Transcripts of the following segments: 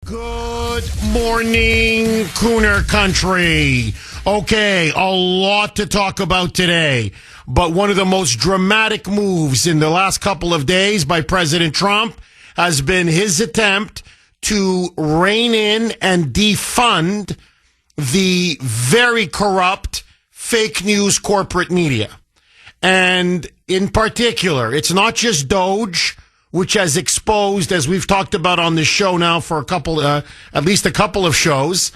Good morning, Kuhner country. Okay, a lot to talk about today, but one of the most dramatic moves in the last couple of days by President Trump has been his attempt to rein in and defund the very corrupt fake news corporate media. And in particular, it's not just Doge, which has exposed, as we've talked about on this show now for at least a couple of shows,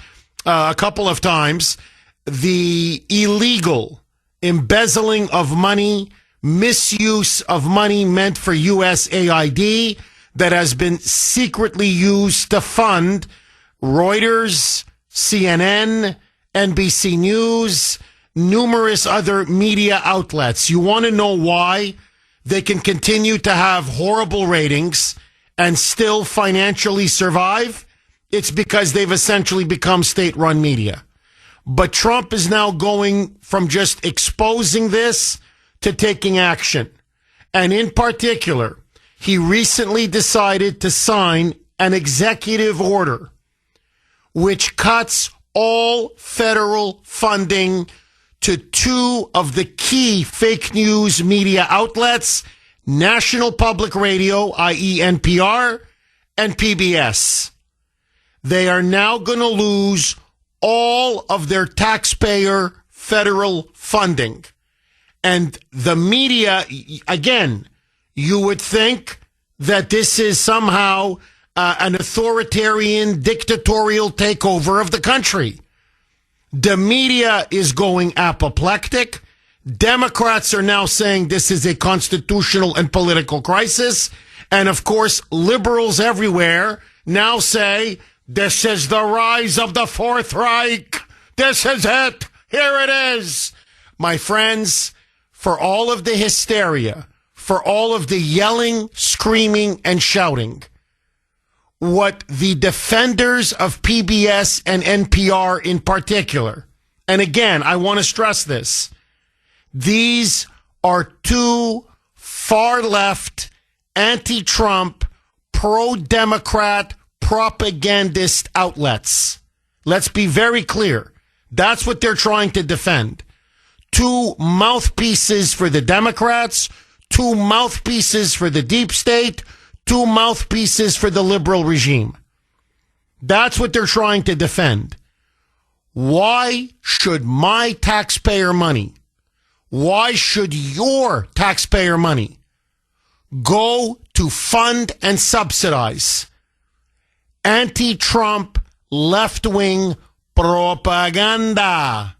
a couple of times, the illegal embezzling of money, misuse of money meant for USAID that has been secretly used to fund Reuters, CNN, NBC News, numerous other media outlets. You want to know why they can continue to have horrible ratings and still financially survive? It's because they've essentially become state-run media. But Trump is now going from just exposing this to taking action. And in particular, he recently decided to sign an executive order which cuts all federal funding to two of the key fake news media outlets, National Public Radio, i.e. NPR, and PBS. They are now going to lose all of their taxpayer federal funding. And the media, again, you would think that this is somehow an authoritarian, dictatorial takeover of the country. The media is going apoplectic. Democrats are now saying this is a constitutional and political crisis. And of course, liberals everywhere now say, this is the rise of the Fourth Reich. This is it. Here it is. My friends, for all of the hysteria, for all of the yelling, screaming, and shouting, what the defenders of PBS and NPR in particular, and again, I want to stress this, these are two far-left, anti-Trump, pro-Democrat, propagandist outlets. Let's be very clear. That's what they're trying to defend. Two mouthpieces for the Democrats, two mouthpieces for the deep state, two mouthpieces for the liberal regime. That's what they're trying to defend. Why should my taxpayer money, why should your taxpayer money go to fund and subsidize anti-Trump left-wing propaganda?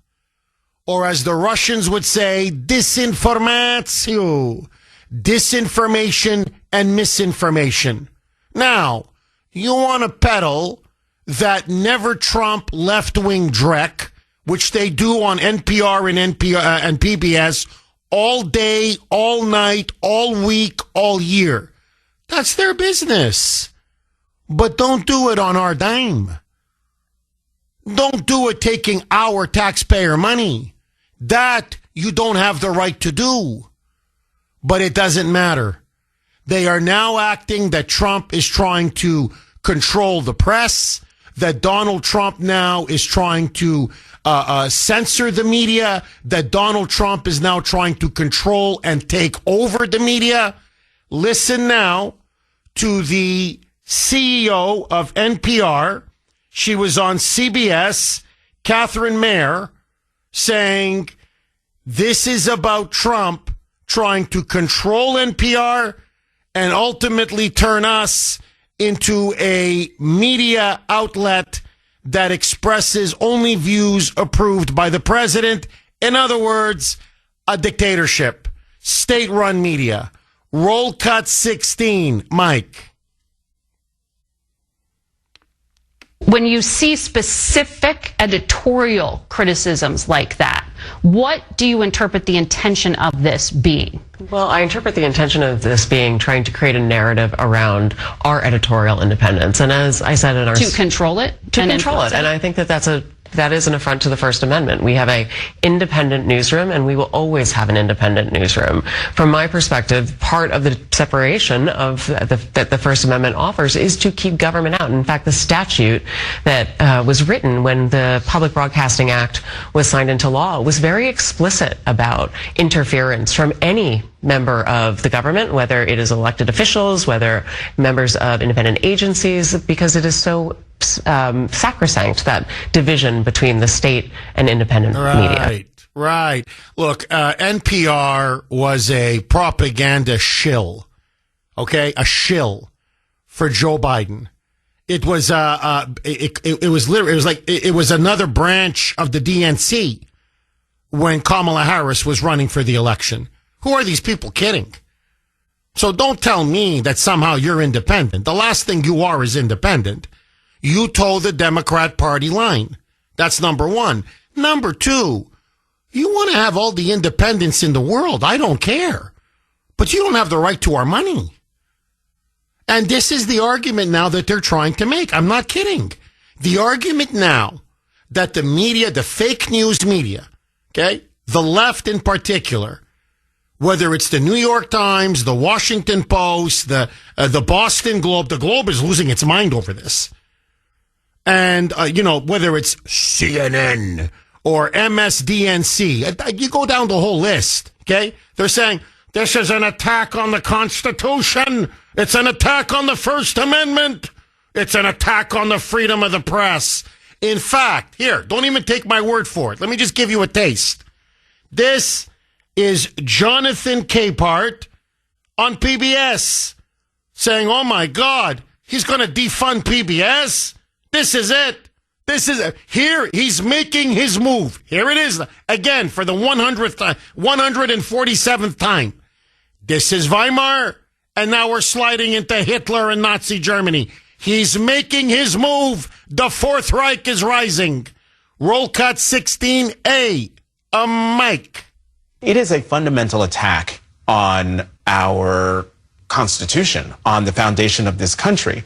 Or as the Russians would say, disinformatio, disinformation and misinformation. Now, you want to peddle that never Trump left-wing dreck, which they do on NPR and PBS all day, all night, all week, all year. That's their business. But don't do it on our dime. Don't do it taking our taxpayer money. That you don't have the right to do. But it doesn't matter. They are now acting that Trump is trying to control the press, that Donald Trump now is trying to censor the media, that Donald Trump is now trying to control and take over the media. Listen now to the CEO of NPR. She was on CBS, Catherine Mayer, saying this is about Trump trying to control NPR and ultimately turn us into a media outlet that expresses only views approved by the president. In other words, a dictatorship, state-run media. Roll cut 16, Mike. When you see specific editorial criticisms like that, what do you interpret the intention of this being? Well, I interpret the intention of this being trying to create a narrative around our editorial independence. And as I said in our... To control it? To control it. And I think that that's a that is an affront to the First Amendment. We have a independent newsroom, and we will always have an independent newsroom. From my perspective, part of the separation of that the First Amendment offers is to keep government out. In fact, the statute that was written when the Public Broadcasting Act was signed into law was very explicit about interference from any member of the government, whether it is elected officials, whether members of independent agencies, because it is so sacrosanct, that division between the state and independent media. Right. Look, NPR was a propaganda shill, okay? A shill for Joe Biden. It was it was another branch of the DNC when Kamala Harris was running for the election. Who are these people kidding? So don't tell me that somehow you're independent. The last thing you are is independent. You toe the Democrat Party line. That's number one. Number two, you want to have all the independence in the world. I don't care. But you don't have the right to our money. And this is the argument now that they're trying to make. I'm not kidding. The argument now that the media, the fake news media, okay, the left in particular, whether it's the New York Times, the Washington Post, the Boston Globe, the Globe is losing its mind over this. And, whether it's CNN or MSDNC, you go down the whole list, okay? They're saying, this is an attack on the Constitution. It's an attack on the First Amendment. It's an attack on the freedom of the press. In fact, here, don't even take my word for it. Let me just give you a taste. This is Jonathan Capehart on PBS saying, oh my God, he's going to defund PBS? This is it. This is it. Here, he's making his move. Here it is. Again, for the 100th time, 147th time. This is Weimar, and now we're sliding into Hitler and Nazi Germany. He's making his move. The Fourth Reich is rising. Roll cut 16A. A mic. It is a fundamental attack on our Constitution, on the foundation of this country.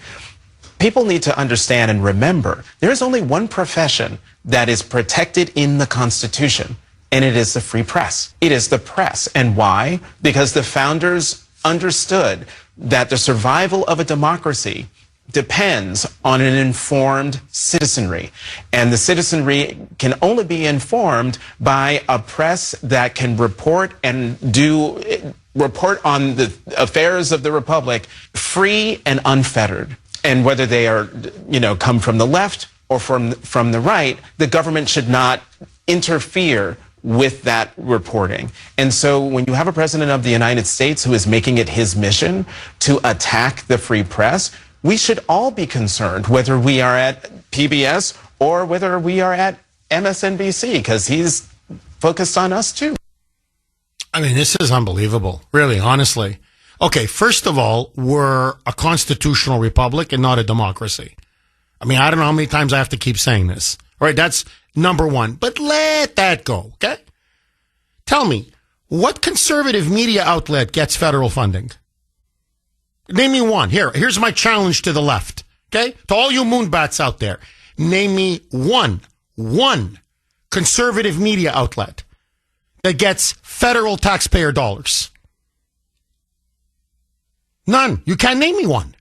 People need to understand and remember, there is only one profession that is protected in the Constitution, and it is the free press. It is the press. And why? Because the founders understood that the survival of a democracy depends on an informed citizenry. And the citizenry can only be informed by a press that can report on the affairs of the republic free and unfettered. And whether they are, come from the left or from the right, the government should not interfere with that reporting. And so when you have a president of the United States who is making it his mission to attack the free press, we should all be concerned whether we are at PBS or whether we are at MSNBC, because he's focused on us too. I mean, this is unbelievable, really, honestly. Okay, first of all, we're a constitutional republic and not a democracy. I mean, I don't know how many times I have to keep saying this. All right, that's number one. But let that go, okay? Tell me, what conservative media outlet gets federal funding? Name me one. Here's my challenge to the left, okay? To all you moonbats out there. Name me one conservative media outlet that gets federal taxpayer dollars. None. You can't name me one.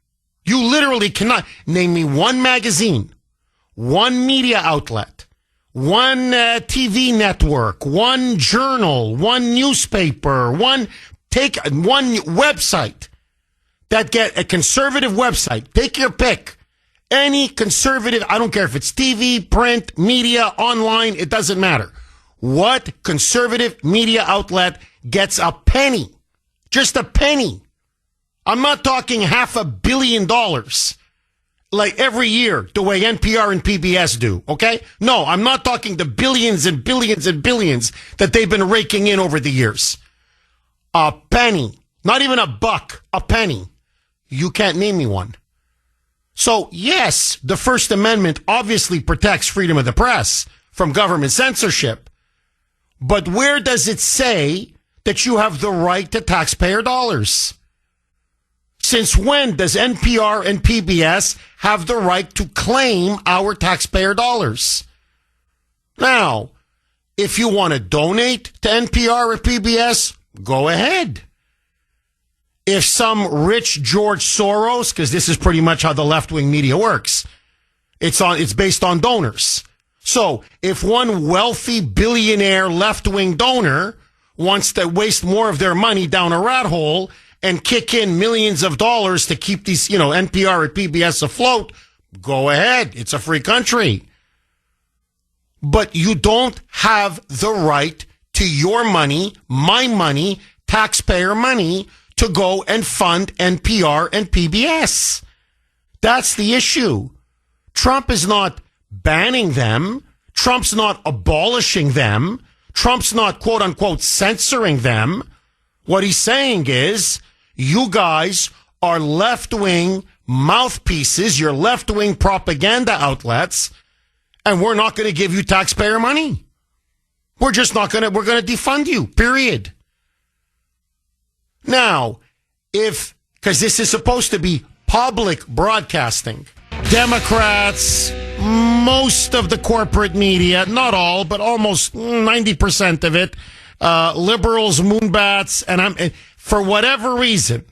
You literally cannot. Name me one magazine, one media outlet, one TV network, one journal, one newspaper, one website that get a conservative website. Take your pick. Any conservative, I don't care if it's TV, print, media, online, it doesn't matter. What conservative media outlet gets a penny? Just a penny. I'm not talking $500 million like every year, the way NPR and PBS do, okay? No, I'm not talking the billions and billions and billions that they've been raking in over the years. A penny. Not even a buck. A penny. You can't name me one. So, yes, the First Amendment obviously protects freedom of the press from government censorship. But where does it say that you have the right to taxpayer dollars? Since when does NPR and PBS have the right to claim our taxpayer dollars? Now, if you want to donate to NPR or PBS, go ahead. If some rich George Soros, because this is pretty much how the left-wing media works, it's based on donors. So if one wealthy billionaire left-wing donor wants to waste more of their money down a rat hole and kick in millions of dollars to keep these, NPR or PBS afloat, go ahead. It's a free country. But you don't have the right to your money, my money, taxpayer money, to go and fund NPR and PBS. That's the issue. Trump is not banning them. Trump's not abolishing them. Trump's not, quote unquote, censoring them. What he's saying is, you guys are left-wing mouthpieces, you're left-wing propaganda outlets, and we're not going to give you taxpayer money. We're going to defund you, period. Now, because this is supposed to be public broadcasting, Democrats, most of the corporate media, not all, but almost 90% of it, liberals, moonbats, and for whatever reason,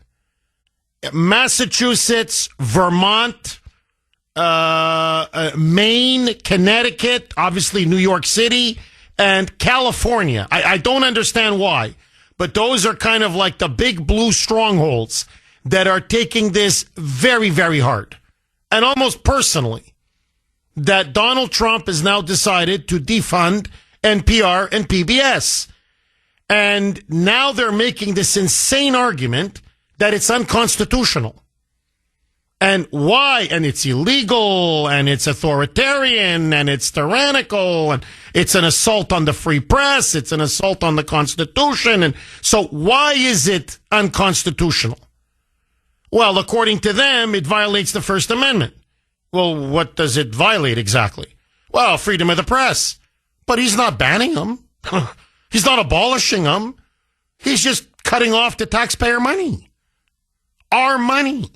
Massachusetts, Vermont, Maine, Connecticut, obviously New York City, and California. I don't understand why, but those are kind of like the big blue strongholds that are taking this very, very hard and almost personally, that Donald Trump has now decided to defund NPR and PBS. And now they're making this insane argument that it's unconstitutional. And why? And it's illegal, and it's authoritarian, and it's tyrannical, and it's an assault on the free press, it's an assault on the Constitution. And so why is it unconstitutional? Well, according to them, it violates the First Amendment. Well, what does it violate exactly? Well, freedom of the press. But he's not banning them. He's not abolishing them. He's just cutting off the taxpayer money. Our money.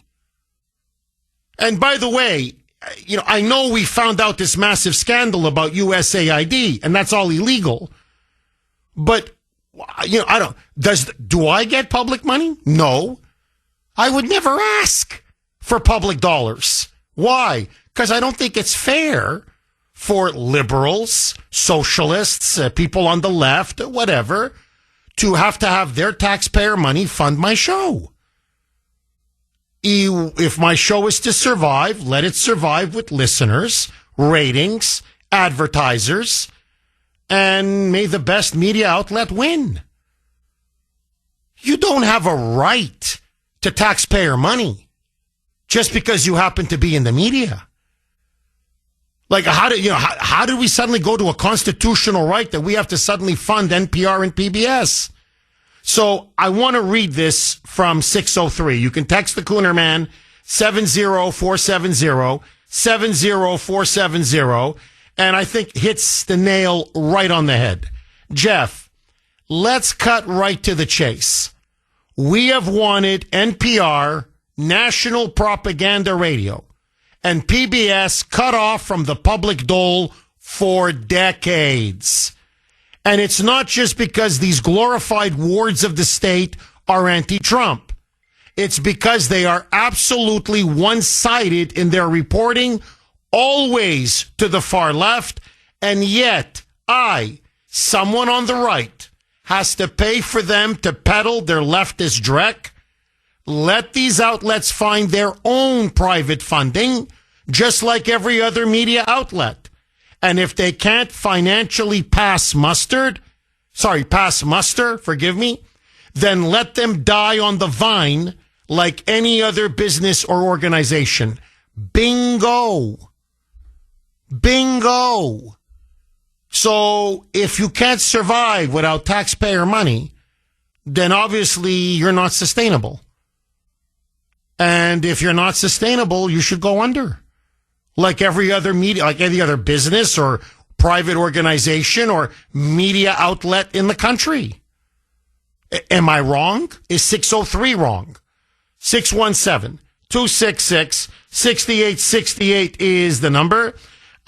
And by the way, I know we found out this massive scandal about USAID, and that's all illegal. But, do I get public money? No. I would never ask for public dollars. Why? Because I don't think it's fair for liberals, socialists, people on the left, whatever, to have their taxpayer money fund my show. If my show is to survive, let it survive with listeners, ratings, advertisers, and may the best media outlet win. You don't have a right to taxpayer money just because you happen to be in the media. Like, how do we suddenly go to a constitutional right that we have to suddenly fund NPR and PBS? So I want to read this from 603. You can text the Kuhner Man, 70470, and I think hits the nail right on the head. Jeff, let's cut right to the chase. We have wanted NPR, National Propaganda Radio, and PBS cut off from the public dole for decades. And it's not just because these glorified wards of the state are anti-Trump. It's because they are absolutely one-sided in their reporting, always to the far left, and yet someone on the right, has to pay for them to peddle their leftist dreck. Let these outlets find their own private funding, just like every other media outlet. And if they can't financially pass muster, then let them die on the vine like any other business or organization. Bingo. Bingo. So if you can't survive without taxpayer money, then obviously you're not sustainable. And if you're not sustainable, you should go under. Like every other media, like any other business or private organization or media outlet in the country. Am I wrong? Is 603 wrong? 617-266-6868 is the number.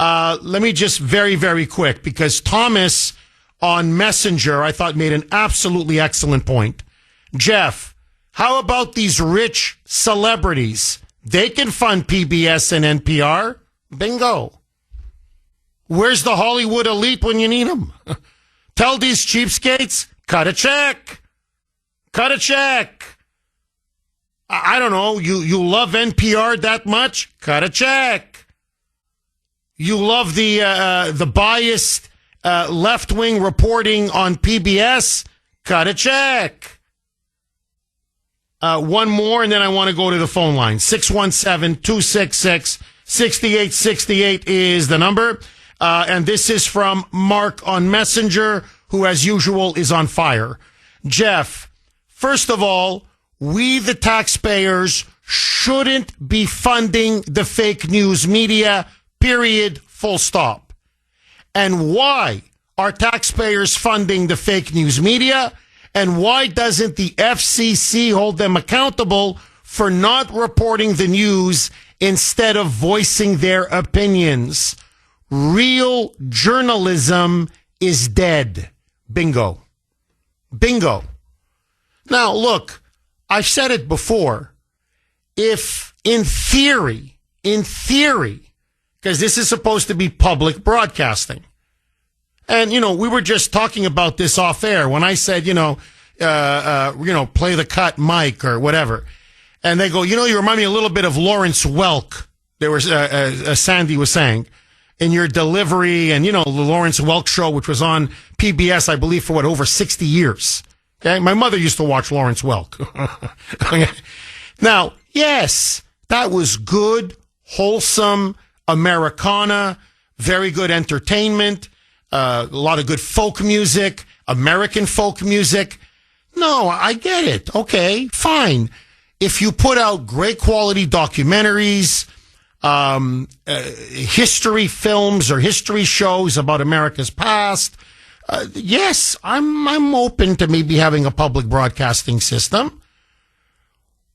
Let me just very, very quick, because Thomas on Messenger, I thought, made an absolutely excellent point. Jeff, how about these rich celebrities? They can fund PBS and NPR. Bingo. Where's the Hollywood elite when you need them? Tell these cheapskates, cut a check. Cut a check. I don't know. You love NPR that much? Cut a check. You love the biased left-wing reporting on PBS? Cut a check. One more, and then I want to go to the phone line. 617-266-6868 is the number. And this is from Mark on Messenger, who, as usual, is on fire. Jeff, first of all, we, the taxpayers, shouldn't be funding the fake news media, period, full stop. And why are taxpayers funding the fake news media? And why doesn't the FCC hold them accountable for not reporting the news instead of voicing their opinions? Real journalism is dead. Bingo. Bingo. Now, look, I've said it before. If in theory, because this is supposed to be public broadcasting. And, we were just talking about this off air when I said, play the cut, Mike, or whatever. And they go, you remind me a little bit of Lawrence Welk. There was, Sandy was saying, in your delivery, and, the Lawrence Welk show, which was on PBS, I believe, for over 60 years. Okay. My mother used to watch Lawrence Welk. Okay. Now, yes, that was good, wholesome Americana, very good entertainment, a lot of good folk music, American folk music. No, I get it. Okay, fine. If you put out great quality documentaries, history films or history shows about America's past, yes, I'm open to maybe having a public broadcasting system.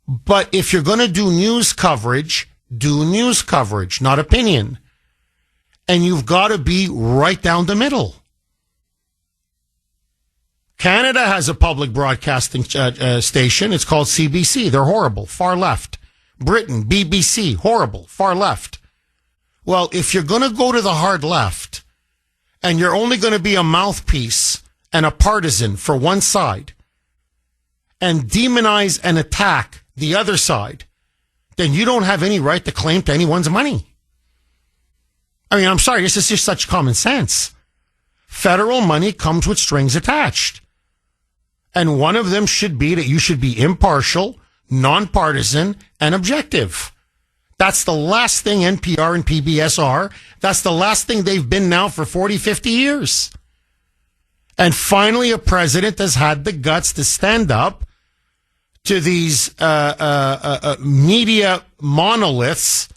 But if you're going to do news coverage, not opinion. And you've got to be right down the middle. Canada has a public broadcasting station. It's called CBC. They're horrible, far left. Britain, BBC, horrible, far left. Well, if you're going to go to the hard left, and you're only going to be a mouthpiece and a partisan for one side, and demonize and attack the other side, then you don't have any right to claim to anyone's money. I mean, I'm sorry, this is just such common sense. Federal money comes with strings attached. And one of them should be that you should be impartial, nonpartisan, and objective. That's the last thing NPR and PBS are. That's the last thing they've been now for 40, 50 years. And finally, a president has had the guts to stand up to these media monoliths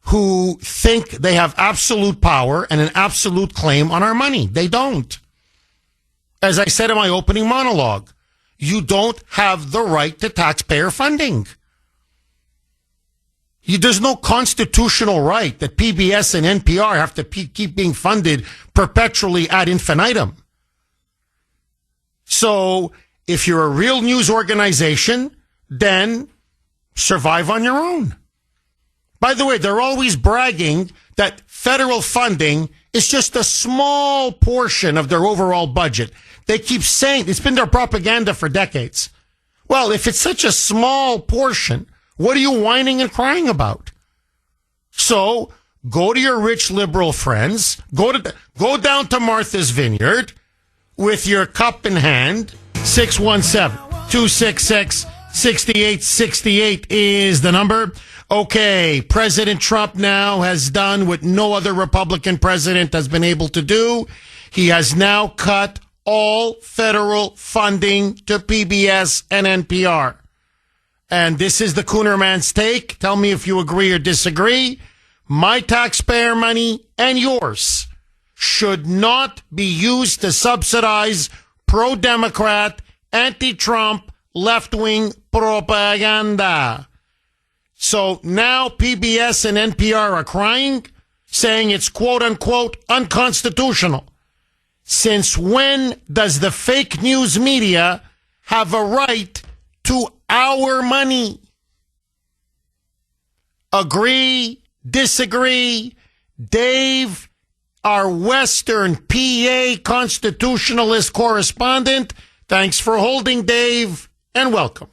who think they have absolute power and an absolute claim on our money. They don't. As I said in my opening monologue, you don't have the right to taxpayer funding. There's no constitutional right that PBS and NPR have to keep being funded perpetually ad infinitum. So if you're a real news organization, then survive on your own. By the way, they're always bragging that federal funding is just a small portion of their overall budget. They keep saying it's been their propaganda for decades. Well, if it's such a small portion, what are you whining and crying about? So go to your rich liberal friends, go down to Martha's Vineyard with your cup in hand. 617-266-6868 is the number. Okay, President Trump now has done what no other Republican president has been able to do. He has now cut all federal funding to PBS and NPR. And this is the Kuhner man's take. Tell me if you agree or disagree. My taxpayer money and yours should not be used to subsidize pro-Democrat, anti-Trump, left-wing propaganda. So now PBS and NPR are crying. saying it's quote unquote unconstitutional. Since when does the fake news media have a right to our money? Agree, disagree? Dave, our Western PA constitutionalist correspondent. Thanks for holding, Dave, and welcome.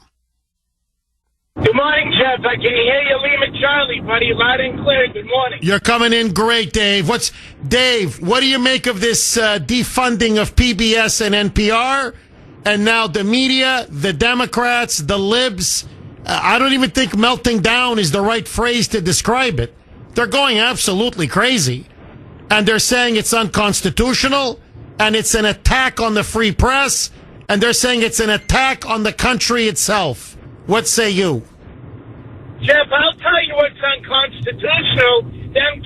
Good morning, Jeff. I can hear you, Lima Charlie, buddy, loud and clear. Good morning. You're coming in great, Dave. Dave, what do you make of this defunding of PBS and NPR? And now the media, the Democrats, the libs, I don't even think melting down is the right phrase to describe it. They're going absolutely crazy. And they're saying it's unconstitutional, and it's an attack on the free press, and they're saying it's an attack on the country itself. What say you? Jeff, I'll tell you what's unconstitutional, them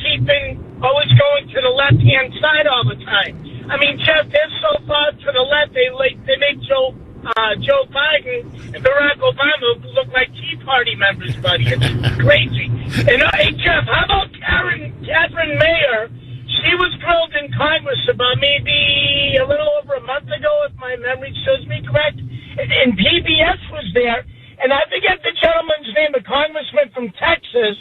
always going to the left-hand side all the time. I mean, Jeff, they're so far to the left, they make Joe Biden and Barack Obama look like Tea Party members, buddy. It's crazy. And hey, Jeff, how about Catherine Mayer? She was grilled in Congress about maybe a little over a month ago, if my memory serves me correct. And PBS was there, and I forget the gentleman's name, a congressman from Texas,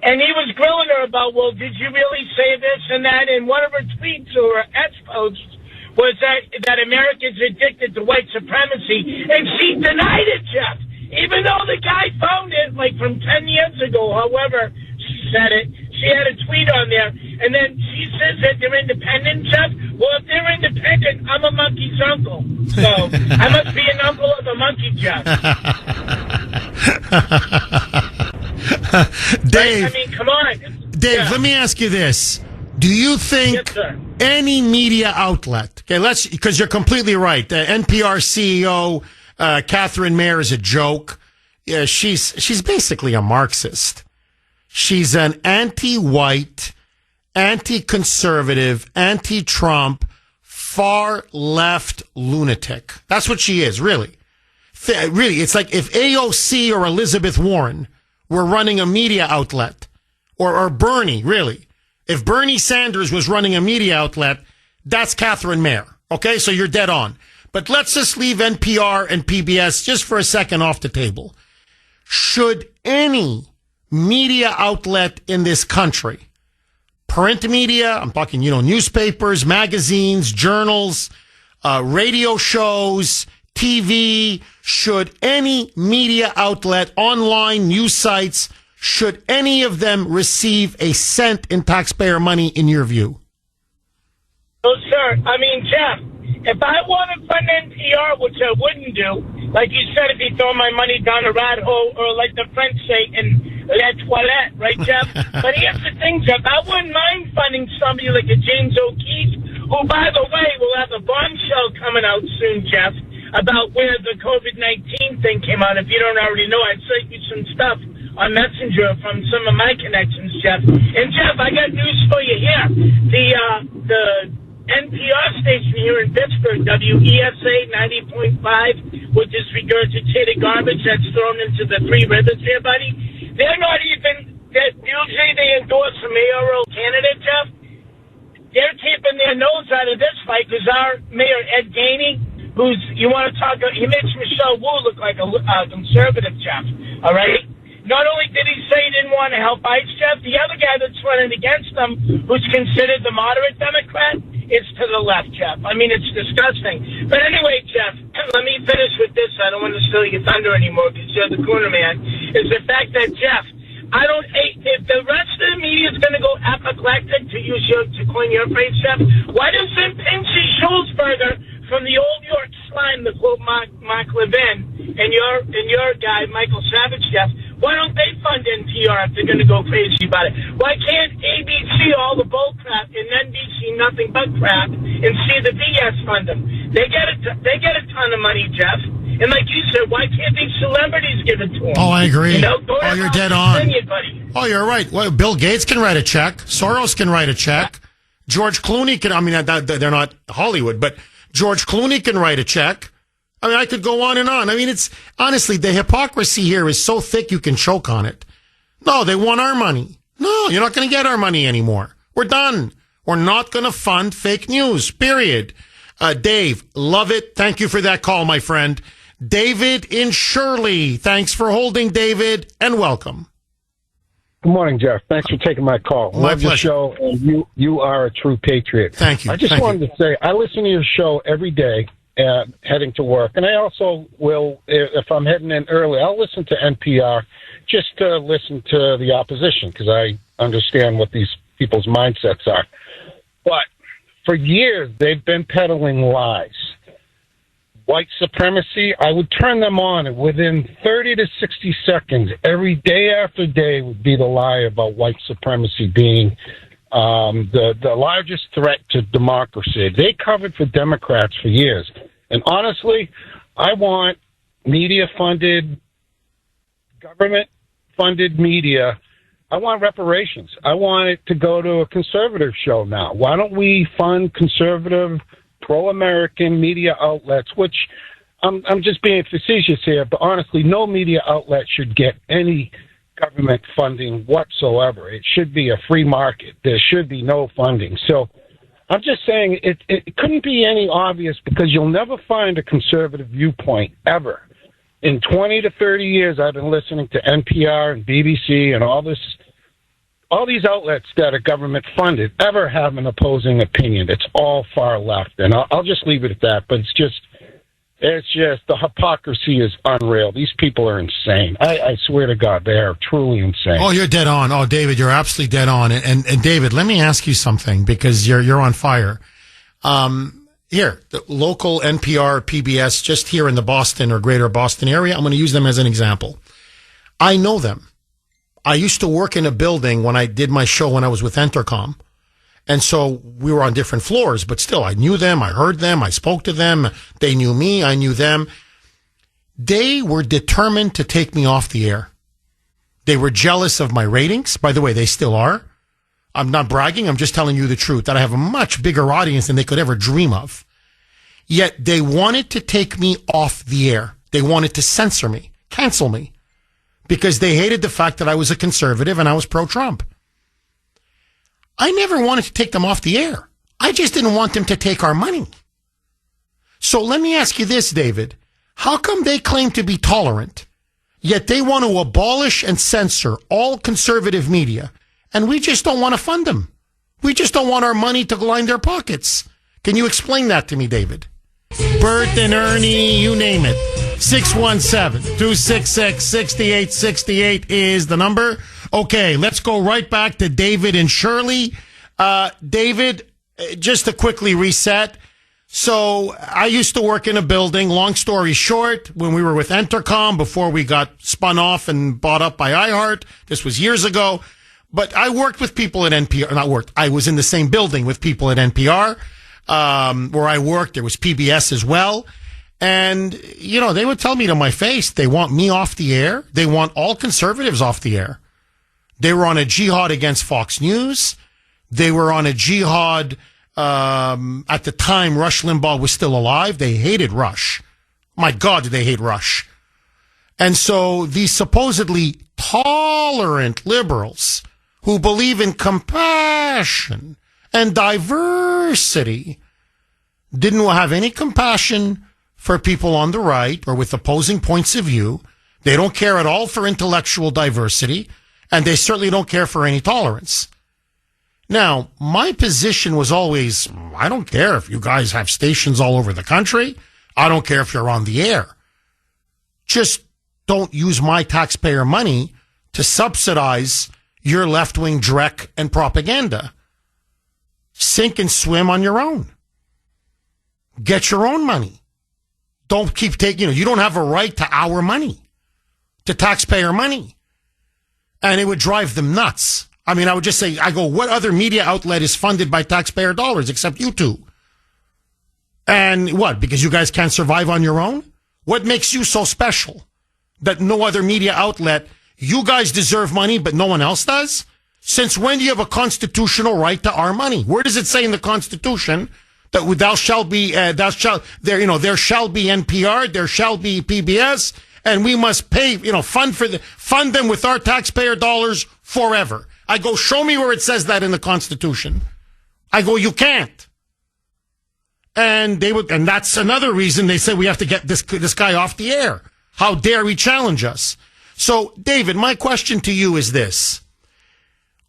and he was grilling her about, well, did you really say this and that? And one of her tweets or her ex-posts was that Americans are addicted to white supremacy, and she denied it, Jeff. Even though the guy found it, like, from 10 years ago, however she said it, she had a tweet on there, and then she says that they're independent, Jeff. Well, if they're independent, I'm a monkey's uncle. So I must be an uncle of a monkey, Jeff. Dave, right? I mean, come on. Dave, yeah. Let me ask you this. Do you think any media outlet, okay, because you're completely right, the NPR CEO, Catherine Mayer, is a joke. Yeah, she's basically a Marxist. She's an anti-white, anti-conservative, anti-Trump, far-left lunatic. That's what she is, really. Really, it's like if AOC or Elizabeth Warren were running a media outlet, or Bernie, really. If Bernie Sanders was running a media outlet, that's Catherine Mayer. Okay, so you're dead on. But let's just leave NPR and PBS just for a second off the table. Should any media outlet in this country, print media, I'm talking, newspapers, magazines, journals, radio shows, TV, should any media outlet, online news sites, should any of them receive a cent in taxpayer money in your view? No, sir. I mean, Jeff, if I want to fund NPR, which I wouldn't do, like you said, if you throw my money down a rat hole, or like the French say, in la toilette, right, Jeff? But here's the thing, Jeff. I wouldn't mind funding somebody like a James O'Keefe, who, by the way, will have a bombshell coming out soon, Jeff, about where the COVID-19 thing came out. If you don't already know, I sent you some stuff on Messenger from some of my connections, Jeff. And, Jeff, I got news for you here. The NPR station here in Pittsburgh, WESA 90.5, which is regurgitated garbage that's thrown into the Three Rivers here, buddy. They're not even, usually they endorse a mayoral candidate, Jeff. They're keeping their nose out of this fight because our mayor, Ed Gainey, he makes Michelle Wu look like a conservative, Jeff, all right? Not only did he say he didn't want to help ICE, Jeff, the other guy that's running against him, who's considered the moderate Democrat, is to the left, Jeff. I mean, it's disgusting. But anyway, Jeff, let me finish with this. I don't want to steal your thunder anymore because you're the Kuhner man. Is the fact that, Jeff, if the rest of the media is going to go apoplectic, to coin your phrase, Jeff, why doesn't Pincy Schultzberger from the old York slime, the quote Mark Levin, and your guy, Michael Savage, Jeff, why don't they fund NPR if they're going to go crazy about it? Why can't ABC all the bull crap and NBC nothing but crap and CBS fund them? They get a ton of money, Jeff. And like you said, why can't these celebrities give it to them? Oh, I agree. You're dead on. Oh, you're right. Well, Bill Gates can write a check. Soros can write a check. George Clooney can, they're not Hollywood, but George Clooney can write a check. I mean, I could go on and on. I mean, it's honestly, the hypocrisy here is so thick you can choke on it. No, they want our money. No, you're not going to get our money anymore. We're done. We're not going to fund fake news, period. Dave, love it. Thank you for that call, my friend. David in Shirley. Thanks for holding, David, and welcome. Good morning, Jeff. Thanks for taking my call. My Love your show, and you are a true patriot. Thank you. I just wanted to say, I listen to your show every day heading to work, and I also will, if I'm heading in early, I'll listen to NPR just to listen to the opposition because I understand what these people's mindsets are. But for years, they've been peddling lies. White supremacy, I would turn them on, and within 30 to 60 seconds, every day after day would be the lie about white supremacy being the largest threat to democracy. They covered for Democrats for years. And honestly, I want media-funded, government-funded media. I want reparations. I want it to go to a conservative show now. Why don't we fund conservative, pro-American media outlets, which I'm just being facetious here, but honestly, no media outlet should get any government funding whatsoever. It should be a free market. There should be no funding. So I'm just saying it couldn't be any obvious because you'll never find a conservative viewpoint ever. In 20 to 30 years, I've been listening to NPR and BBC and all these outlets that are government funded ever have an opposing opinion. It's all far left. And I'll just leave it at that. But it's just the hypocrisy is unreal. These people are insane. I swear to God, they are truly insane. Oh, you're dead on. Oh, David, you're absolutely dead on. And David, let me ask you something because you're on fire. Here, the local NPR, PBS, just here in the Boston or greater Boston area, I'm going to use them as an example. I know them. I used to work in a building when I did my show when I was with Entercom. And so we were on different floors, but still I knew them. I heard them. I spoke to them. They knew me. I knew them. They were determined to take me off the air. They were jealous of my ratings. By the way, they still are. I'm not bragging. I'm just telling you the truth that I have a much bigger audience than they could ever dream of. Yet they wanted to take me off the air. They wanted to censor me, cancel me, because they hated the fact that I was a conservative and I was pro-Trump. I never wanted to take them off the air. I just didn't want them to take our money. So let me ask you this, David. How come they claim to be tolerant, yet they want to abolish and censor all conservative media, and we just don't want to fund them? We just don't want our money to line their pockets. Can you explain that to me, David? Bert and Ernie, you name it. 617-266-6868 is the number. Okay, let's go right back to David and Shirley. David, just to quickly reset. So I used to work in a building, long story short, when we were with Entercom before we got spun off and bought up by iHeart. This was years ago. But I worked with people at NPR, I was in the same building with people at NPR. Where I worked, there was PBS as well. And, you know, they would tell me to my face, they want me off the air. They want all conservatives off the air. They were on a jihad against Fox News. They were on a jihad, at the time Rush Limbaugh was still alive. They hated Rush. My God, did they hate Rush. And so these supposedly tolerant liberals who believe in compassion and diversity didn't have any compassion for people on the right or with opposing points of view. They don't care at all for intellectual diversity, and they certainly don't care for any tolerance. Now, my position was always, I don't care if you guys have stations all over the country. I don't care if you're on the air. Just don't use my taxpayer money to subsidize your left-wing dreck and propaganda. Sink and swim on your own. Get your own money. Don't keep taking, you don't have a right to our money, to taxpayer money. And it would drive them nuts. I mean, I would just say, what other media outlet is funded by taxpayer dollars except you two? And what, because you guys can't survive on your own? What makes you so special that no other media outlet, you guys deserve money, but no one else does? Since when do you have a constitutional right to our money? Where does it say in the Constitution that there shall be NPR, there shall be PBS, and we must pay, fund them with our taxpayer dollars forever? I go, show me where it says that in the Constitution. I go, you can't. And and that's another reason they said we have to get this guy off the air. How dare he challenge us? So, David, my question to you is this.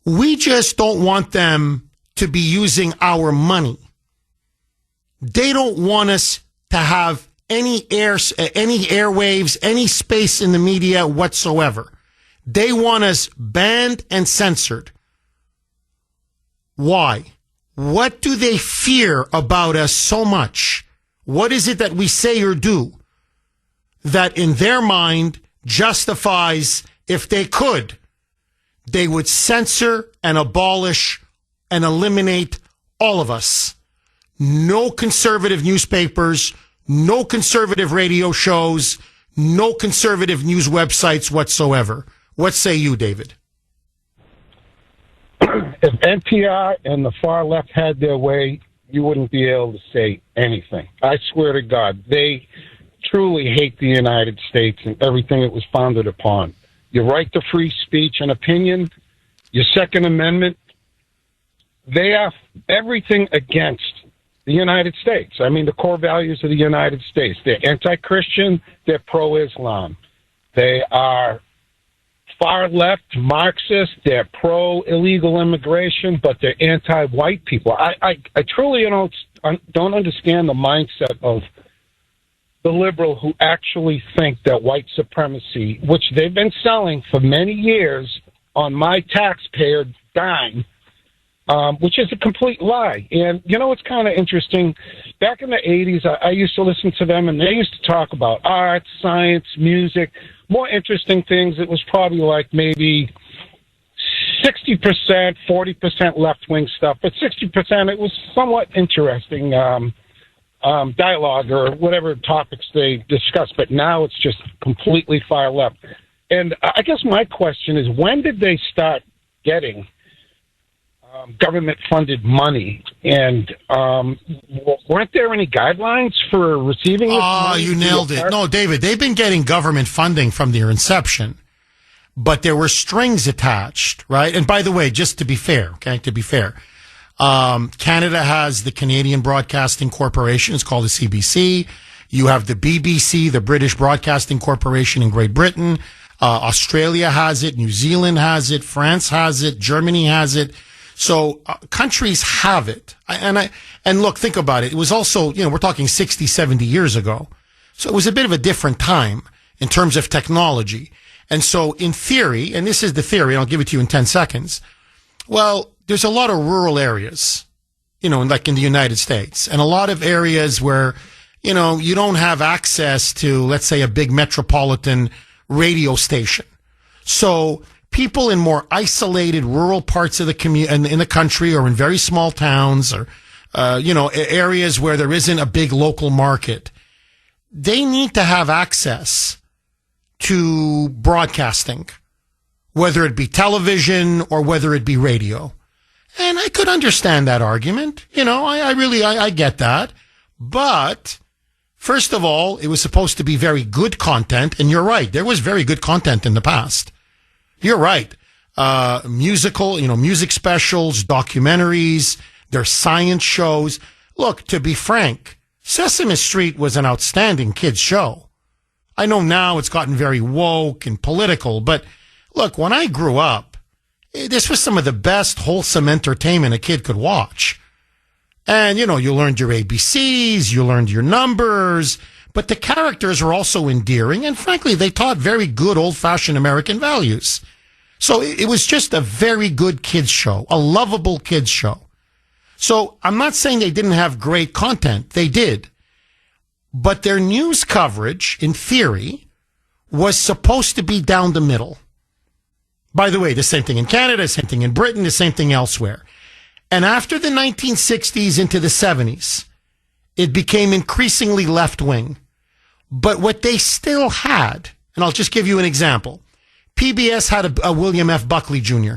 We just don't want them to be using our money. They don't want us to have any airwaves, any space in the media whatsoever. They want us banned and censored. Why? What do they fear about us so much? What is it that we say or do that in their mind justifies, if they could, they would censor and abolish and eliminate all of us? No conservative newspapers, no conservative radio shows, no conservative news websites whatsoever. What say you, David? If NPR and the far left had their way, you wouldn't be able to say anything. I swear to God, they truly hate the United States and everything it was founded upon. Your right to free speech and opinion, your Second Amendment, they have everything against the United States. I mean, the core values of the United States. They're anti-Christian, they're pro-Islam. They are far left Marxist, they're pro-illegal immigration, but they're anti-white people. I truly don't understand the mindset of the liberal who actually think that white supremacy, which they've been selling for many years on my taxpayer dime, which is a complete lie. And, you know, it's kind of interesting. Back in the 80s, I used to listen to them, and they used to talk about art, science, music, more interesting things. It was probably like maybe 60%, 40% left-wing stuff, but 60% it was somewhat interesting dialogue or whatever topics they discussed. But now it's just completely far left. And I guess my question is, when did they start getting government-funded money, and weren't there any guidelines for receiving this money? You nailed it. No, David, they've been getting government funding from their inception, but there were strings attached, right? And by the way, just to be fair, Canada has the Canadian Broadcasting Corporation. It's called the CBC. You have the BBC, the British Broadcasting Corporation in Great Britain. Australia has it. New Zealand has it. France has it. Germany has it. So countries have it. And look, think about it. It was also, we're talking 60, 70 years ago. So it was a bit of a different time in terms of technology. And so in theory, and this is the theory, and I'll give it to you in 10 seconds. Well, there's a lot of rural areas, like in the United States, and a lot of areas where, you don't have access to, let's say, a big metropolitan radio station. So people in more isolated rural parts of the in the country, or in very small towns, or areas where there isn't a big local market, they need to have access to broadcasting, whether it be television or whether it be radio. And I could understand that argument. I get that. But first of all, it was supposed to be very good content, and you're right, there was very good content in the past. You're right. Music specials, documentaries, there's science shows. Look, to be frank, Sesame Street was an outstanding kids show. I know now it's gotten very woke and political, but look, when I grew up, this was some of the best wholesome entertainment a kid could watch. And, you learned your ABCs, you learned your numbers, but the characters were also endearing, and frankly, they taught very good old-fashioned American values. So it was just a very good kids show, a lovable kids show. So I'm not saying they didn't have great content. They did. But their news coverage, in theory, was supposed to be down the middle. By the way, the same thing in Canada, the same thing in Britain, the same thing elsewhere. And after the 1960s into the 70s, it became increasingly left-wing. But what they still had, and I'll just give you an example. PBS had a William F. Buckley Jr.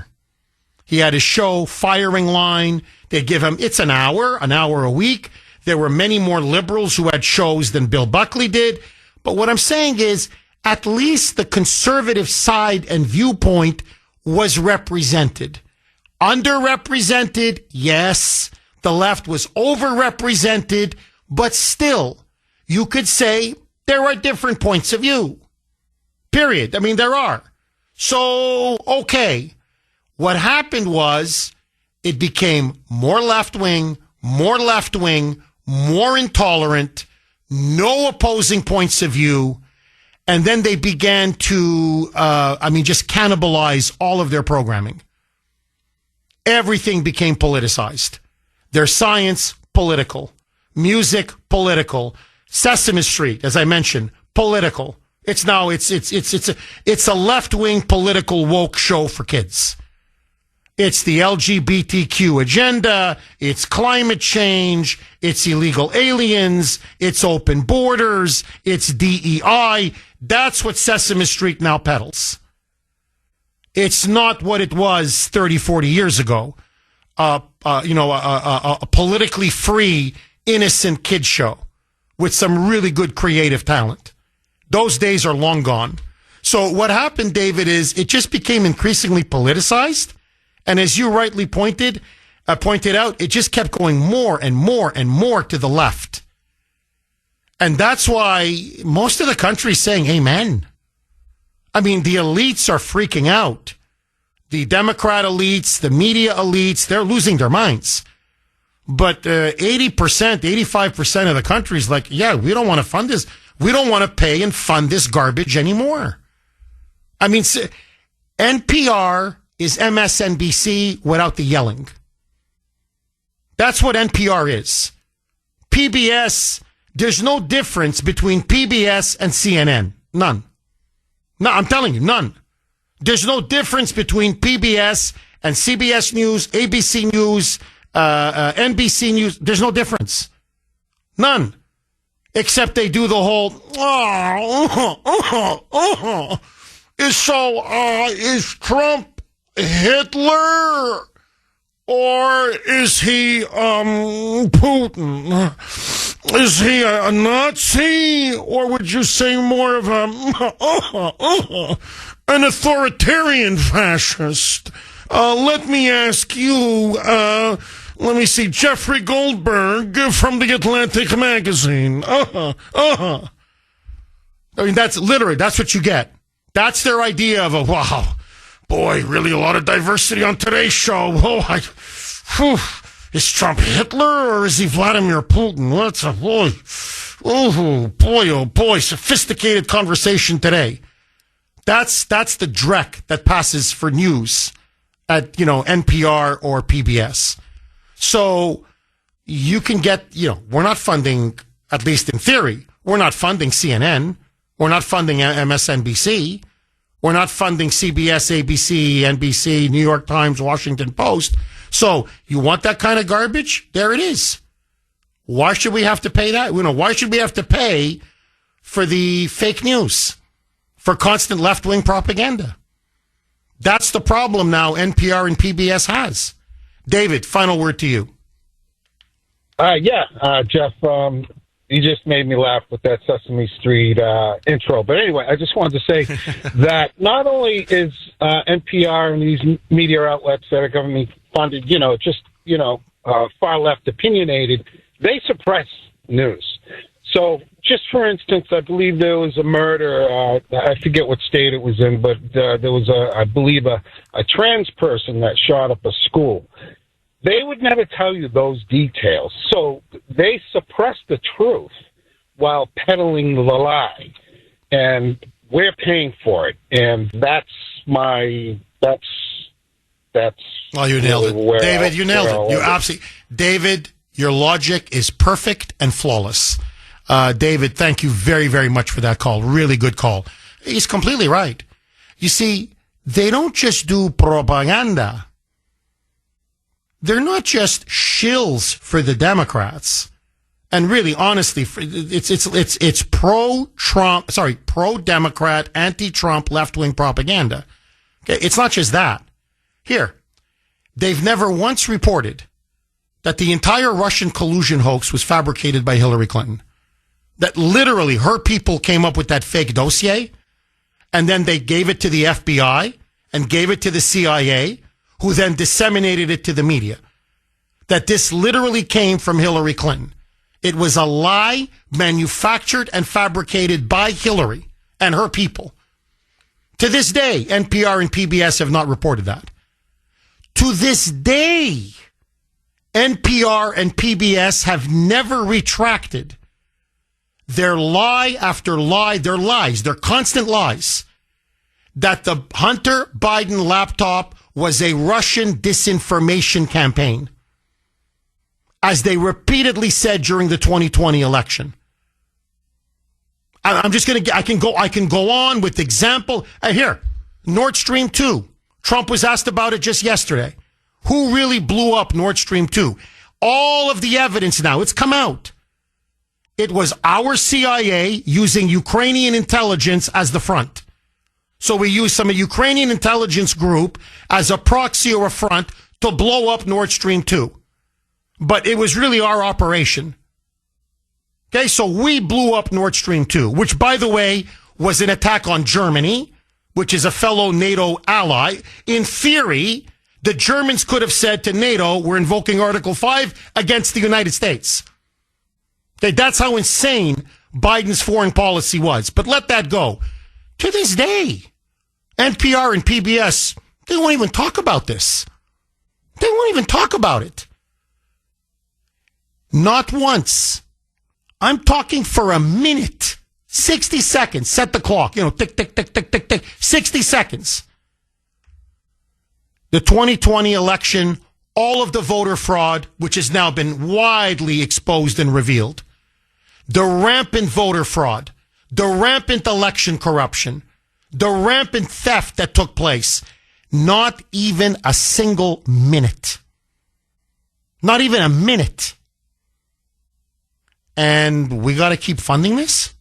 He had his show, Firing Line. They'd give him, it's an hour a week. There were many more liberals who had shows than Bill Buckley did. But what I'm saying is, at least the conservative side and viewpoint was represented. Underrepresented, yes. The left was overrepresented, but still, you could say there are different points of view. Period. I mean, there are. So, okay. What happened was it became more left-wing, more intolerant, no opposing points of view, and then they began to, just cannibalize all of their programming. Everything became politicized. Their science, political. Music, political. Sesame Street, as I mentioned, political. It's a left-wing political woke show for kids. It's the LGBTQ agenda. It's climate change. It's illegal aliens. It's open borders. It's DEI. That's what Sesame Street now peddles. It's not what it was 30, 40 years ago. A politically free, innocent kid show with some really good creative talent. Those days are long gone. So what happened, David, is it just became increasingly politicized. And as you rightly pointed out, it just kept going more and more and more to the left. And that's why most of the country is saying amen. I mean, the elites are freaking out. The Democrat elites, the media elites, they're losing their minds. But 80%, 85% of the country is like, yeah, we don't want to fund this. We don't want to pay and fund this garbage anymore. I mean, NPR is MSNBC without the yelling. That's what NPR is. PBS, there's no difference between PBS and CNN. None. No, I'm telling you, none. There's no difference between PBS and CBS News, ABC News, NBC News. There's no difference. None. Except they do the whole, is Trump Hitler? Or is he Putin? Is he a Nazi? Or would you say more of an authoritarian fascist? Let me ask you, let me see, Jeffrey Goldberg from the Atlantic magazine. I mean, that's what you get. That's their idea of wow, boy, really a lot of diversity on today's show. Is Trump Hitler or is he Vladimir Putin? What's a boy? Oh boy, sophisticated conversation today. That's the dreck that passes for news at, NPR or PBS. So you can get, we're not funding, at least in theory, we're not funding CNN. We're not funding MSNBC. We're not funding CBS, ABC, NBC, New York Times, Washington Post. So you want that kind of garbage? There it is. Why should we have to pay that? Why should we have to pay for the fake news, for constant left-wing propaganda? That's the problem now NPR and PBS has. David, final word to you. Jeff, you just made me laugh with that Sesame Street intro. But anyway, I just wanted to say that not only is NPR and these media outlets that are government funded, far left opinionated, they suppress news. So just for instance, I believe there was a murder, I forget what state it was in, but there was I believe a trans person that shot up a school. They would never tell you those details. So they suppress the truth while peddling the lie. And we're paying for it. And that's Oh, you nailed it. David, you nailed it. You absolutely, David, your logic is perfect and flawless. David, thank you very, very much for that call. Really good call. He's completely right. You see, they don't just do propaganda. They're not just shills for the Democrats. And really, honestly, it's pro-Trump, pro-Democrat, anti-Trump, left-wing propaganda. Okay, it's not just that. Here, they've never once reported that the entire Russian collusion hoax was fabricated by Hillary Clinton. That literally her people came up with that fake dossier, and then they gave it to the FBI and gave it to the CIA, who then disseminated it to the media, that this literally came from Hillary Clinton. It was a lie manufactured and fabricated by Hillary and her people. To this day, NPR and PBS have not reported that. To this day, NPR and PBS have never retracted their lie after lie, their lies, their constant lies, that the Hunter Biden laptop was a Russian disinformation campaign, as they repeatedly said during the 2020 election. I'm just going to, I can go on with example. Here, Nord Stream 2. Trump was asked about it just yesterday. Who really blew up Nord Stream 2? All of the evidence now, it's come out. It was our CIA using Ukrainian intelligence as the front. So we used some Ukrainian intelligence group as a proxy or a front to blow up Nord Stream 2. But it was really our operation. Okay, so we blew up Nord Stream 2, which, by the way, was an attack on Germany, which is a fellow NATO ally. In theory, the Germans could have said to NATO, we're invoking Article 5 against the United States. Okay, that's how insane Biden's foreign policy was. But let that go. To this day, NPR and PBS, they won't even talk about this. They won't even talk about it. Not once. I'm talking for a minute. 60 seconds. Set the clock. Tick, tick, tick, tick, tick, tick. 60 seconds. The 2020 election, all of the voter fraud, which has now been widely exposed and revealed. The rampant voter fraud. The rampant election corruption. The rampant theft that took place. Not even a single minute. Not even a minute. And we got to keep funding this?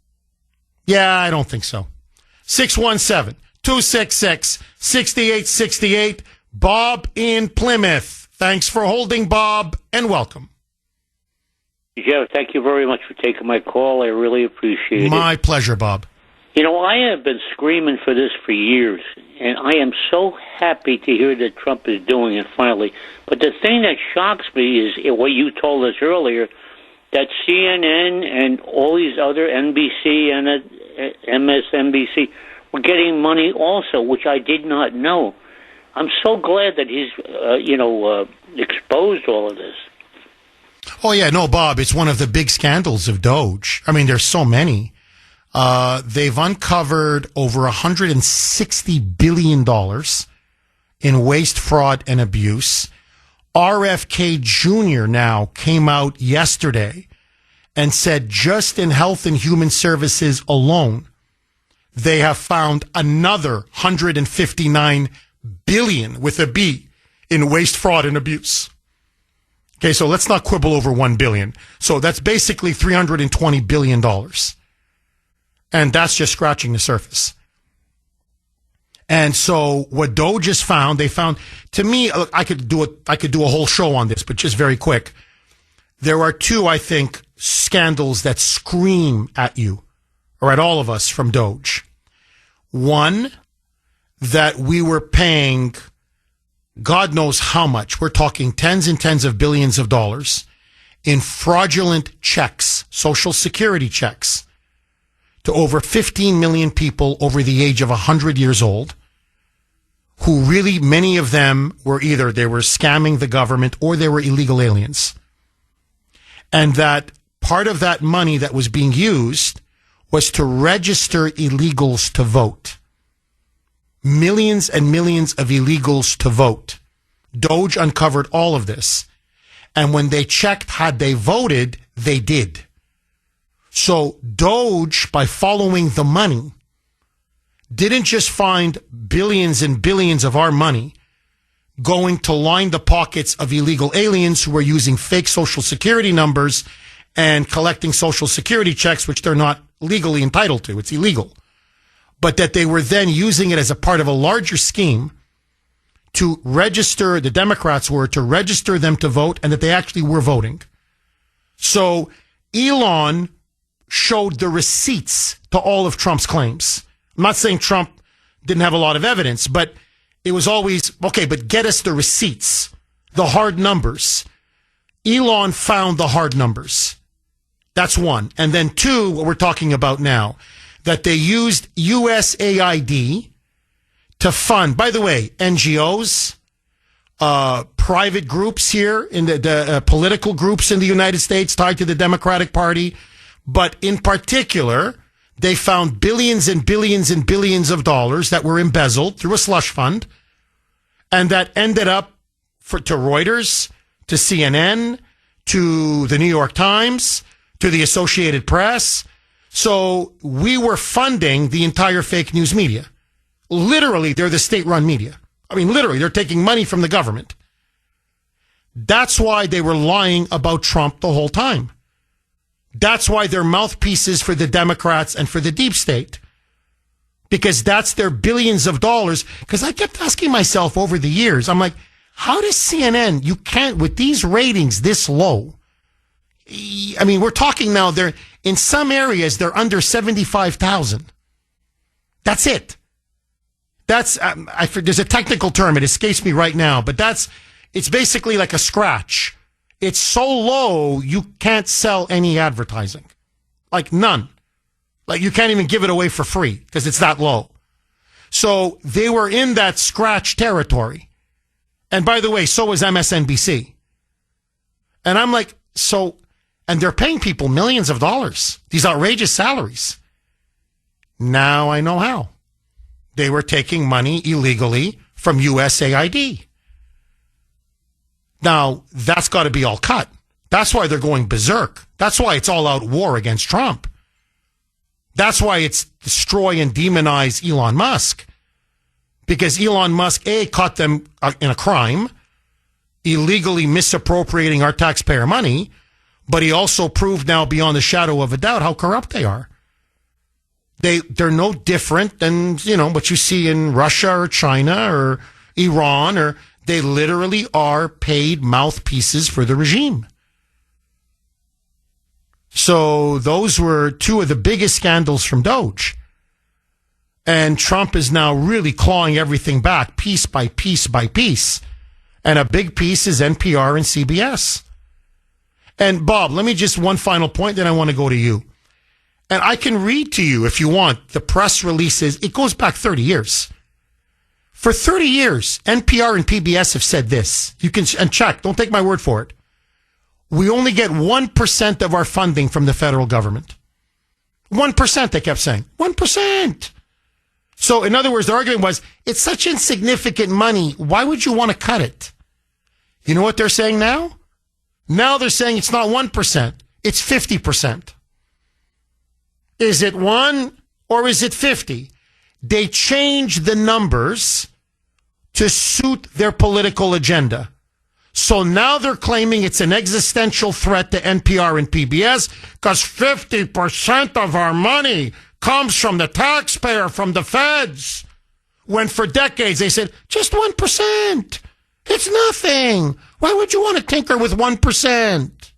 Yeah, I don't think so. 617-266-6868. Bob in Plymouth. Thanks for holding, Bob, and welcome. Yeah, thank you very much for taking my call. I really appreciate it. My pleasure, Bob. I have been screaming for this for years, and I am so happy to hear that Trump is doing it finally. But the thing that shocks me is what you told us earlier, that CNN and all these other NBC and MSNBC were getting money also, which I did not know. I'm so glad that he's, exposed all of this. Oh, yeah, no, Bob, it's one of the big scandals of Doge. I mean, there's so many. They've uncovered over $160 billion in waste, fraud, and abuse. RFK Jr. now came out yesterday and said just in health and human services alone, they have found another $159 billion with a B in waste, fraud, and abuse. Okay, so let's not quibble over $1 billion. So that's basically $320 billion. And that's just scratching the surface. And so what Doge has found, they found, to me, look, I could do a whole show on this, but just very quick. There are two, I think, scandals that scream at you, or at all of us from Doge. One, that we were paying God knows how much. We're talking tens and tens of billions of dollars in fraudulent checks, Social Security checks, to over 15 million people over the age of 100 years old, who really, many of them were either they were scamming the government or they were illegal aliens. And that part of that money that was being used was to register illegals to vote. Millions and millions of illegals to vote. Doge uncovered all of this. And when they checked had they voted, they did. So Doge, by following the money, didn't just find billions and billions of our money going to line the pockets of illegal aliens who were using fake Social Security numbers and collecting Social Security checks, which they're not legally entitled to. It's illegal. But that they were then using it as a part of a larger scheme to register, the Democrats were, to register them to vote, and that they actually were voting. So Elon showed the receipts to all of Trump's claims. I'm not saying Trump didn't have a lot of evidence, but it was always, okay, but get us the receipts, the hard numbers. Elon found the hard numbers. That's one. And then two, what we're talking about now, that they used USAID to fund, by the way, NGOs, private groups here in the political groups in the United States tied to the Democratic Party. But in particular, they found billions and billions and billions of dollars that were embezzled through a slush fund. And that ended up to Reuters, to CNN, to the New York Times, to the Associated Press. So we were funding the entire fake news media. Literally, they're the state-run media. I mean, literally, they're taking money from the government. That's why they were lying about Trump the whole time. That's why they're mouthpieces for the Democrats and for the deep state. Because that's their billions of dollars. Because I kept asking myself over the years, I'm like, how does CNN, you can't, with these ratings this low, I mean, we're talking now, they're in some areas, they're under 75,000. That's it. That's, there's a technical term, it escapes me right now, but it's basically like a scratch. It's so low, you can't sell any advertising. Like none. Like you can't even give it away for free because it's that low. So they were in that scratch territory. And by the way, so was MSNBC. And I'm like, and they're paying people millions of dollars, these outrageous salaries. Now I know how. They were taking money illegally from USAID. Now, that's got to be all cut. That's why they're going berserk. That's why it's all out war against Trump. That's why it's destroy and demonize Elon Musk. Because Elon Musk, A, caught them in a crime, illegally misappropriating our taxpayer money, but he also proved now beyond a shadow of a doubt how corrupt they are. They're no different than, what you see in Russia or China or Iran, or they literally are paid mouthpieces for the regime. So those were two of the biggest scandals from Doge. And Trump is now really clawing everything back piece by piece by piece. And a big piece is NPR and CBS. And Bob, let me just one final point, then I want to go to you. And I can read to you, if you want, the press releases. It goes back 30 years. For 30 years, NPR and PBS have said this. You can and check. Don't take my word for it. We only get 1% of our funding from the federal government. 1%, they kept saying. 1%. So, in other words, the argument was, it's such insignificant money. Why would you want to cut it? You know what they're saying now? Now they're saying it's not 1%. It's 50%. Is it 1 or is it 50? They change the numbers to suit their political agenda. So now they're claiming it's an existential threat to NPR and PBS because 50% of our money comes from the taxpayer, from the feds. When for decades they said, just 1%. It's nothing. Why would you want to tinker with 1%?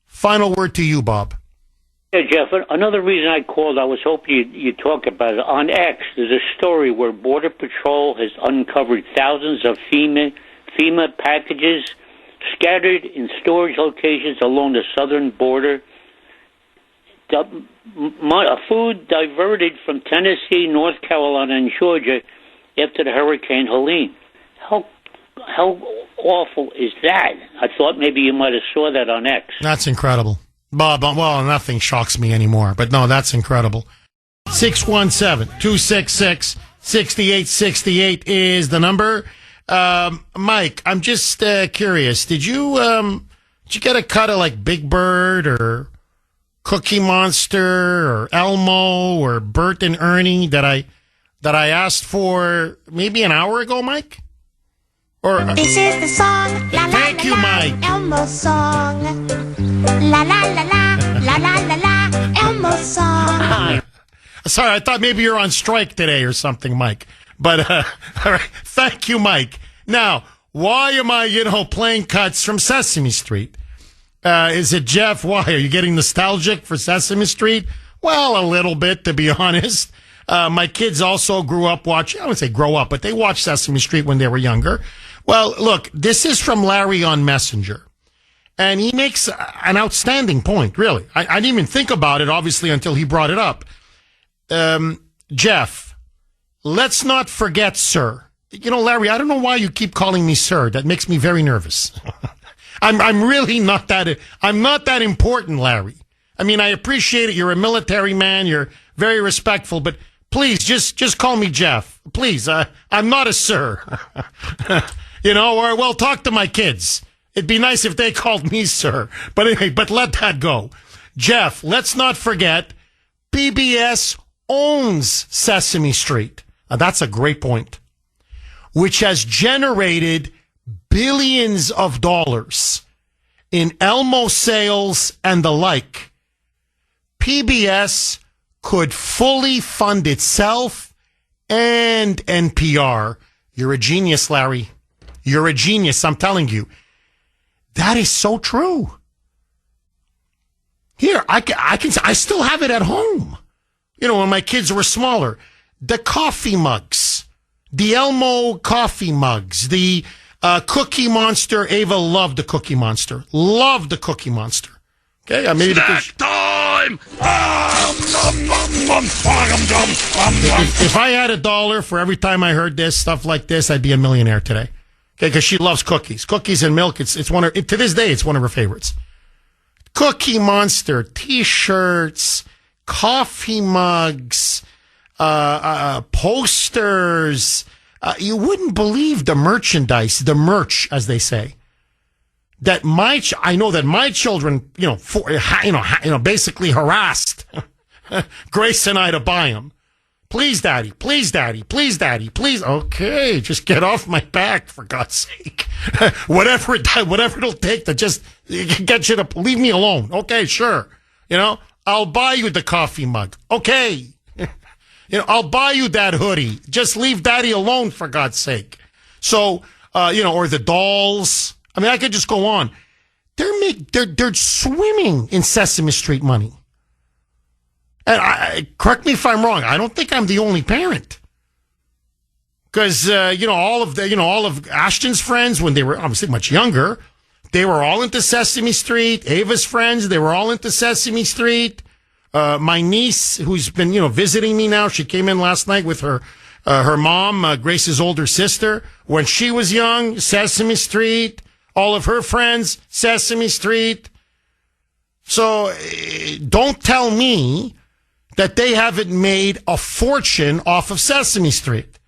Final word to you, Bob. Yeah, Jeff, another reason I called, I was hoping you'd talk about it. On X, there's a story where Border Patrol has uncovered thousands of FEMA packages scattered in storage locations along the southern border. Food diverted from Tennessee, North Carolina, and Georgia after the Hurricane Helene. How awful is that? I thought maybe you might have saw that on X. That's incredible. Bob, well, nothing shocks me anymore, but no, that's incredible. 617-266-6868 is the number. Mike, I'm just curious. Did you get a cut of like Big Bird or Cookie Monster or Elmo or Bert and Ernie that I asked for maybe an hour ago, Mike? Or this is the song. La, la, thank la, you, la, Mike. Elmo song. La la la la la la la la Elmo song. Sorry, I thought maybe you're on strike today or something, Mike. But all right, thank you, Mike. Now, why am I, playing cuts from Sesame Street? Is it Jeff? Why are you getting nostalgic for Sesame Street? Well, a little bit, to be honest. My kids also grew up watching, I wouldn't say grow up, but they watched Sesame Street when they were younger. Well, look, this is from Larry on Messenger. And he makes an outstanding point, really. I didn't even think about it, obviously, until he brought it up. Jeff, let's not forget, sir. You know, Larry, I don't know why you keep calling me sir. That makes me very nervous. I'm really not that, I'm not that important, Larry. I mean, I appreciate it. You're a military man. You're very respectful, but please just call me Jeff. Please. I'm not a sir. You know, or well, talk to my kids. It'd be nice if they called me sir. But anyway, but let that go. Jeff, let's not forget PBS owns Sesame Street. Now, that's a great point. Which has generated billions of dollars in Elmo sales and the like. PBS could fully fund itself and NPR. You're a genius, Larry. You're a genius, I'm telling you. That is so true. Here, I still have it at home. You know, when my kids were smaller. The coffee mugs. The Elmo coffee mugs. The Cookie Monster. Ava loved the Cookie Monster. Loved the Cookie Monster. Okay, I made Snack time! If I had $1 for every time I heard this, stuff like this, I'd be a millionaire today. Okay, because she loves cookies. Cookies and milk, it's one of, to this day, it's one of her favorites. Cookie Monster, T-shirts, coffee mugs, posters. You wouldn't believe the merchandise, the merch, as they say. That I know that my children, basically harassed Grace and I to buy them. Please, Daddy. Please, Daddy. Please, Daddy. Please. Okay, just get off my back, for God's sake. whatever it'll take to just get you to leave me alone. Okay, sure. You know, I'll buy you the coffee mug. Okay. I'll buy you that hoodie. Just leave Daddy alone, for God's sake. So, or the dolls. I mean, I could just go on. They're swimming in Sesame Street money. And correct me if I'm wrong. I don't think I'm the only parent. Because, all of Ashton's friends, when they were obviously much younger, they were all into Sesame Street. Ava's friends, they were all into Sesame Street. My niece, who's been, visiting me now, she came in last night with her mom, Grace's older sister. When she was young, Sesame Street. All of her friends, Sesame Street. So don't tell me that they haven't made a fortune off of Sesame Street.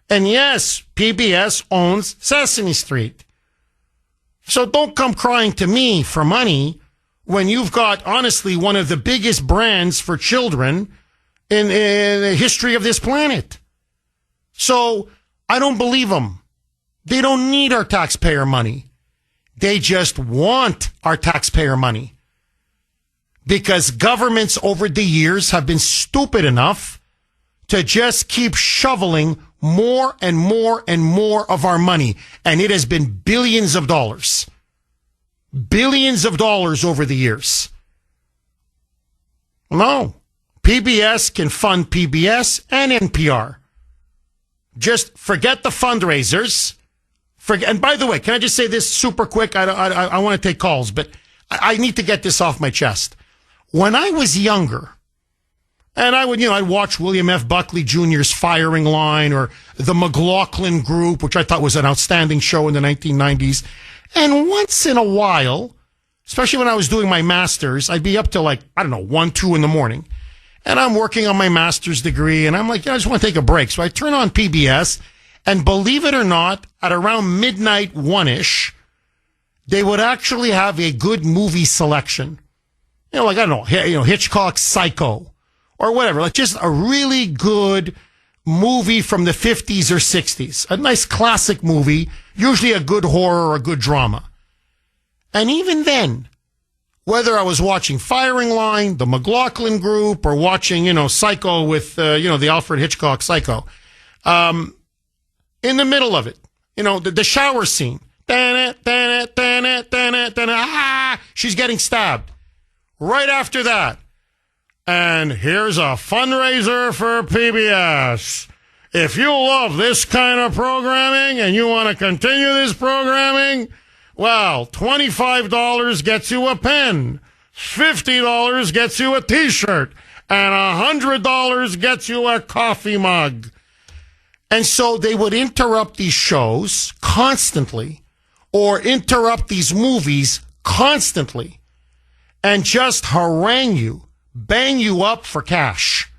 And yes, PBS owns Sesame Street. So don't come crying to me for money when you've got, honestly, one of the biggest brands for children in the history of this planet. So I don't believe them. They don't need our taxpayer money. They just want our taxpayer money. Because governments over the years have been stupid enough to just keep shoveling more and more and more of our money. And it has been billions of dollars. Billions of dollars over the years. No. PBS can fund PBS and NPR. Just forget the fundraisers. And by the way, can I just say this super quick? I want to take calls, but I need to get this off my chest. When I was younger, and I'd watch William F. Buckley Jr.'s Firing Line or the McLaughlin Group, which I thought was an outstanding show in the 1990s. And once in a while, especially when I was doing my master's, I'd be up till 1, 2 in the morning. And I'm working on my master's degree, and I'm like, I just want to take a break. So I turn on PBS, and believe it or not, at around midnight, 1-ish, they would actually have a good movie selection. Hitchcock's Psycho or whatever. Like just a really good movie from the 50s or 60s. A nice classic movie, usually a good horror or a good drama. And even then, whether I was watching Firing Line, the McLaughlin Group, or watching, Psycho with, the Alfred Hitchcock Psycho, in the middle of it, the shower scene, she's getting stabbed. Right after that, And here's a fundraiser for PBS. If you love this kind of programming and you want to continue this programming, well, $25 gets you a pen, $50 gets you a T-shirt, and $100 gets you a coffee mug. And so they would interrupt these shows constantly or interrupt these movies constantly and just harangue you, bang you up for cash.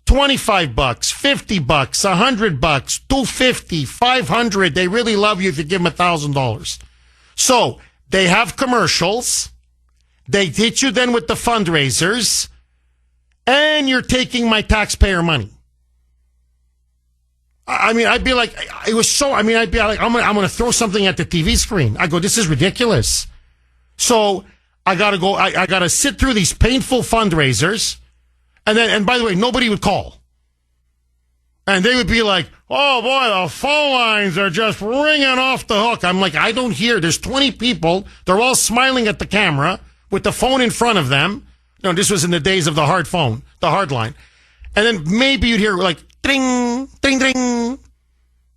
$25, $50, $100, $250, $500. They really love you if you give them $1,000. So they have commercials. They hit you then with the fundraisers, and you're taking my taxpayer money. I mean, I'd be like, it was so, I mean, I'd be like, I'm going to throw something at the TV screen. I go, this is ridiculous. So I got to go, I got to sit through these painful fundraisers. And by the way, nobody would call. And they would be like, oh boy, the phone lines are just ringing off the hook. I'm like, I don't hear. There's 20 people. They're all smiling at the camera with the phone in front of them. No, this was in the days of the hard phone, the hard line. And then maybe you'd hear like, ding, ding, ding.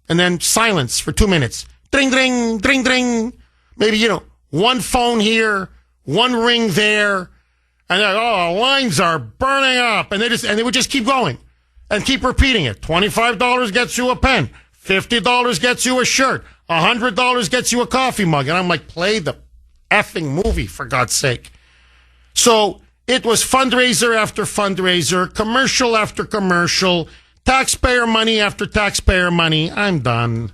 And then silence for 2 minutes. Ding, ding, ding, ding. Maybe, one phone here, one ring there. And they're like, oh, the lines are burning up. And they would just keep going and keep repeating it. $25 gets you a pen. $50 gets you a shirt. $100 gets you a coffee mug. And I'm like, play the effing movie, for God's sake. So it was fundraiser after fundraiser, commercial after commercial, taxpayer money after taxpayer money. I'm done.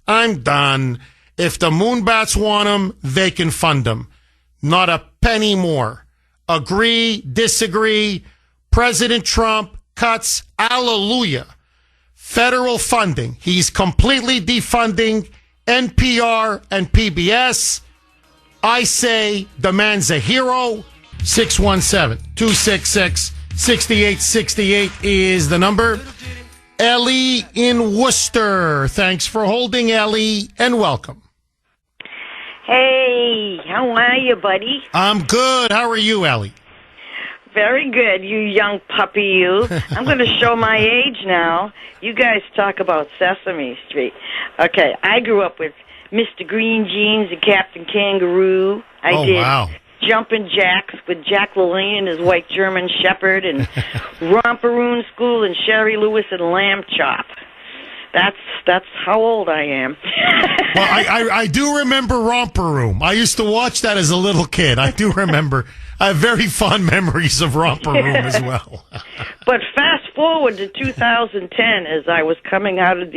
If the Moonbats want them, they can fund them. Not a penny more. Agree, disagree. President Trump cuts, hallelujah, federal funding. He's completely defunding NPR and PBS. I say the man's a hero. 617-266-6868 is the number. Ellie in Worcester. Thanks for holding, Ellie, and welcome. Hey, how are you, buddy? I'm good. How are you, Ellie? Very good, you young puppy, you. I'm going to show my age now. You guys talk about Sesame Street. Okay, I grew up with Mr. Green Jeans and Captain Kangaroo. I did wow. Jumpin' Jacks with Jack LaLanne and his white German Shepherd, and Romperoon School and Sherry Lewis and Lamb Chop. That's how old I am. Well, I do remember Romper Room. I used to watch that as a little kid. I do remember. I have very fond memories of Romper Room as well. But fast forward to 2010, as I was coming out of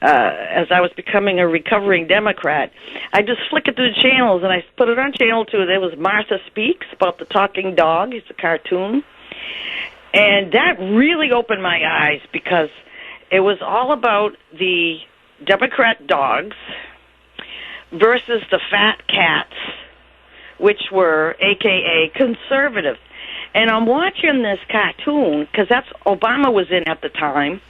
as I was becoming a recovering Democrat, I just flicked it through the channels, and I put it on Channel 2. There was Martha Speaks about the talking dog. It's a cartoon. And that really opened my eyes because it was all about the Democrat dogs versus the fat cats, which were AKA conservative. And I'm watching this cartoon because that's Obama was in at the time,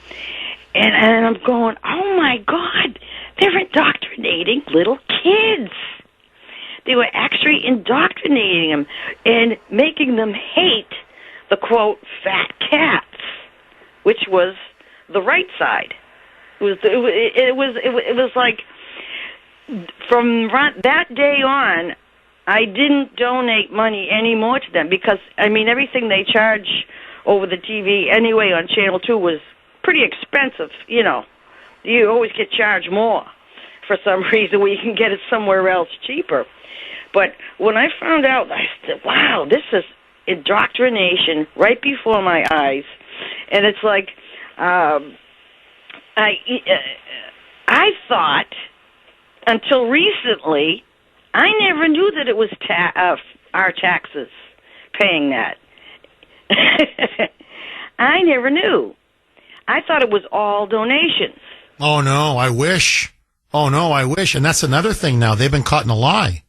and I'm going, oh my God, they're indoctrinating little kids. They were actually indoctrinating them and making them hate the quote fat cats, which was the right side. It was like from that day on, I didn't donate money anymore to them because I mean everything they charge over the TV anyway on Channel 2 was pretty expensive. You always get charged more for some reason where you can get it somewhere else cheaper. But when I found out, I said, "Wow, this is indoctrination right before my eyes," and it's like. I thought until recently, I never knew that it was our taxes paying that. I never knew. I thought it was all donations. Oh, no, I wish. And that's another thing now. They've been caught in a lie.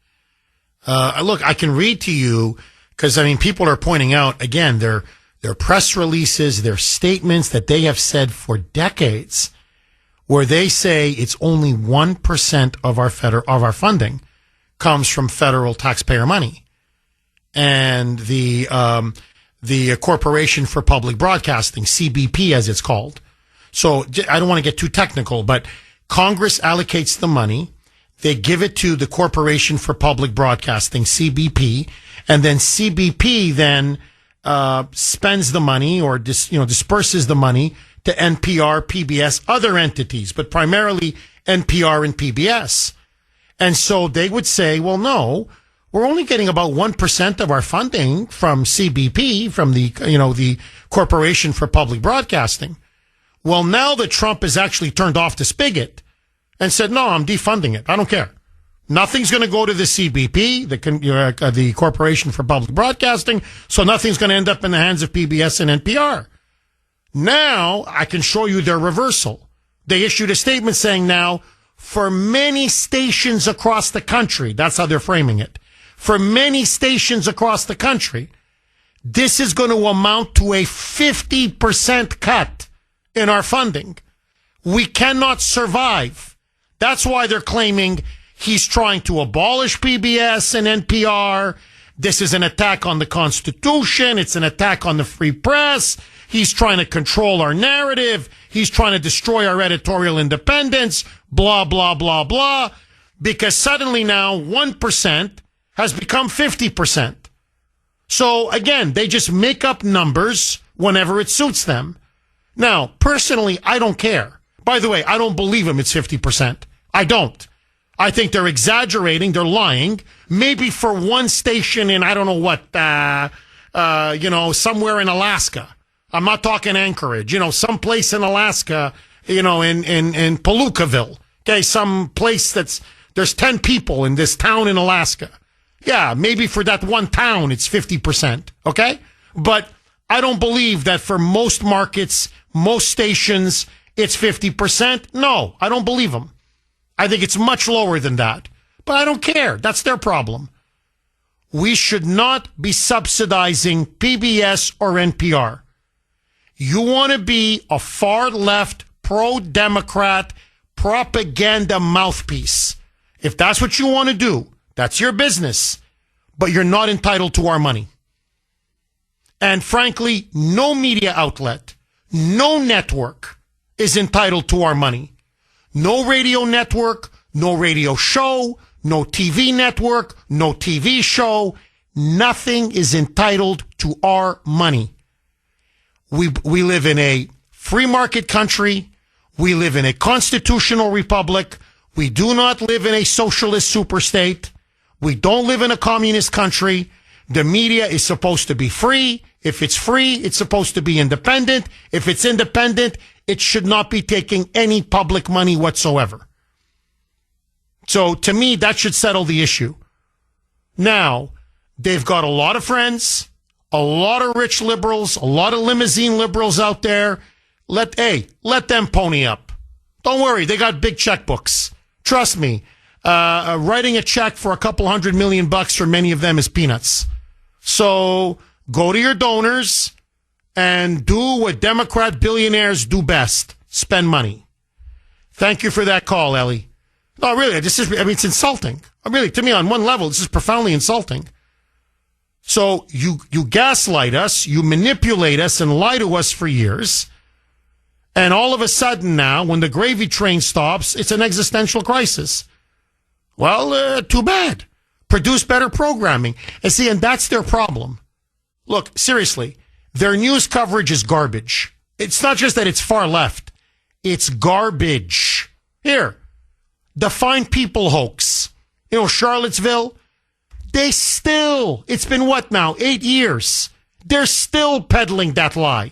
Look, I can read to you because, people are pointing out, again, their press releases, their statements that they have said for decades, where they say it's only 1% of our funding comes from federal taxpayer money, and the the Corporation for Public Broadcasting, CBP as it's called. So I don't want to get too technical, but Congress allocates the money. They give it to the Corporation for Public Broadcasting, CBP, and then CBP then spends the money or disperses the money to NPR, PBS, other entities, but primarily NPR and PBS. And so they would say, well, no, we're only getting about 1% of our funding from CBP, from the Corporation for Public Broadcasting. Well, now that Trump has actually turned off the spigot and said, no, I'm defunding it. I don't care. Nothing's going to go to the CBP, the Corporation for Public Broadcasting, so nothing's going to end up in the hands of PBS and NPR. Now, I can show you their reversal. They issued a statement saying now, for many stations across the country, that's how they're framing it, for many stations across the country, this is going to amount to a 50% cut in our funding. We cannot survive. That's why they're claiming he's trying to abolish PBS and NPR. This is an attack on the Constitution. It's an attack on the free press. He's trying to control our narrative. He's trying to destroy our editorial independence, blah, blah, blah, blah. Because suddenly now 1% has become 50%. So again, they just make up numbers whenever it suits them. Now, personally, I don't care. By the way, I don't believe them it's 50%. I don't. I think they're exaggerating. They're lying. Maybe for one station in, I don't know what, somewhere in Alaska. I'm not talking Anchorage, someplace in Alaska, in Palookaville. Okay, some place there's 10 people in this town in Alaska. Yeah, maybe for that one town, it's 50%. Okay? But I don't believe that for most markets, most stations, it's 50%. No, I don't believe them. I think it's much lower than that. But I don't care. That's their problem. We should not be subsidizing PBS or NPR. You want to be a far-left, pro-Democrat propaganda mouthpiece. If that's what you want to do, that's your business. But you're not entitled to our money. And frankly, no media outlet, no network is entitled to our money. No radio network, no radio show, no TV network, no TV show. Nothing is entitled to our money. We live in a free market country. We live in a constitutional republic. We do not live in a socialist superstate. We don't live in a communist country. The media is supposed to be free. If it's free, it's supposed to be independent. If it's independent, it should not be taking any public money whatsoever. So to me, that should settle the issue. Now, they've got a lot of friends, a lot of rich liberals, a lot of limousine liberals out there. Let them pony up. Don't worry, they got big checkbooks. Trust me, writing a check for a couple $100 million for many of them is peanuts. So go to your donors and do what Democrat billionaires do best. Spend money. Thank you for that call, Ellie. No, really, it's insulting. Really, to me, on one level, this is profoundly insulting. So you gaslight us, you manipulate us and lie to us for years. And all of a sudden now, when the gravy train stops, it's an existential crisis. Well, too bad. Produce better programming. And that's their problem. Look, seriously, their news coverage is garbage. It's not just that it's far left. It's garbage. Here, the Fine People hoax. Charlottesville, it's been what now, 8 years? They're still peddling that lie.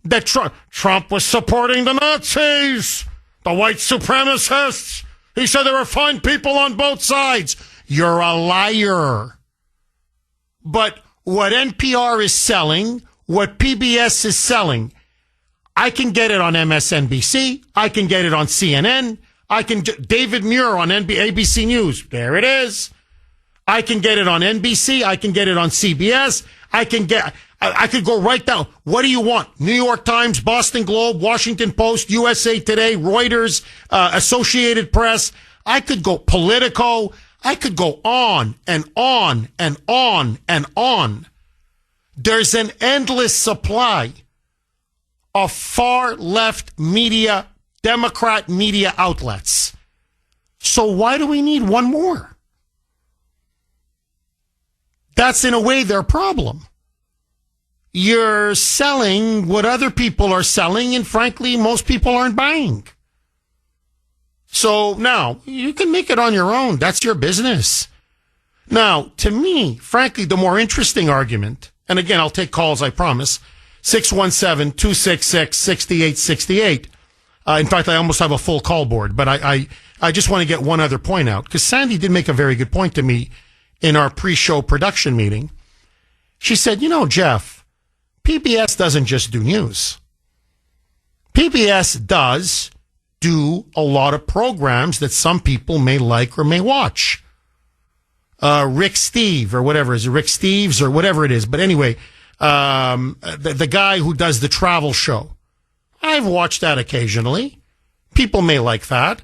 That Trump was supporting the Nazis, the white supremacists. He said there were fine people on both sides. You're a liar. But what NPR is selling, what PBS is selling, I can get it on MSNBC. I can get it on CNN. David Muir on ABC News. There it is. I can get it on NBC. I can get it on CBS. I could go right down. What do you want? New York Times, Boston Globe, Washington Post, USA Today, Reuters, Associated Press. I could go Politico. I could go on and on and on and on. There's an endless supply of far left media, Democrat media outlets. So why do we need one more? That's in a way their problem. You're selling what other people are selling, and frankly, most people aren't buying. So now, you can make it on your own. That's your business. Now, to me, frankly, the more interesting argument, and again, I'll take calls, I promise, 617-266-6868. In fact, I almost have a full call board, but I just want to get one other point out, because Sandy did make a very good point to me in our pre-show production meeting. She said, Jeff, PBS doesn't just do news. PBS does do a lot of programs that some people may like or may watch. Rick Steve or whatever is it, Rick Steves or whatever it is. But anyway, the guy who does the travel show. I've watched that occasionally. People may like that.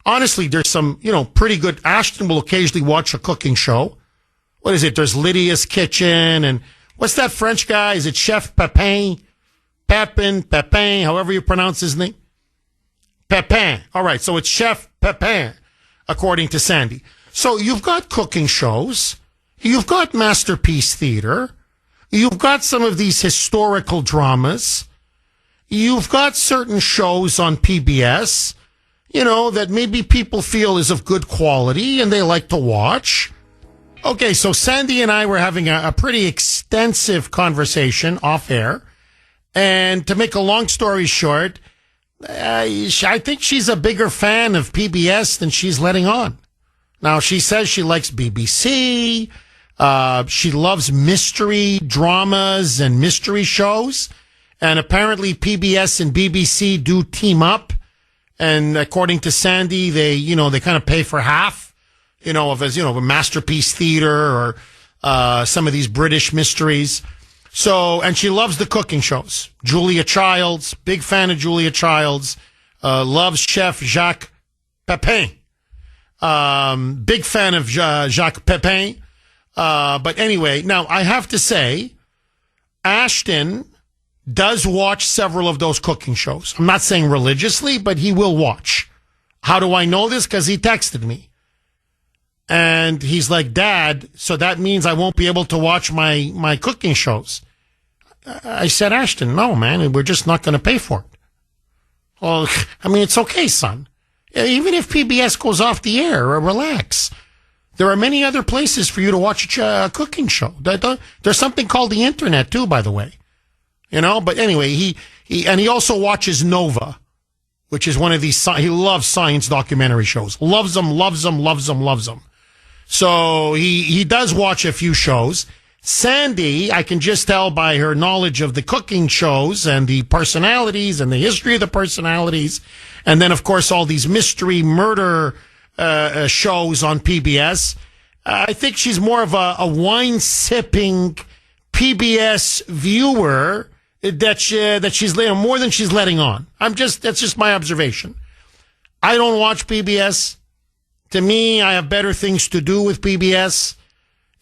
Honestly, there's some, pretty good. Ashton will occasionally watch a cooking show. What is it? There's Lydia's Kitchen and what's that French guy? Is it Chef Pepin? Pepin, however you pronounce his name. Pepin. All right, so it's Chef Pepin, according to Sandy. So you've got cooking shows. You've got Masterpiece Theater. You've got some of these historical dramas. You've got certain shows on PBS, that maybe people feel is of good quality and they like to watch. Okay, so Sandy and I were having a pretty extensive conversation off air. And to make a long story short, I think she's a bigger fan of PBS than she's letting on. Now, she says she likes BBC. She loves mystery dramas and mystery shows. And apparently PBS and BBC do team up. And according to Sandy, they kind of pay for half, of a Masterpiece Theater or some of these British mysteries. So, and she loves the cooking shows. Julia Childs, big fan of Julia Childs, loves Chef Jacques Pepin. Big fan of Jacques Pepin. But anyway, now I have to say, Ashton does watch several of those cooking shows. I'm not saying religiously, but he will watch. How do I know this? Because he texted me. And he's like, Dad, so that means I won't be able to watch my cooking shows. I said, Ashton, no, man, we're just not going to pay for it. Well, it's okay, son. Even if PBS goes off the air, relax. There are many other places for you to watch a cooking show. There's something called the internet, too, by the way. But anyway, he also watches Nova, which is one of these, he loves science documentary shows. Loves them. So he does watch a few shows. Sandy, I can just tell by her knowledge of the cooking shows and the personalities and the history of the personalities. And then, of course, all these mystery murder shows on PBS. I think she's more of a wine-sipping PBS viewer that she's more than she's letting on. That's just my observation. I don't watch PBS. To me, I have better things to do with PBS.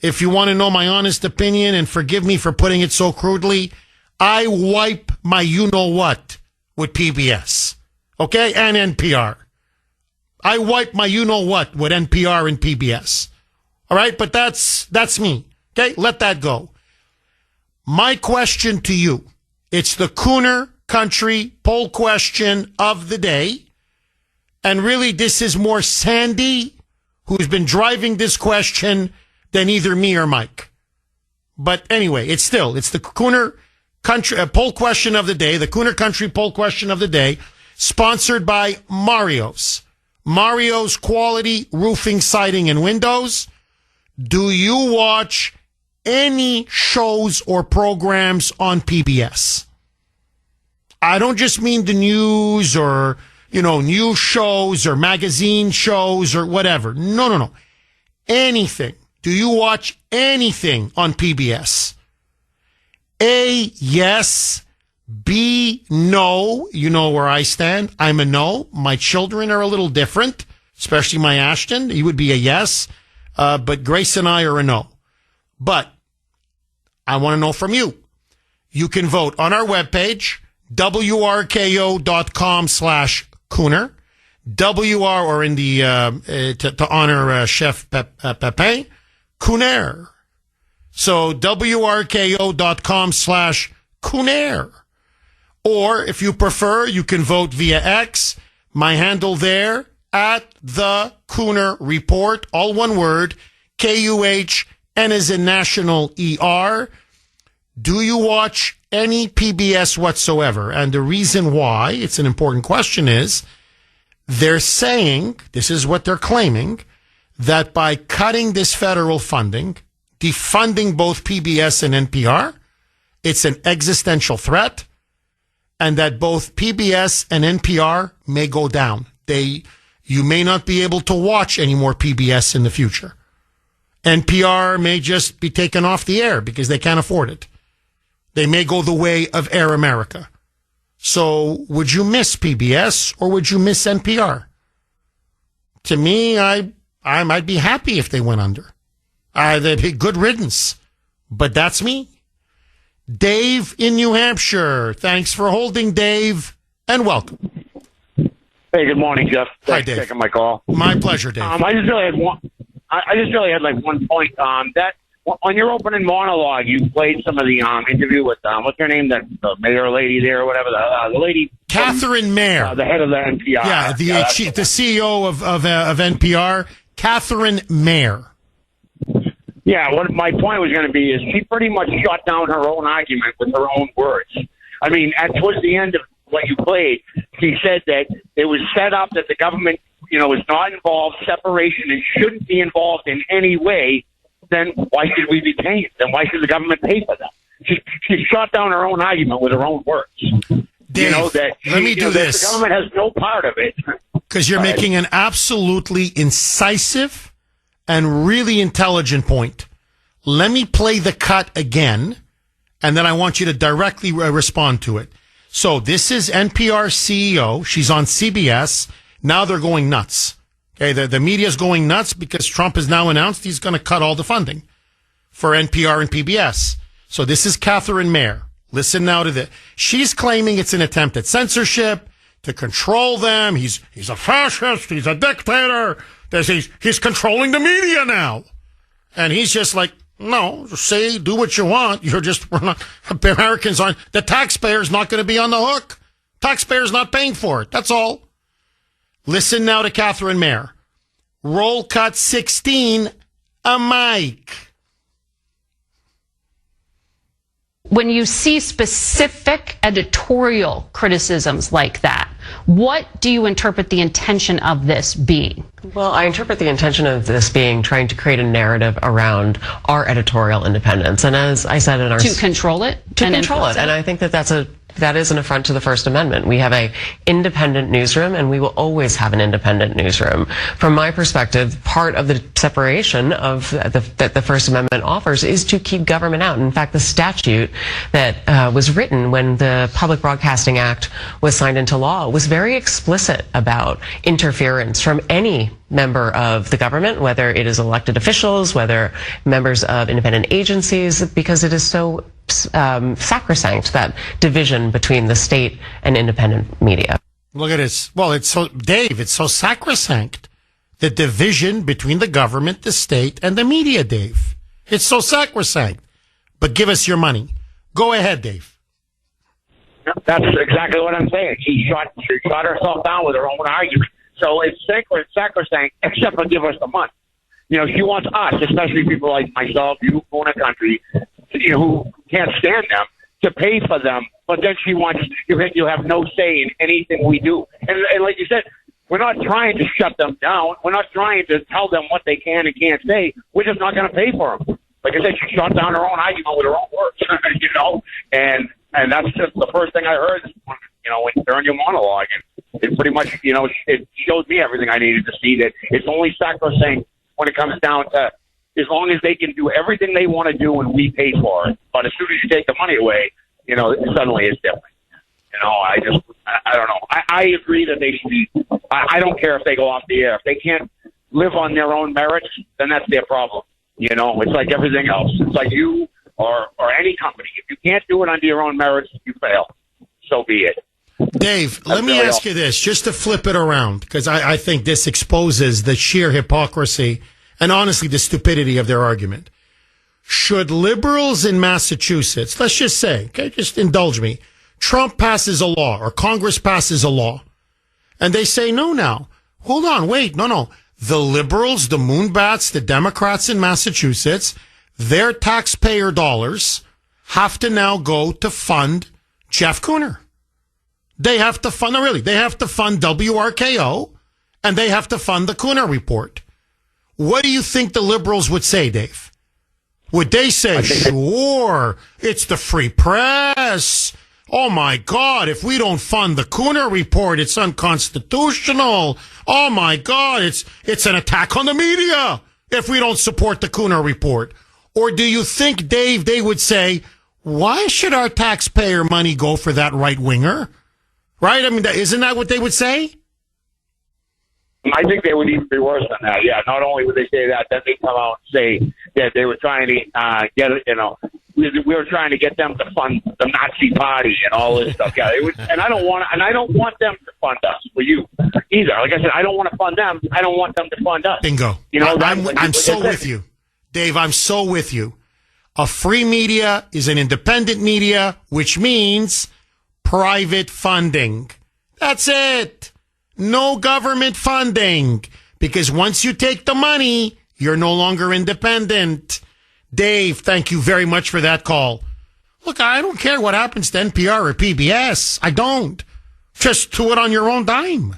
If you want to know my honest opinion, and forgive me for putting it so crudely, I wipe my you-know-what with PBS. Okay? And NPR. I wipe my you-know-what with NPR and PBS. All right? But that's me. Okay? Let that go. My question to you, it's the Kuhner Country poll question of the day. And really, this is more Sandy, who's been driving this question, than either me or Mike. But anyway, it's the Kuhner Country poll question of the day, the Kuhner Country poll question of the day, sponsored by Mario's. Mario's Quality Roofing, Siding, and Windows. Do you watch any shows or programs on PBS? I don't just mean the news or, news shows or magazine shows or whatever. No. Anything. Do you watch anything on PBS? A, yes. B, no. You know where I stand. I'm a no. My children are a little different, especially my Ashton. He would be a yes. But Grace and I are a no. But I want to know from you. You can vote on our webpage, wrko.com/Kuhner. WR, or in the, to honor Chef Pepe, Kuhner. So wrko.com/Kuhner. Or if you prefer, you can vote via X. My handle there, at the Kuhner Report, all one word, KUHN as in national ER. Do you watch any PBS whatsoever? And the reason why, it's an important question, is they're saying, this is what they're claiming, that by cutting this federal funding, defunding both PBS and NPR, it's an existential threat, and that both PBS and NPR may go down. You may not be able to watch any more PBS in the future. NPR may just be taken off the air because they can't afford it. They may go the way of Air America. So would you miss PBS or would you miss NPR? To me, I might be happy if they went under. They'd be good riddance. But that's me. Dave in New Hampshire. Thanks for holding, Dave, and welcome. Hey, good morning, Jeff. Hi, Thanks Dave. for taking my call. My pleasure, Dave. I just really had one point. That on your opening monologue, you played some of the interview with what's her name, the mayor lady there or whatever, the lady, Catherine Mayer, the head of the NPR. Yeah, the CEO of NPR, Catherine Mayer. Yeah, what my point was going to be is she pretty much shut down her own argument with her own words. I mean, towards the end of what you played, she said that it was set up that the government, is not involved, separation, and shouldn't be involved in any way. Then why should we be paying? Then why should the government pay for that? She shut down her own argument with her own words. Dave, let me do this. The government has no part of it. Because you're making an absolutely incisive and really intelligent point. Let me play the cut again, and then I want you to directly respond to it. So this is NPR CEO. She's on CBS. Now they're going nuts. Okay, the media's going nuts because Trump has now announced he's going to cut all the funding for NPR and PBS. So this is Catherine Mayer. Listen now to this. She's claiming it's an attempt at censorship, to control them. He's a fascist. He's a dictator. He's controlling the media now. And he's just like, no, say, do what you want. Americans aren't, the taxpayer's not going to be on the hook. Taxpayer's not paying for it. That's all. Listen now to Catherine Mayer. Roll cut 16, a mic. When you see specific editorial criticisms like that, what do you interpret the intention of this being? Well, I interpret the intention of this being trying to create a narrative around our editorial independence. And as I said in our... To control it? To control it. And I think that is an affront to the First Amendment. We have a independent newsroom, and we will always have an independent newsroom. From my perspective, part of the separation of that the First Amendment offers is to keep government out. In fact, the statute that was written when the Public Broadcasting Act was signed into law was very explicit about interference from any member of the government, whether it is elected officials, whether members of independent agencies, because it is so sacrosanct, that division between the state and independent media. Look at this. Well, it's so sacrosanct. The division between the government, the state, and the media, Dave. It's so sacrosanct. But give us your money. Go ahead, Dave. That's exactly what I'm saying. She shot herself down with her own argument. So it's sacrosanct, except for give us the money. She wants us, especially people like myself, you who own a country, who can't stand them, to pay for them. But then she wants you have no say in anything we do. And like you said, we're not trying to shut them down. We're not trying to tell them what they can and can't say. We're just not going to pay for them. Like I said, she shot down her own argument with her own words, and that's just the first thing I heard, during your monologue. And it pretty much, it showed me everything I needed to see, that it's only sacrosanct when it comes down to, as long as they can do everything they want to do and we pay for it. But as soon as you take the money away, suddenly it's different. I don't know. I agree that they should be, I don't care if they go off the air. If they can't live on their own merits, then that's their problem. It's like everything else. It's like you or any company. If you can't do it under your own merits, you fail. So be it. Dave, let me ask you this, just to flip it around, because I think this exposes the sheer hypocrisy and honestly the stupidity of their argument. Should liberals in Massachusetts, let's just say, okay, just indulge me, Trump passes a law or Congress passes a law, and they say, no, now, hold on, wait, no. The liberals, the moonbats, the Democrats in Massachusetts, their taxpayer dollars have to now go to fund Jeff Kuhner. They have to fund, they have to fund WRKO, and they have to fund the Kuhner report. What do you think the liberals would say, Dave? Would they say, sure, it's the free press? Oh, my God, if we don't fund the Kuhner report, it's unconstitutional. Oh, my God, it's an attack on the media if we don't support the Kuhner report. Or do you think, Dave, they would say, why should our taxpayer money go for that right-winger? Right? I mean, isn't that what they would say? I think they would even be worse than that. Yeah, not only would they say that, then they come out and say that they were trying to get it, we were trying to get them to fund the Nazi party and all this stuff. Yeah, and I don't want them to fund us for you either. Like I said, I don't want to fund them. I don't want them to fund us. Bingo. I'm so with you, Dave. I'm so with you. A free media is an independent media, which means private funding. That's it. No government funding. Because once you take the money, you're no longer independent. Dave, thank you very much for that call. Look, I don't care what happens to NPR or PBS. I don't. Just do it on your own dime.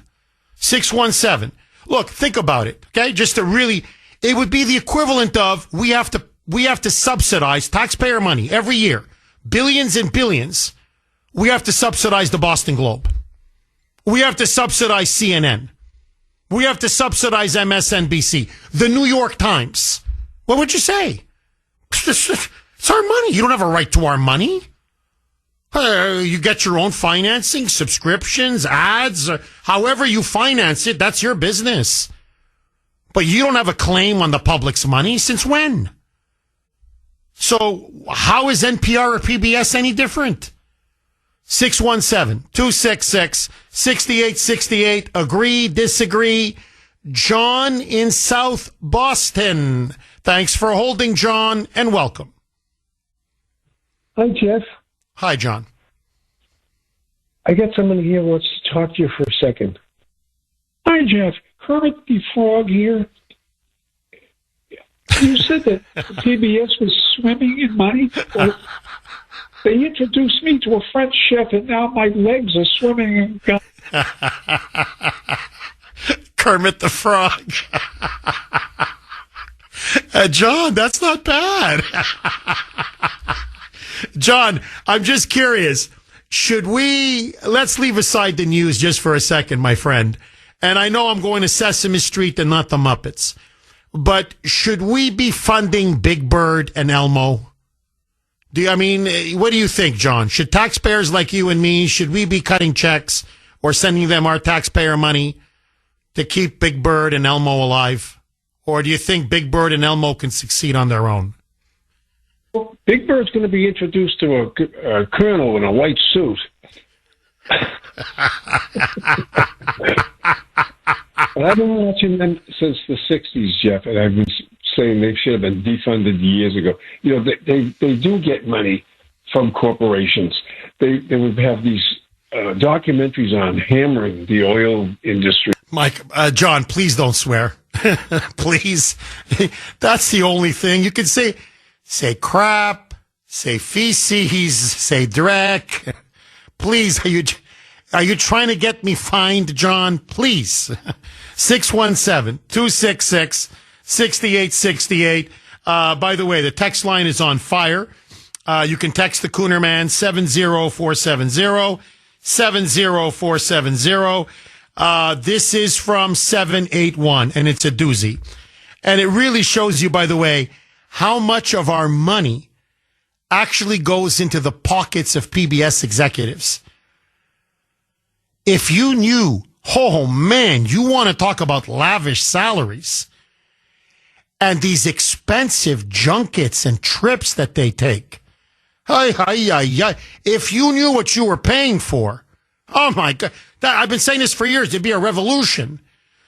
617. Look, think about it, okay? Just to really, it would be the equivalent of we have to subsidize taxpayer money every year. Billions and billions. We have to subsidize the Boston Globe. We have to subsidize CNN. We have to subsidize MSNBC. The New York Times. What would you say? It's our money. You don't have a right to our money. You get your own financing, subscriptions, ads, however you finance it, that's your business. But you don't have a claim on the public's money. Since when? So how is NPR or PBS any different? 617-266-6868. Agree, disagree. John in South Boston. Thanks for holding, John, and welcome. Hi, Jeff. Hi, John. I got someone here who wants to talk to you for a second. Hi, Jeff. Kermit the Frog here. You said that PBS was swimming in money. Well, they introduced me to a French chef, and now my legs are swimming in gum. Kermit the Frog. John, that's not bad. John, I'm just curious. Let's leave aside the news just for a second, my friend. And I know I'm going to Sesame Street and not the Muppets. But should we be funding Big Bird and Elmo? What do you think, John? Should taxpayers like you and me, should we be cutting checks or sending them our taxpayer money to keep Big Bird and Elmo alive? Or do you think Big Bird and Elmo can succeed on their own? Well, Big Bird's going to be introduced to a colonel in a white suit. But I've been watching them since the 60s, Jeff, and I've been saying they should have been defunded years ago. They do get money from corporations. They would have these documentaries on hammering the oil industry. Mike, John, please don't swear. Please. That's the only thing. You can say crap, say feces, say dreck. Please, are you trying to get me fined, John? Please. 617-266-6868. By the way, the text line is on fire. You can text the Kuhner Man 70470, 70470. This is from 781, and it's a doozy. And it really shows you, by the way, how much of our money actually goes into the pockets of PBS executives. If you knew, oh man, you want to talk about lavish salaries. and these expensive junkets and trips that they take. If you knew what you were paying for, oh my God. I've been saying this for years. There'd be a revolution.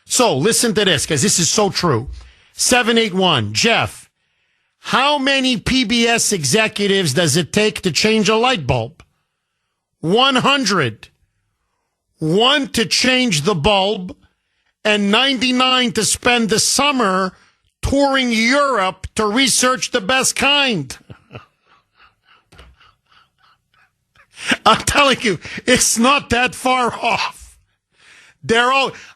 So listen to this, because this is so true. 781, Jeff, how many PBS executives does it take to change a light bulb? 100. 1 to change the bulb, and 99 to spend the summer touring Europe to research the best kind. I'm telling you, it's not that far off.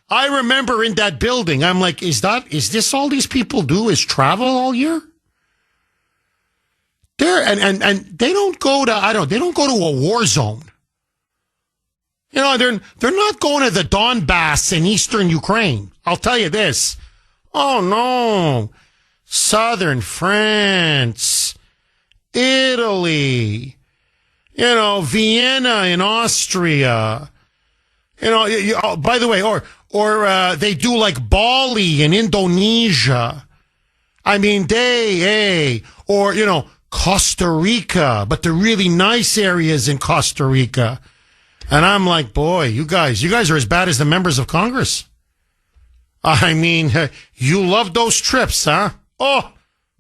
I remember in that building, I'm like, is this all these people do is travel all year? And they don't go to, they don't go to a war zone. You know, they're not going to the Donbass in eastern Ukraine. I'll tell you this. Oh no. Southern France, Italy, Vienna in Austria. By the way, or they do like Bali in Indonesia. I mean, Costa Rica, but the really nice areas in Costa Rica. And I'm like, boy, you guys are as bad as the members of Congress. I mean, you love those trips, huh? Oh,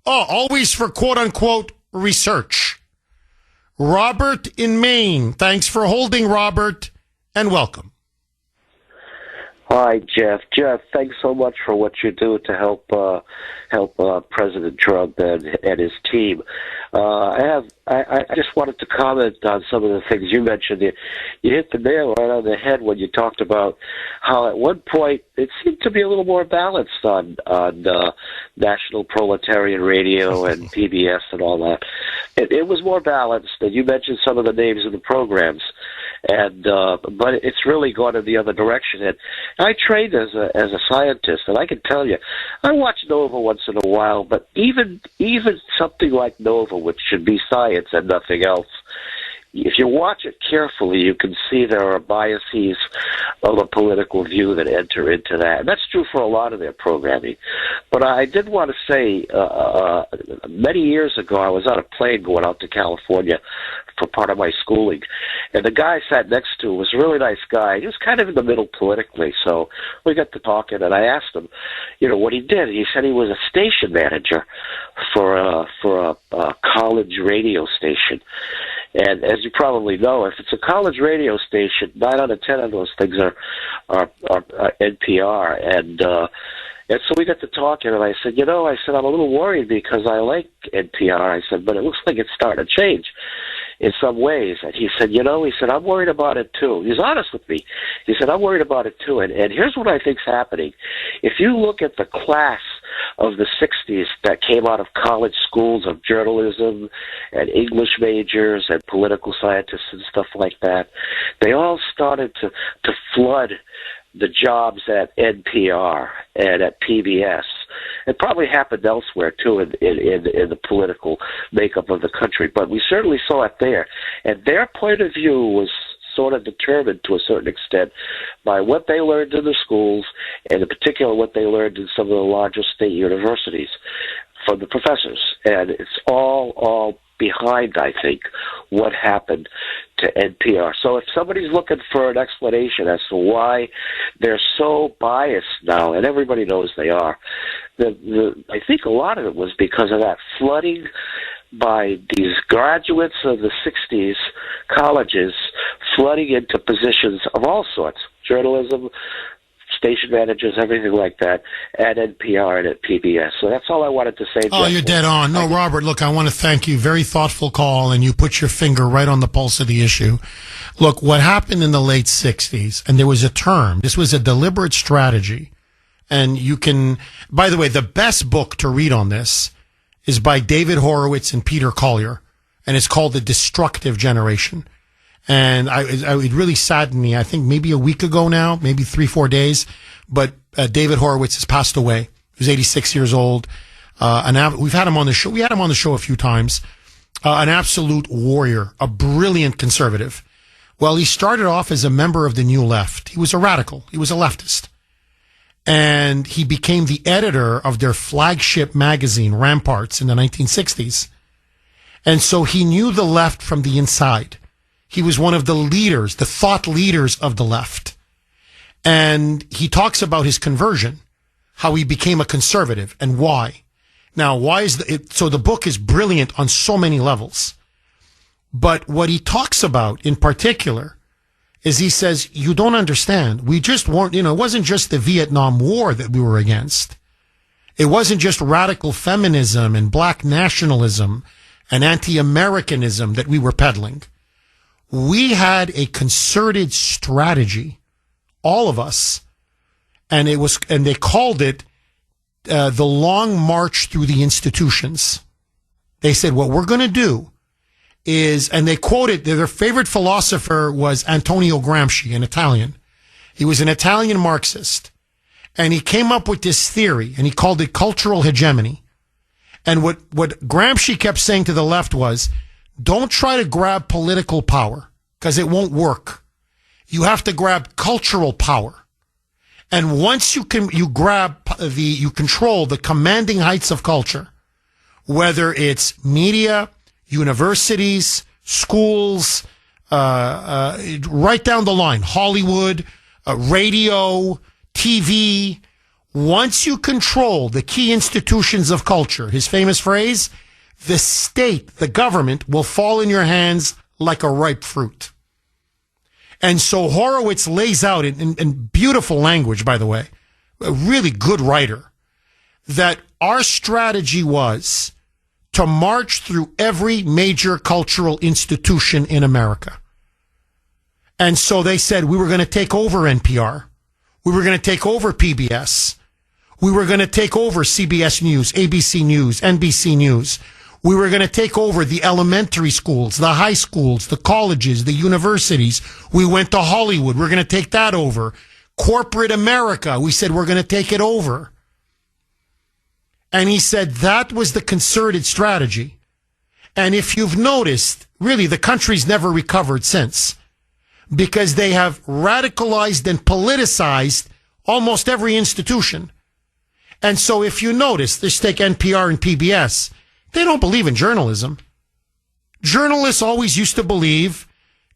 always for quote unquote research. Robert in Maine. Thanks for holding, Robert, and welcome. Hi, Jeff. Jeff, thanks so much for what you do to help President Trump and his team. I just wanted to comment on some of the things you mentioned. You hit the nail right on the head when you talked about how at one point it seemed to be a little more balanced on National Proletarian Radio and PBS and all that. It was more balanced, and you mentioned some of the names of the programs. But it's really gone in the other direction. And I trained as a scientist, and I can tell you, I watch Nova once in a while. But even something like Nova, which should be science and nothing else, if you watch it carefully, you can see there are biases of a political view that enter into that. And that's true for a lot of their programming. But I did want to say, many years ago, I was on a plane going out to California for part of my schooling. And the guy I sat next to was a really nice guy. He was kind of in the middle politically. So we got to talking, and I asked him, what he did. He said he was a station manager for a college radio station. And as you probably know, if it's a college radio station, 9 out of 10 of those things are NPR. And so we got to talking, and I said, I'm a little worried because I like NPR. I said, but it looks like it's starting to change in some ways. And he said, I'm worried about it too. He's honest with me. He said, I'm worried about it too. And here's what I think's happening. If you look at the class of the 60s that came out of college schools of journalism and English majors and political scientists and stuff like that, they all started to flood the jobs at NPR and at PBS. It probably happened elsewhere, too, in the political makeup of the country. But we certainly saw it there. And their point of view was sort of determined to a certain extent by what they learned in the schools, and in particular what they learned in some of the larger state universities from the professors. And it's all behind, I think, what happened to NPR. So if somebody's looking for an explanation as to why they're so biased now, and everybody knows they are, I think a lot of it was because of that flooding by these graduates of the 60s colleges flooding into positions of all sorts, journalism, station managers, everything like that, at NPR and at PBS. So that's all I wanted to say. Oh, you're dead on. No, Robert, look, I want to thank you. Very thoughtful call, and you put your finger right on the pulse of the issue. Look, what happened in the late 60s, and there was a term, this was a deliberate strategy, and you can, by the way, the best book to read on this is by David Horowitz and Peter Collier, and it's called The Destructive Generation. And it really saddened me. I think maybe a week ago now, maybe 3-4 days, but David Horowitz has passed away. He was 86 years old. We've had him on the show. We had him on the show a few times. An absolute warrior, a brilliant conservative. Well, he started off as a member of the New Left. He was a radical. He was a leftist. And he became the editor of their flagship magazine, Ramparts, in the 1960s. And so he knew the left from the inside. He was one of the leaders, the thought leaders of the left. And he talks about his conversion, how he became a conservative and why. Now, why is so the book is brilliant on so many levels. But what he talks about in particular is he says, you don't understand. We just weren't, it wasn't just the Vietnam War that we were against. It wasn't just radical feminism and black nationalism and anti-Americanism that we were peddling. We had a concerted strategy, all of us, and they called it the long march through the institutions. They said, what we're going to do is, and they quoted, their favorite philosopher was Antonio Gramsci, an Italian. He was an Italian Marxist. And he came up with this theory, and he called it cultural hegemony. And what Gramsci kept saying to the left was, don't try to grab political power, because it won't work. You have to grab cultural power. And once you control the commanding heights of culture, whether it's media, universities, schools, right down the line, Hollywood, radio, TV. Once you control the key institutions of culture, his famous phrase, the state, the government, will fall in your hands like a ripe fruit. And so Horowitz lays out in beautiful language, by the way, a really good writer, that our strategy was to march through every major cultural institution in America. And so they said we were going to take over NPR. We were going to take over PBS. We were going to take over CBS News, ABC News, NBC News. We were going to take over the elementary schools, the high schools, the colleges, the universities. We went to Hollywood. We're going to take that over. Corporate America, we said we're going to take it over. And he said that was the concerted strategy. And if you've noticed, really, the country's never recovered since, because they have radicalized and politicized almost every institution. And so if you notice, just take NPR and PBS, they don't believe in journalism. Journalists always used to believe,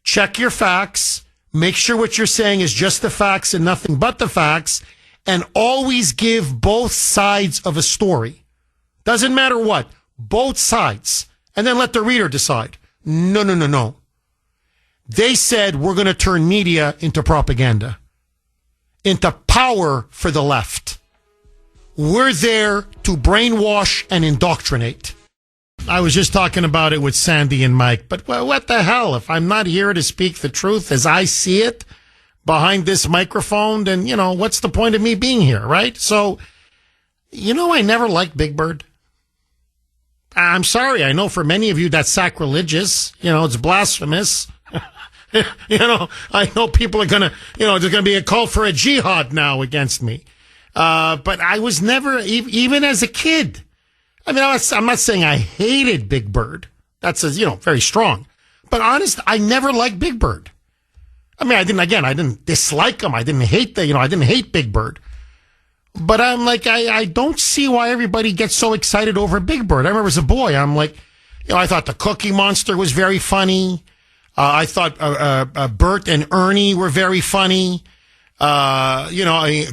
check your facts, make sure what you're saying is just the facts and nothing but the facts, and always give both sides of a story. Doesn't matter what, both sides. And then let the reader decide. No. They said we're going to turn media into propaganda, into power for the left. We're there to brainwash and indoctrinate. I was just talking about it with Sandy and Mike, but well, what the hell? If I'm not here to speak the truth as I see it behind this microphone, then, what's the point of me being here, right? So, I never liked Big Bird. I'm sorry. I know for many of you that's sacrilegious. It's blasphemous. I know people are going to, there's going to be a call for a jihad now against me. But I was never, even as a kid. I mean, I'm not saying I hated Big Bird. That's, very strong. But honest, I never liked Big Bird. I mean, I didn't dislike him. I didn't hate I didn't hate Big Bird. But I'm like, I don't see why everybody gets so excited over Big Bird. I remember as a boy, I'm like, I thought the Cookie Monster was very funny. I thought Bert and Ernie were very funny. Grover.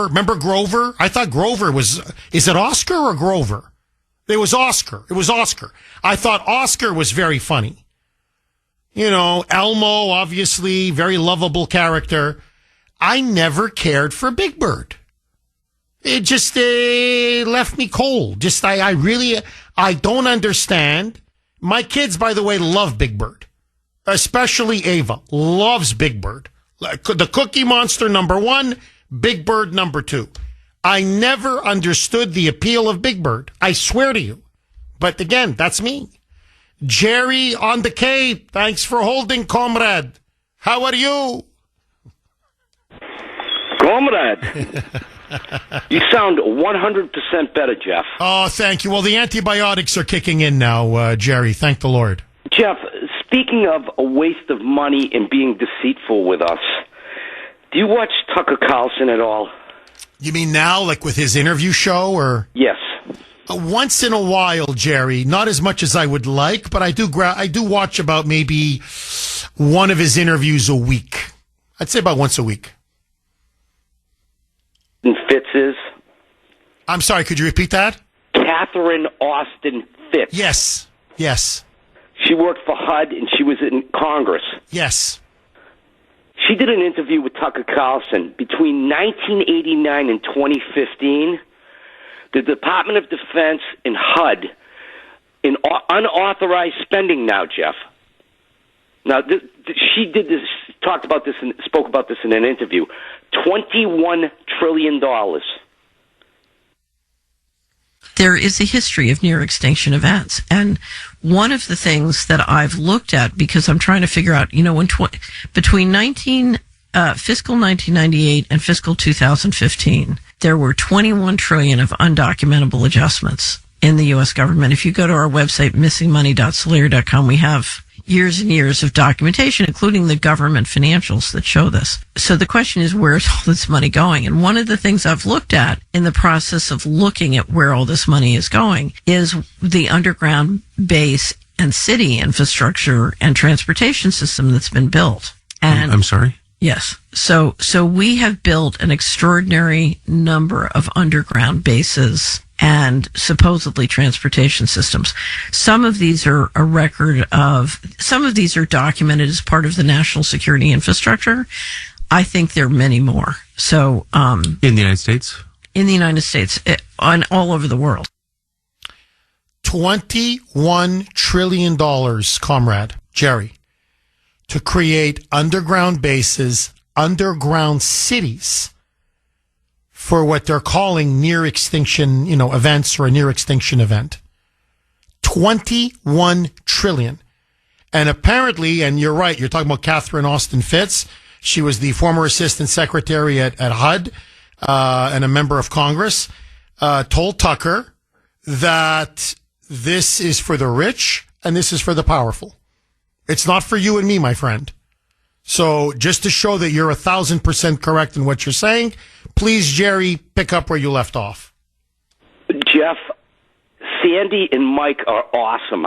Remember Grover? I thought Grover is it Oscar or Grover? It was Oscar. I thought Oscar was very funny. Elmo, obviously, very lovable character. I never cared for Big Bird. It just left me cold. I don't understand. My kids, by the way, love Big Bird. Especially Ava loves Big Bird. The Cookie Monster, number 1, Big Bird, number 2. I never understood the appeal of Big Bird. I swear to you. But again, that's me. Jerry on the Cape, thanks for holding, comrade. How are you? Comrade. You sound 100% better, Jeff. Oh, thank you. Well, the antibiotics are kicking in now, Jerry. Thank the Lord. Jeff, speaking of a waste of money and being deceitful with us, do you watch Tucker Carlson at all? You mean now, like with his interview show, or? Yes. Once in a while, Jerry. Not as much as I would like, but I do watch about maybe one of his interviews a week. I'd say about once a week. And Fitz is? I'm sorry, could you repeat that? Catherine Austin Fitz. Yes. She worked for HUD and she was in Congress. Yes. She did an interview with Tucker Carlson. Between 1989 and 2015, the Department of Defense and HUD, in unauthorized spending now, Jeff. Now, she did this, talked about this, and spoke about this in an interview. $21 trillion. There is a history of near extinction events. And one of the things that I've looked at, because I'm trying to figure out, between fiscal 1998 and fiscal 2015, there were 21 trillion of undocumentable adjustments in the U.S. government. If you go to our website, missingmoney.solera.com, we have years and years of documentation, including the government financials that show this. So the question is, where's all this money going? And one of the things I've looked at in the process of looking at where all this money is going is the underground base and city infrastructure and transportation system that's been built. And I'm sorry? Yes. So we have built an extraordinary number of underground bases and supposedly transportation systems. Some of these are some of these are documented as part of the national security infrastructure. I think there are many more. So, in the United States? In the United States, all over the world. $21 trillion, comrade, Jerry, to create underground bases, underground cities for what they're calling near extinction, events or a near extinction event. 21 trillion. And apparently, and you're right, you're talking about Catherine Austin Fitz. She was the former assistant secretary at HUD, and a member of Congress, told Tucker that this is for the rich and this is for the powerful. It's not for you and me, my friend. So just to show that you're 1,000% correct in what you're saying, please, Jerry, pick up where you left off. Jeff, Sandy and Mike are awesome.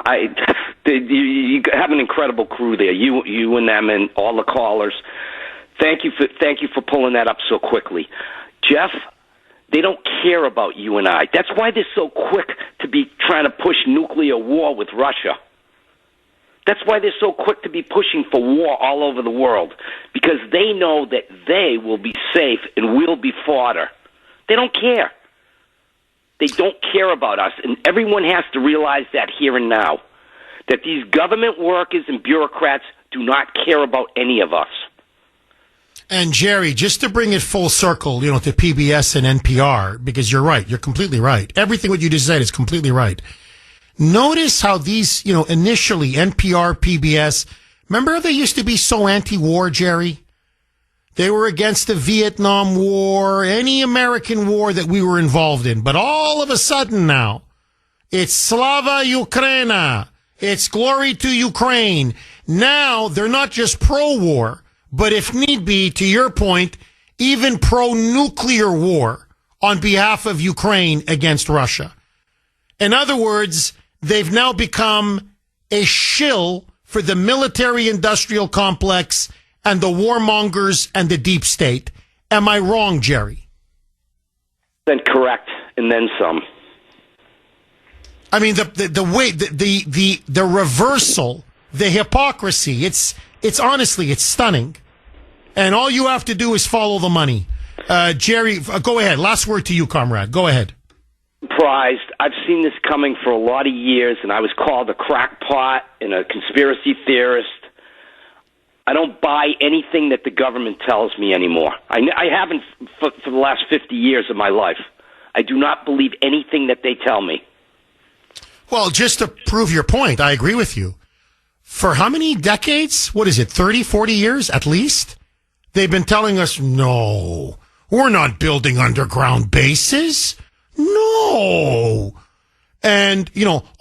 You have an incredible crew there. You and them and all the callers. Thank you for pulling that up so quickly, Jeff. They don't care about you and I. That's why they're so quick to be trying to push nuclear war with Russia. That's why they're so quick to be pushing for war all over the world, because they know that they will be safe and we'll be fodder. They don't care. They don't care about us, and everyone has to realize that here and now, that these government workers and bureaucrats do not care about any of us. And Jerry, just to bring it full circle, to PBS and NPR, because you're right, you're completely right. Everything what you just said is completely right. Notice how these, initially NPR, PBS, remember how they used to be so anti-war, Jerry? They were against the Vietnam War, any American war that we were involved in. But all of a sudden now, it's Slava Ukraina. It's glory to Ukraine. Now they're not just pro-war, but if need be, to your point, even pro-nuclear war on behalf of Ukraine against Russia. In other words, they've now become a shill for the military-industrial complex and the warmongers and the deep state. Am I wrong, Jerry? Then correct, and then some. I mean, the way the reversal, the hypocrisy. It's honestly, it's stunning. And all you have to do is follow the money. Jerry, go ahead. Last word to you, comrade. Go ahead. Surprised. I've seen this coming for a lot of years, and I was called a crackpot and a conspiracy theorist. I don't buy anything that the government tells me anymore. I haven't for the last 50 years of my life. I do not believe anything that they tell me. Well, just to prove your point, I agree with you. For how many decades? What is it, 30, 40 years at least? They've been telling us, no, we're not building underground bases. No. And,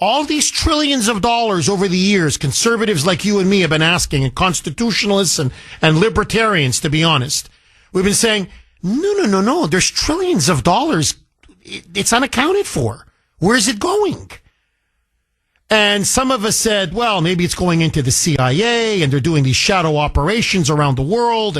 all these trillions of dollars over the years, conservatives like you and me have been asking, and constitutionalists and libertarians, to be honest. We've been saying, No. There's trillions of dollars. It's unaccounted for. Where's it going? And some of us said, well, maybe it's going into the CIA and they're doing these shadow operations around the world.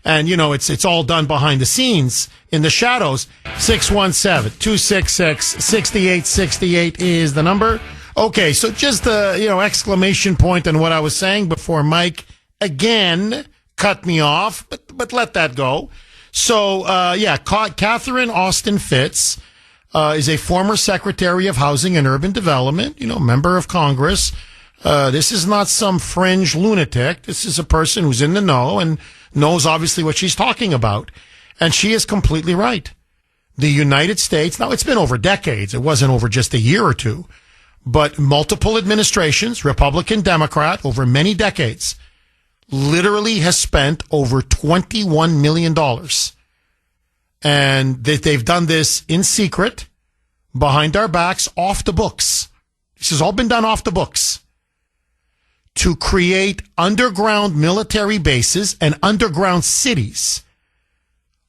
And you know, it's all done behind the scenes in the shadows. 617-266-6868 is the number. Okay. So just the, exclamation point on what I was saying before Mike again cut me off, but let that go. So, Catherine Austin Fitts, is a former Secretary of Housing and Urban Development, member of Congress. This is not some fringe lunatic. This is a person who's in the know and knows obviously what she's talking about. And she is completely right. The United States, now it's been over decades. It wasn't over just a year or two, but multiple administrations, Republican, Democrat, over many decades, literally has spent over $21 million. And they've done this in secret, behind our backs, off the books. This has all been done off the books to create underground military bases and underground cities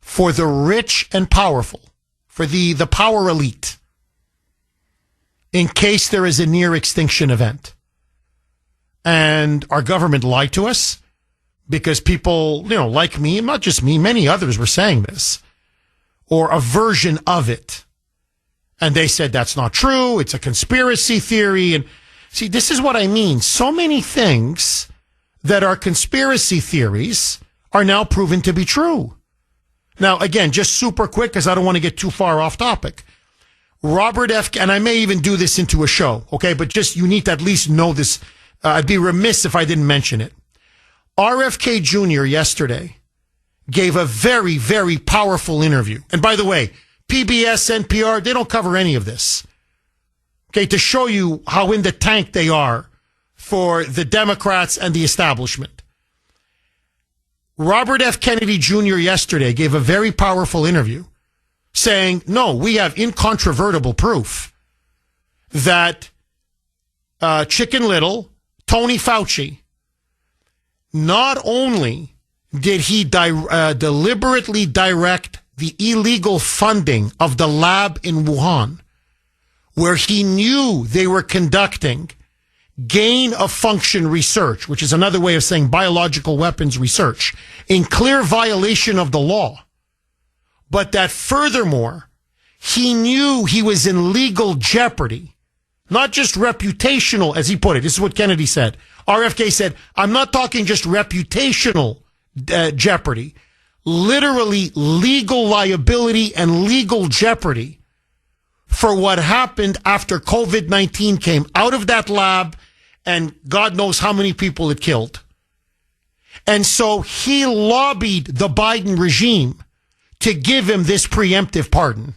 for the rich and powerful, for the power elite, in case there is a near extinction event. And our government lied to us because people, like me, not just me, many others were saying this, or a version of it. And they said that's not true. It's a conspiracy theory. And see, this is what I mean. So many things that are conspiracy theories are now proven to be true. Now, again, just super quick, because I don't want to get too far off topic. Robert F. And I may even do this into a show, okay? But just, you need to at least know this. I'd be remiss if I didn't mention it. RFK Jr. yesterday gave a very, very powerful interview. And by the way, PBS, NPR, they don't cover any of this. Okay, to show you how in the tank they are for the Democrats and the establishment. Robert F. Kennedy Jr. yesterday gave a very powerful interview saying, no, we have incontrovertible proof that Chicken Little, Tony Fouchi, not only did he deliberately direct the illegal funding of the lab in Wuhan, where he knew they were conducting gain of function research, which is another way of saying biological weapons research, in clear violation of the law, but that furthermore, he knew he was in legal jeopardy, not just reputational, as he put it. This is what Kennedy said. RFK said, I'm not talking just reputational jeopardy, literally legal liability and legal jeopardy for what happened after COVID-19 came out of that lab and God knows how many people it killed. And so he lobbied the Biden regime to give him this preemptive pardon.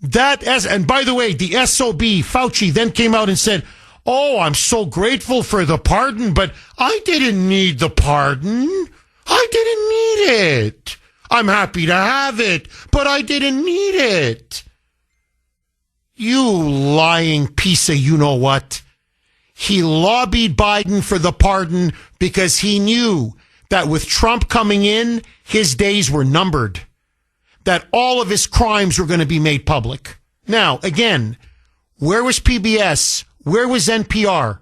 And by the way, the SOB, Fauci, then came out and said, oh, I'm so grateful for the pardon, but I didn't need the pardon. I didn't need it. I'm happy to have it, but I didn't need it. You lying piece of you-know-what. He lobbied Biden for the pardon because he knew that with Trump coming in, his days were numbered, that all of his crimes were going to be made public. Now, again, where was PBS? Where was NPR?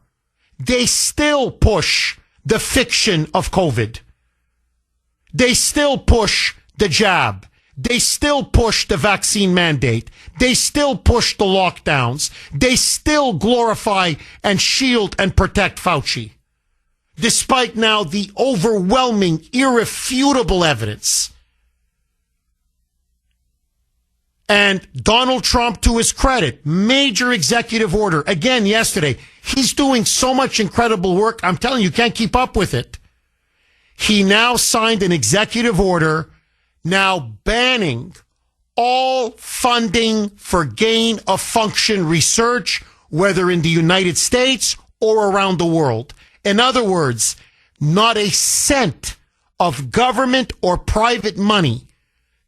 They still push the fiction of COVID. They still push the jab. They still push the vaccine mandate. They still push the lockdowns. They still glorify and shield and protect Fauci, despite now the overwhelming, irrefutable evidence. And Donald Trump, to his credit, major executive order, again yesterday. He's doing so much incredible work. I'm telling you, can't keep up with it. He now signed an executive order now banning all funding for gain of function research, whether in the United States or around the world. In other words, not a cent of government or private money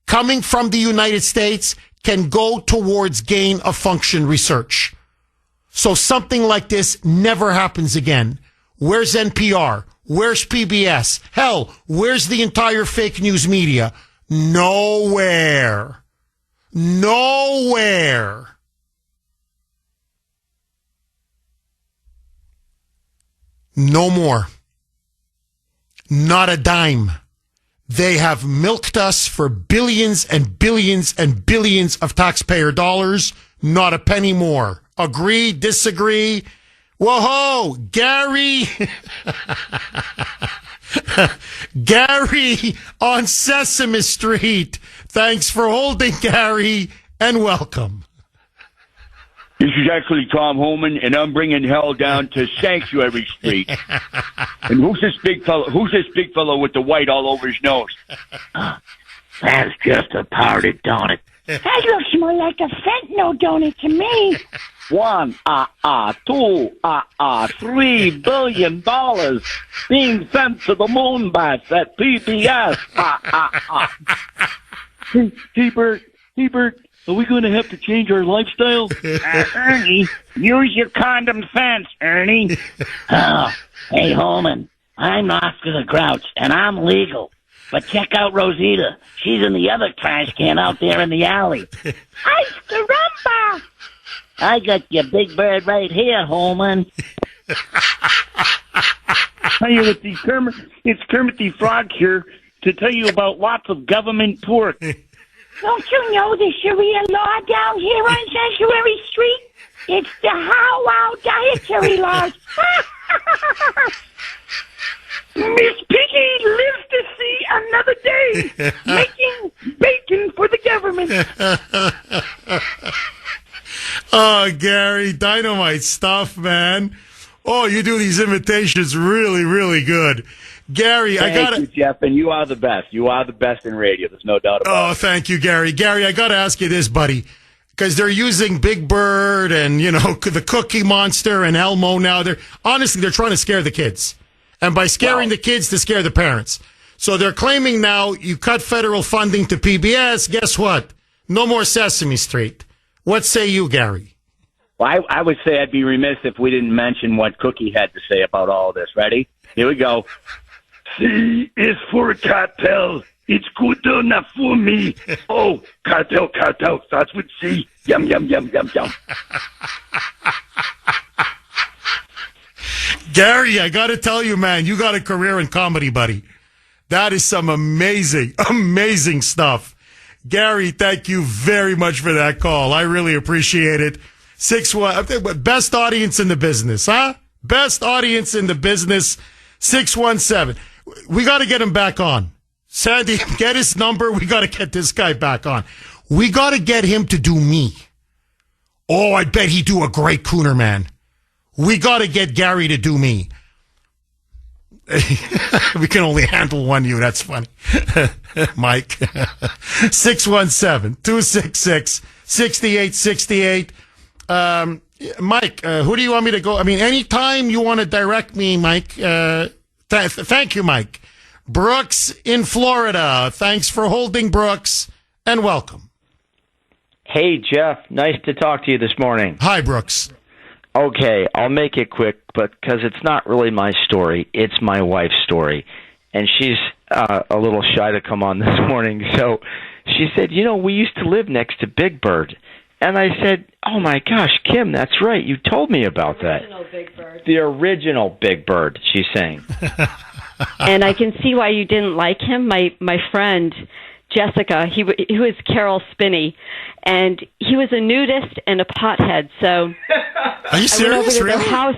coming from the United States can go towards gain of function research. So something like this never happens again. Where's NPR? Where's PBS? Hell, where's the entire fake news media? Nowhere. Nowhere. No more. Not a dime. They have milked us for billions and billions and billions of taxpayer dollars. Not a penny more. Agree? Disagree? Whoa, Gary. Gary on Sesame Street. Thanks for holding, Gary, and welcome. This is actually Tom Homan, and I'm bringing hell down to Sanctuary Street. And who's this big fellow? Who's this big fellow with the white all over his nose? That's just a powdered donut. That looks more like a fentanyl donut to me. $1, $2, $3 billion being sent to the moon bats at PBS. Hey, Bert, are we going to have to change our lifestyle? Ernie, use your condom sense, Ernie. Oh, hey, Holman, I'm Oscar the Grouch, and I'm legal. But check out Rosita. She's in the other trash can out there in the alley. Ay, caramba! I got your big bird right here, Holman. Hey, it's Kermit the Frog here to tell you about lots of government pork. Don't you know the Sharia law down here on Sanctuary Street? It's the How Wow dietary laws. Miss Piggy lives to see another day, making bacon for the government. Oh, Gary, dynamite stuff, man. Oh, you do these imitations really, really good. Gary, Thank you, Jeff, and you are the best. You are the best in radio. There's no doubt about it. Oh, thank you, Gary. Gary, I got to ask you this, buddy, because they're using Big Bird and, the Cookie Monster and Elmo now. They're trying to scare the kids. And by scaring the kids, to scare the parents. So they're claiming now you cut federal funding to PBS. Guess what? No more Sesame Street. What say you, Gary? Well, I would say I'd be remiss if we didn't mention what Cookie had to say about all this. Ready? Here we go. C is for cartel. It's good enough for me. Oh, cartel starts with C. Yum, yum, yum, yum, yum. Gary, I got to tell you, man, you got a career in comedy, buddy. That is some amazing, amazing stuff. Gary, thank you very much for that call. I really appreciate it. 6-1, best audience in the business, huh? Best audience in the business, 617. We got to get him back on. Sandy, get his number. We got to get this guy back on. We got to get him to do me. Oh, I bet he'd do a great Kuhner, man. We got to get Gary to do me. We can only handle one you. That's funny. Mike. 617-266-6868. Mike, who do you want me to go? I mean, anytime you want to direct me, Mike. Thank you, Mike. Brooks in Florida. Thanks for holding, Brooks, and welcome. Hey, Jeff. Nice to talk to you this morning. Hi, Brooks. Okay, I'll make it quick, but because it's not really my story, it's my wife's story. And she's a little shy to come on this morning. So she said, we used to live next to Big Bird. And I said, oh, my gosh, Kim, that's right. You told me about that. Big Bird. The original Big Bird, she's saying. And I can see why you didn't like him. My friend, Jessica, he was Carol Spinney, and he was a nudist and a pothead. So are you serious? I went over to really? their house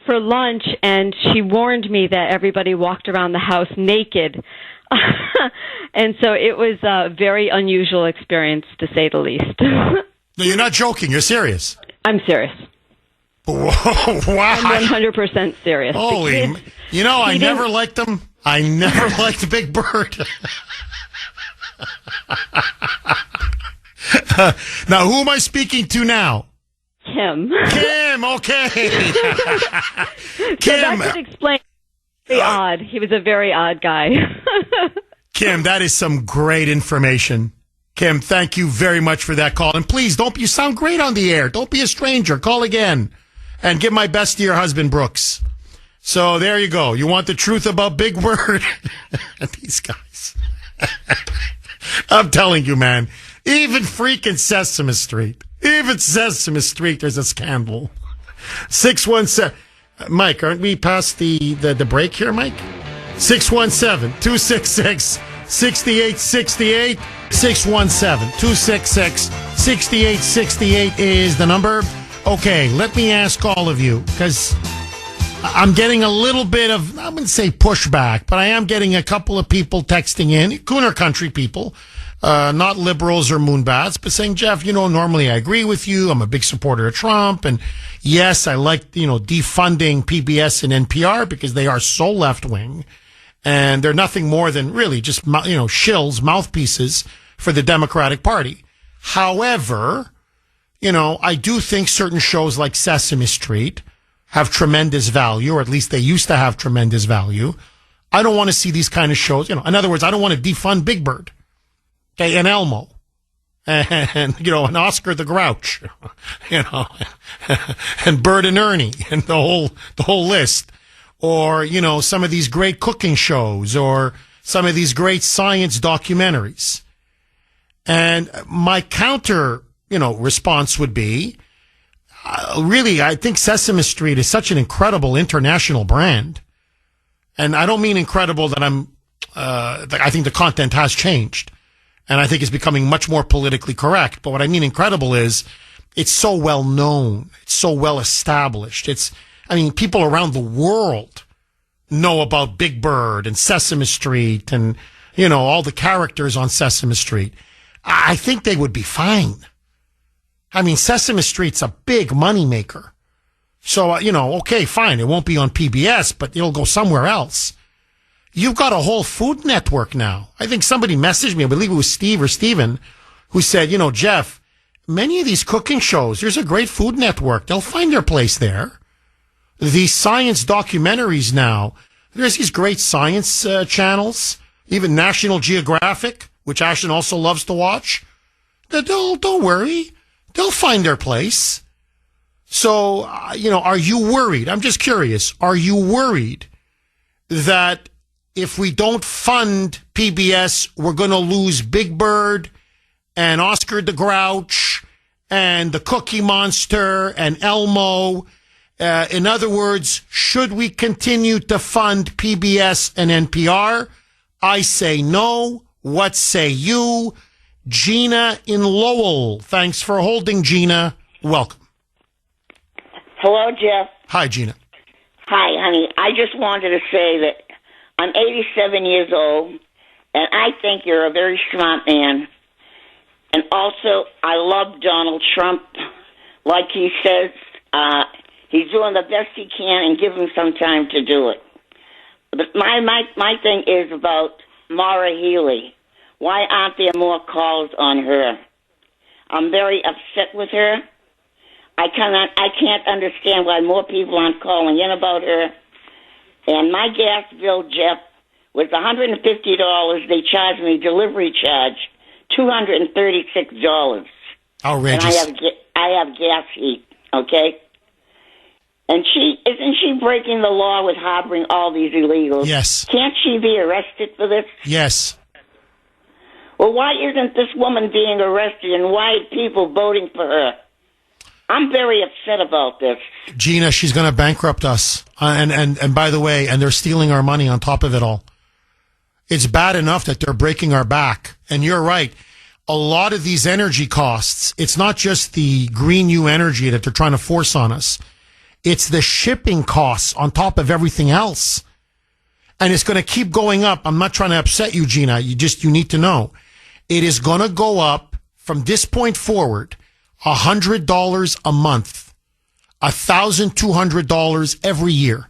for lunch, and she warned me that everybody walked around the house naked. And so it was a very unusual experience, to say the least. No, you're not joking. You're serious. I'm serious. Whoa, wow. I'm 100% serious. Holy, I never liked them. I never liked Big Bird. Now, who am I speaking to now? Kim. Kim, okay. So that could explain. Very odd. He was a very odd guy. Kim, that is some great information. Kim, thank you very much for that call. And please, you sound great on the air. Don't be a stranger. Call again. And give my best to your husband, Brooks. So there you go. You want the truth about Big Bird? These guys. I'm telling you, man. Even freaking Sesame Street. Even Sesame Street, there's a scandal. 617. Mike, aren't we past the break here, Mike? 617-266-6868. 617-266-6868 is the number. Okay, let me ask all of you, because I'm getting a little bit of, I wouldn't say pushback, but I am getting a couple of people texting in, Kuhner country people, not liberals or moonbats, but saying, Jeff, normally I agree with you. I'm a big supporter of Trump. And yes, I like, defunding PBS and NPR because they are so left-wing. And they're nothing more than really just, shills, mouthpieces for the Democratic Party. However, I do think certain shows like Sesame Street have tremendous value, or at least they used to have tremendous value. I don't want to see these kind of shows. In other words, I don't want to defund Big Bird. Okay, and Elmo, and and Oscar the Grouch, and Bert and Ernie, and the whole list, or some of these great cooking shows, or some of these great science documentaries. And my counter, response would be, really, I think Sesame Street is such an incredible international brand, and I don't mean incredible that I think the content has changed. And I think it's becoming much more politically correct. But what I mean incredible is it's so well known. It's so well established. People around the world know about Big Bird and Sesame Street and, all the characters on Sesame Street. I think they would be fine. Sesame Street's a big moneymaker. So, okay, fine. It won't be on PBS, but it'll go somewhere else. You've got a whole Food Network now. I think somebody messaged me, I believe it was Steve or Steven, who said, Jeff, many of these cooking shows, there's a great Food Network. They'll find their place there. These science documentaries now, there's these great science channels, even National Geographic, which Ashton also loves to watch. Don't worry. They'll find their place. So, are you worried? I'm just curious. Are you worried that if we don't fund PBS, we're going to lose Big Bird and Oscar the Grouch and the Cookie Monster and Elmo? In other words, should we continue to fund PBS and NPR? I say no. What say you? Gina in Lowell. Thanks for holding, Gina. Welcome. Hello, Jeff. Hi, Gina. Hi, honey. I just wanted to say that I'm 87 years old, and I think you're a very smart man. And also, I love Donald Trump. Like he says, he's doing the best he can, and give him some time to do it. But my thing is about Maura Healey. Why aren't there more calls on her? I'm very upset with her. I can't understand why more people aren't calling in about her. And my gas bill, Jeff, was $150. They charged me delivery charge, $236. Outrageous. And I have gas heat, okay? And isn't she breaking the law with harboring all these illegals? Yes. Can't she be arrested for this? Yes. Well, why isn't this woman being arrested, and why are people voting for her? I'm very upset about this. Gina, she's going to bankrupt us. And by the way, and they're stealing our money on top of it all. It's bad enough that they're breaking our back. And you're right. A lot of these energy costs, it's not just the green new energy that they're trying to force on us. It's the shipping costs on top of everything else. And it's going to keep going up. I'm not trying to upset you, Gina. You need to know. It is going to go up from this point forward, $100 a month, $1,200 every year.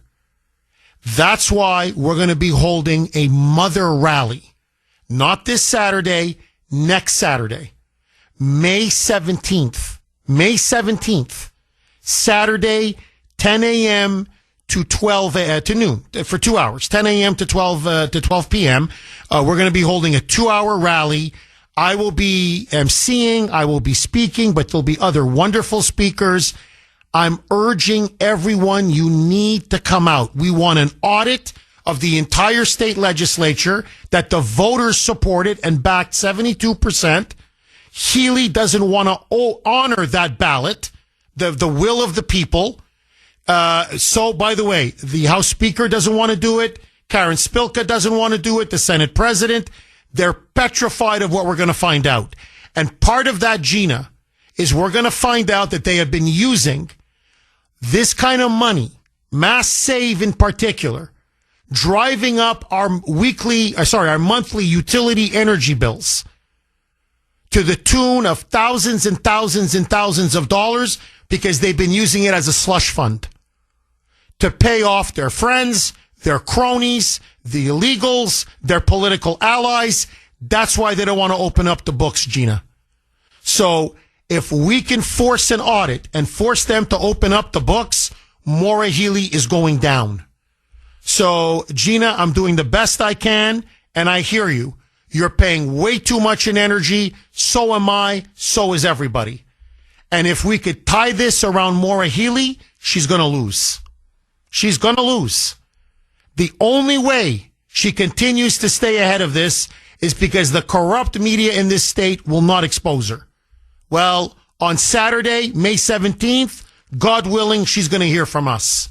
That's why we're going to be holding a mother rally. Not this Saturday, next Saturday, May 17th. May 17th, Saturday, 10 a.m. to 12 to noon for 2 hours, 10 a.m. to 12 p.m. We're going to be holding a 2-hour rally. I will be emceeing, I will be speaking, but there'll be other wonderful speakers. I'm urging everyone, you need to come out. We want an audit of the entire state legislature that the voters supported and backed 72%. Healy doesn't want to honor that ballot, the will of the people. So, by the way, the House Speaker doesn't want to do it. Karen Spilka doesn't want to do it. The Senate President. They're petrified of what we're going to find out. And part of that, Gina, is we're going to find out that they have been using this kind of money, Mass Save in particular, driving up our monthly utility energy bills to the tune of thousands and thousands and thousands of dollars because they've been using it as a slush fund to pay off their friends, their cronies, the illegals, their political allies. That's why they don't want to open up the books, Gina. So if we can force an audit and force them to open up the books, Maura Healey is going down. So, Gina, I'm doing the best I can, and I hear you. You're paying way too much in energy. So am I. So is everybody. And if we could tie this around Maura Healey, she's going to lose. She's going to lose. The only way she continues to stay ahead of this is because the corrupt media in this state will not expose her. Well, on Saturday, May 17th, God willing, she's going to hear from us.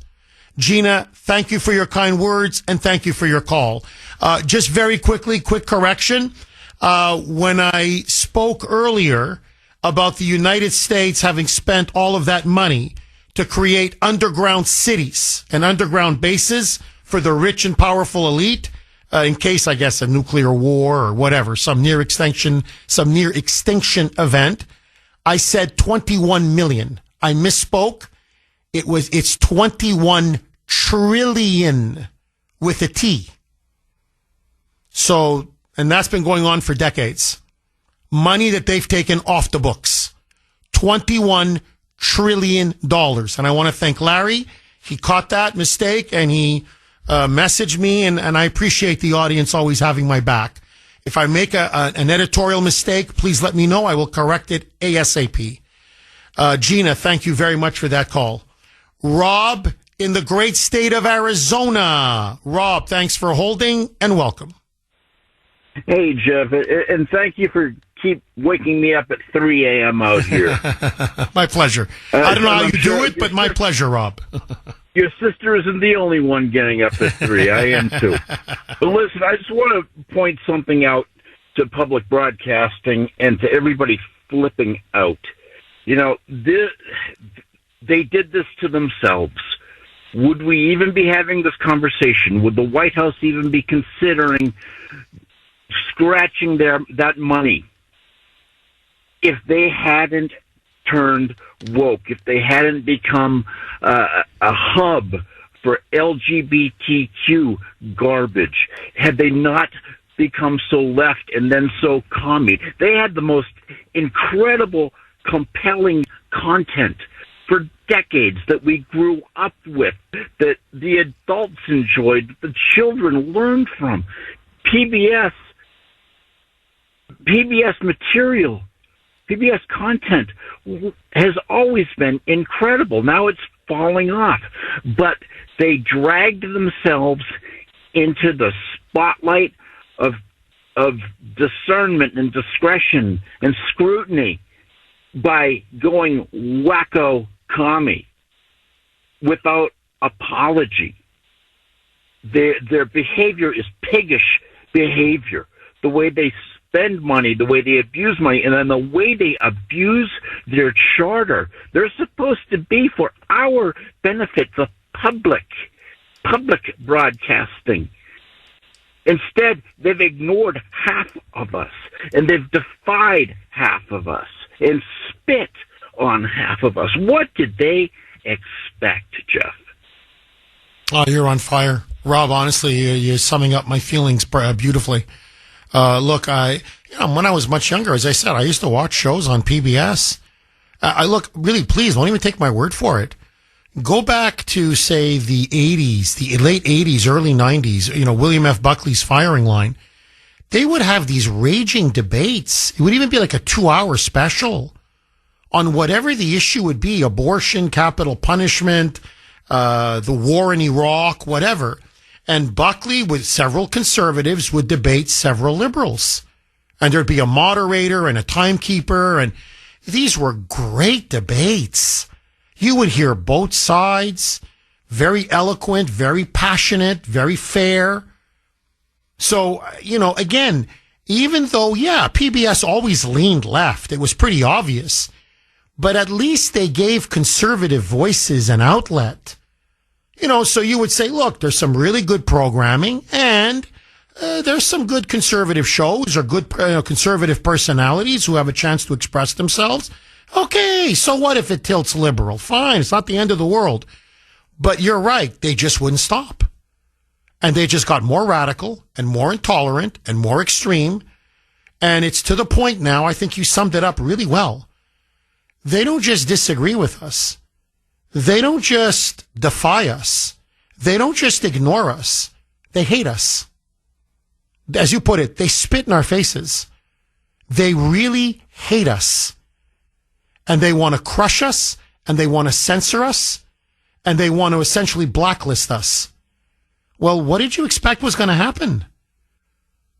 Gina, thank you for your kind words and thank you for your call. Just very quickly, quick correction. When I spoke earlier about the United States having spent all of that money to create underground cities and underground bases for the rich and powerful elite, in case, I guess, a nuclear war or whatever, some near extinction event, I said 21 million. I misspoke. It's 21 trillion with a T. So, and that's been going on for decades. Money that they've taken off the books. $21 trillion. And I want to thank Larry. He caught that mistake and he messaged me, and I appreciate the audience always having my back. If I make an editorial mistake, please let me know. I will correct it ASAP. Gina, thank you very much for that call. Rob in the great state of Arizona. Rob, thanks for holding and welcome. Hey, Jeff, and thank you for keep waking me up at 3 a.m. out here. My pleasure. I don't know how you do it, but my pleasure, Rob. Your sister isn't the only one getting up at 3. I am too. But listen, I just want to point something out to public broadcasting and to everybody flipping out. You know, they did this to themselves. Would we even be having this conversation? Would the White House even be considering scratching that money if they hadn't turned woke, if they hadn't become a hub for LGBTQ garbage, had they not become so left and then so commie? They had the most incredible, compelling content for decades that we grew up with, that the adults enjoyed, that the children learned from. PBS material, PBS content has always been incredible. Now it's falling off. But they dragged themselves into the spotlight of discernment and discretion and scrutiny by going wacko commie without apology. Their behavior is piggish behavior. The way they spend money, the way they abuse money, and then the way they abuse their charter. They're supposed to be for our benefit, the public broadcasting. Instead, they've ignored half of us, and they've defied half of us, and spit on half of us. What did they expect, Jeff? Oh, you're on fire. Rob, honestly, you're summing up my feelings beautifully. Look, when I was much younger, as I said, I used to watch shows on PBS. Really, please, don't even take my word for it. Go back to, say, the 80s, the late 80s, early 90s, William F. Buckley's firing line. They would have these raging debates. It would even be like a 2-hour special on whatever the issue would be, abortion, capital punishment, the war in Iraq, whatever. And Buckley, with several conservatives, would debate several liberals. And there'd be a moderator and a timekeeper. And these were great debates. You would hear both sides, very eloquent, very passionate, very fair. So, again, even though, PBS always leaned left, it was pretty obvious, but at least they gave conservative voices an outlet. So you would say, look, there's some really good programming and there's some good conservative shows or good conservative personalities who have a chance to express themselves. Okay, so what if it tilts liberal? Fine, it's not the end of the world. But you're right, they just wouldn't stop. And they just got more radical and more intolerant and more extreme. And it's to the point now, I think you summed it up really well. They don't just disagree with us. They don't just defy us. They don't just ignore us. They hate us. As you put it, they spit in our faces. They really hate us. And they want to crush us, and they want to censor us, and they want to essentially blacklist us. Well, what did you expect was going to happen?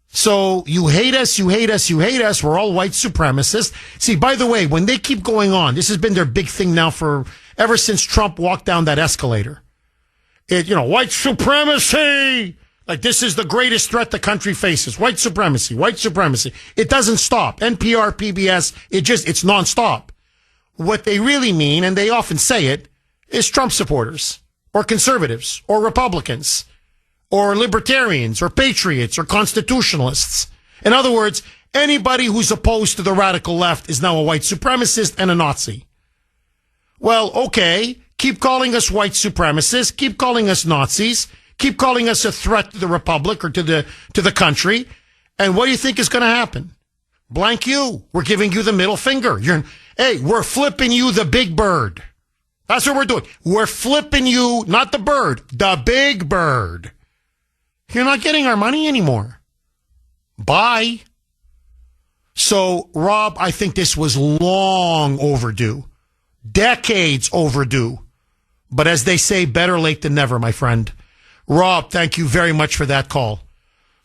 So you hate us, you hate us, you hate us. We're all white supremacists. See, by the way, when they keep going on, this has been their big thing now for ever since Trump walked down that escalator. White supremacy. Like, this is the greatest threat the country faces. White supremacy, white supremacy. It doesn't stop. NPR, PBS, it's nonstop. What they really mean, and they often say it, is Trump supporters or conservatives or Republicans or libertarians or patriots or constitutionalists. In other words, anybody who's opposed to the radical left is now a white supremacist and a Nazi. Well, okay, keep calling us white supremacists, keep calling us Nazis, keep calling us a threat to the republic or to the country. And what do you think is going to happen? Blank you. We're giving you the middle finger. We're flipping you the big bird. That's what we're doing. We're flipping you, not the bird, the big bird. You're not getting our money anymore. Bye. So, Rob, I think this was long overdue. Decades overdue. But as they say, better late than never, my friend. Rob, thank you very much for that call.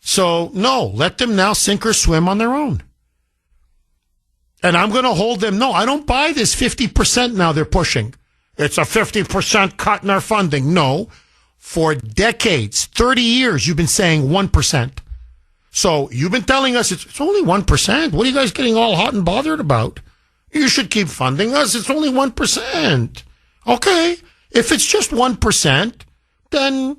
So, no, let them now sink or swim on their own. And I'm going to hold them. No, I don't buy this 50% now they're pushing. It's a 50% cut in our funding. No, for decades, 30 years, you've been saying 1%. So you've been telling us it's only 1%. What are you guys getting all hot and bothered about? You should keep funding us. It's only 1%. Okay. If it's just 1%, then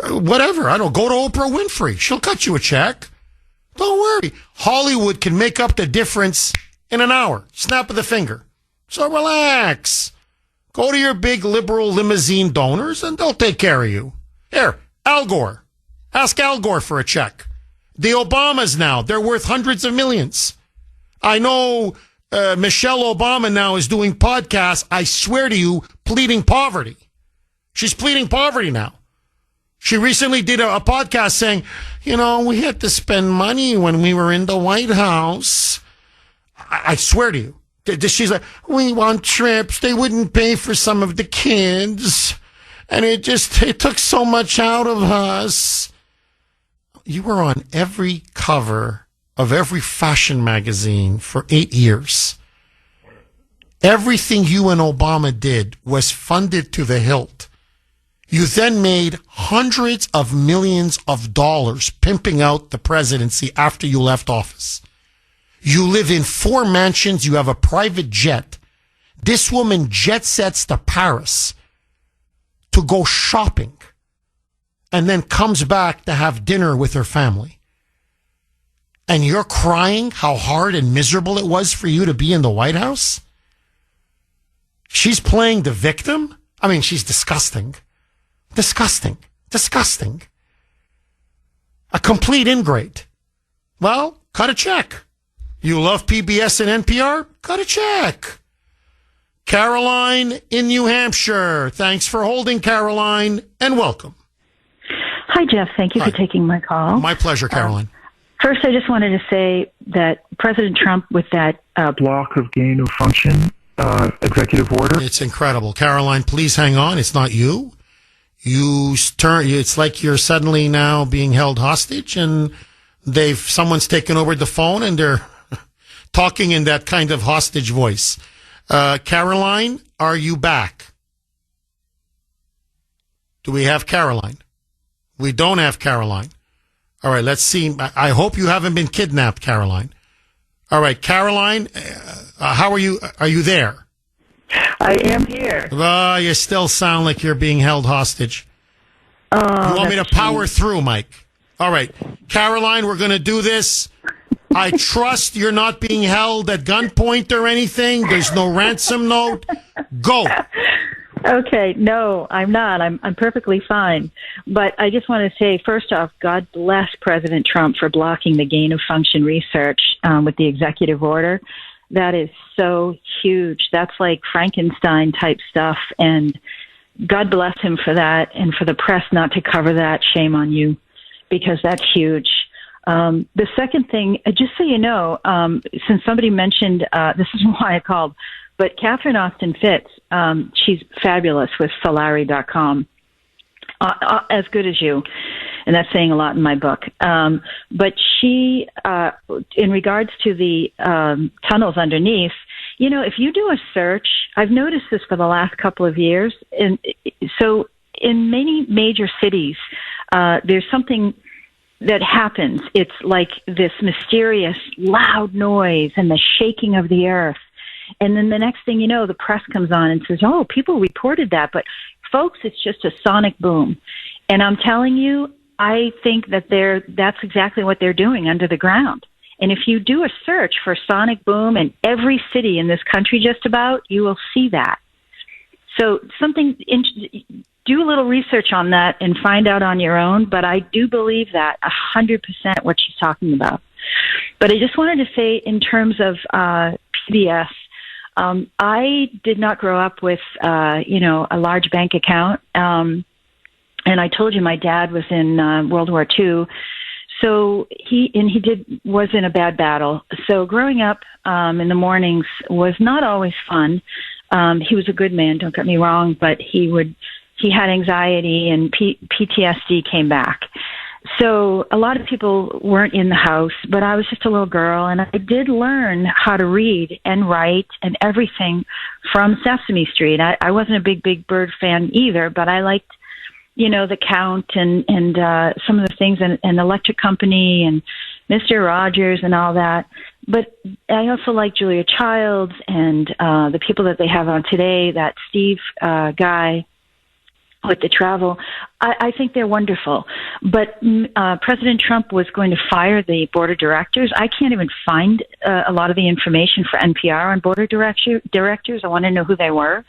whatever. I don't go to Oprah Winfrey. She'll cut you a check. Don't worry. Hollywood can make up the difference in an hour. Snap of the finger. So relax. Go to your big liberal limousine donors and they'll take care of you. Here, Al Gore. Ask Al Gore for a check. The Obamas now, they're worth hundreds of millions. I know Michelle Obama now is doing podcasts, I swear to you, pleading poverty. She's pleading poverty now. She recently did a podcast saying, we had to spend money when we were in the White House. I swear to you. She's like, we want trips. They wouldn't pay for some of the kids. And it took so much out of us. You were on every cover of every fashion magazine for 8 years. Everything you and Obama did was funded to the hilt. You then made hundreds of millions of dollars pimping out the presidency after you left office. You live in 4 mansions. You have a private jet. This woman jet sets to Paris to go shopping and then comes back to have dinner with her family. And you're crying how hard and miserable it was for you to be in the White House? She's playing the victim? I mean, she's disgusting. Disgusting. Disgusting. A complete ingrate. Well, cut a check. You love PBS and NPR? Cut a check. Caroline in New Hampshire. Thanks for holding, Caroline, and welcome. Hi, Jeff. Thank you for taking my call. My pleasure, Caroline. First, I just wanted to say that President Trump with that block of gain of function executive order. It's incredible. Caroline, please hang on. It's not you. It's like you're suddenly now being held hostage, and someone's taken over the phone and they're talking in that kind of hostage voice. Caroline, are you back? Do we have Caroline? We don't have Caroline. All right, let's see. I hope you haven't been kidnapped, Caroline. All right, Caroline, how are you? Are you there? I am here. You still sound like you're being held hostage. You want me to power through, Mike? All right, Caroline, we're going to do this. I trust you're not being held at gunpoint or anything. There's no ransom note. Go. Okay, no, I'm not. I'm perfectly fine. But I just want to say, first off, God bless President Trump for blocking the gain of function research with the executive order. That is so huge. That's like Frankenstein type stuff. And God bless him for that, and for the press not to cover that. Shame on you, because that's huge. The second thing, just so you know, since somebody mentioned, this is why I called, but Catherine Austin Fitz, she's fabulous with Solari.com, as good as you, and that's saying a lot in my book. But she, in regards to the tunnels underneath, you know, if you do a search, I've noticed this for the last couple of years, and so in many major cities, there's something that happens. It's like this mysterious, loud noise and the shaking of the earth. And then the next thing you know, the press comes on and says, oh, people reported that. But folks, it's just a sonic boom. And I'm telling you, I think that that's exactly what they're doing under the ground. And if you do a search for sonic boom in every city in this country just about, you will see that. So do a little research on that and find out on your own. But I do believe that 100% what she's talking about. But I just wanted to say, in terms of PBS, I did not grow up with, a large bank account. And I told you my dad was in World War II. So he was in a bad battle. So growing up in the mornings was not always fun. He was a good man, don't get me wrong, but he had anxiety, and PTSD came back. So a lot of people weren't in the house, but I was just a little girl, and I did learn how to read and write and everything from Sesame Street. I wasn't a big Bird fan either, but I liked, the Count and some of the things, and Electric Company and Mr. Rogers and all that. But I also like Julia Childs and the people that they have on today, that Steve guy with the travel. I think they're wonderful. But President Trump was going to fire the board of directors. I can't even find a lot of the information for NPR on board of directors. I want to know who they were.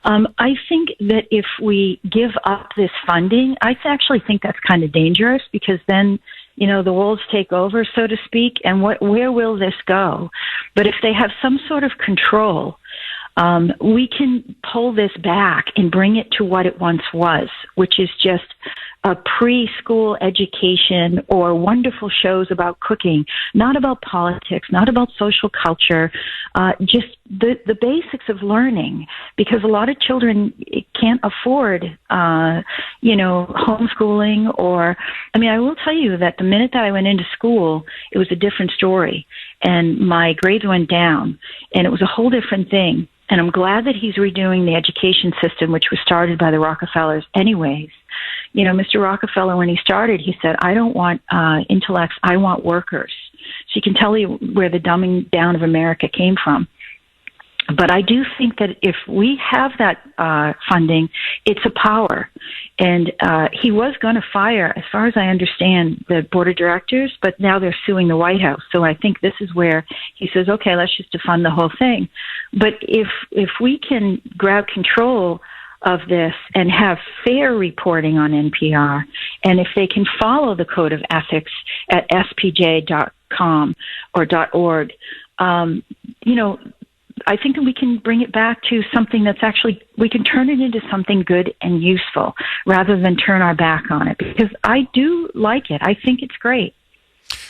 I think that if we give up this funding, I actually think that's kind of dangerous, because then, the wolves take over, so to speak, and where will this go? But if they have some sort of control, we can pull this back and bring it to what it once was, which is just a preschool education or wonderful shows about cooking, not about politics, not about social culture, just the basics of learning, because a lot of children can't afford, homeschooling I will tell you that the minute that I went into school, it was a different story, and my grades went down, and it was a whole different thing. And I'm glad that he's redoing the education system, which was started by the Rockefellers anyways. Mr. Rockefeller, when he started, he said, I don't want intellects, I want workers. So you can tell you where the dumbing down of America came from. But I do think that if we have that funding, it's a power. And he was going to fire, as far as I understand, the board of directors, but now they're suing the White House. So I think this is where he says, okay, let's just defund the whole thing. But if we can grab control of this and have fair reporting on NPR, and if they can follow the code of ethics at spj.com or .org, I think that we can bring it back to something that's actually, we can turn it into something good and useful rather than turn our back on it, because I do like it. I think it's great.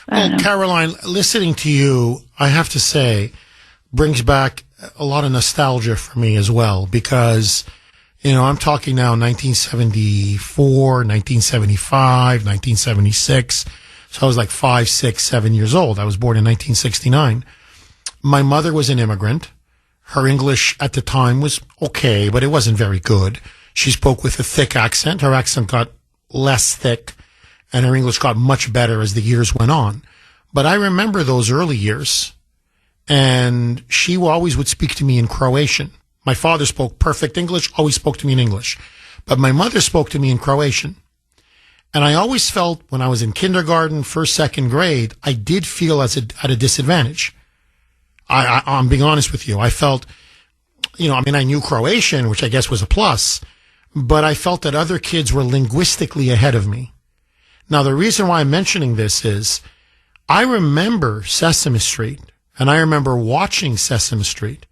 Well, Caroline, listening to you, I have to say, brings back a lot of nostalgia for me as well, because, I'm talking now 1974, 1975, 1976. So I was like 5, 6, 7 years old. I was born in 1969. My mother was an immigrant. Her English at the time was okay, but it wasn't very good. She spoke with a thick accent. Her accent got less thick, and her English got much better as the years went on. But I remember those early years, and she always would speak to me in Croatian. My father spoke perfect English, always spoke to me in English. But my mother spoke to me in Croatian. And I always felt when I was in kindergarten, first, second grade, I did feel at a disadvantage. I'm being honest with you. I felt, I knew Croatian, which I guess was a plus, but I felt that other kids were linguistically ahead of me. Now, the reason why I'm mentioning this is I remember Sesame Street, and I remember watching Sesame Street.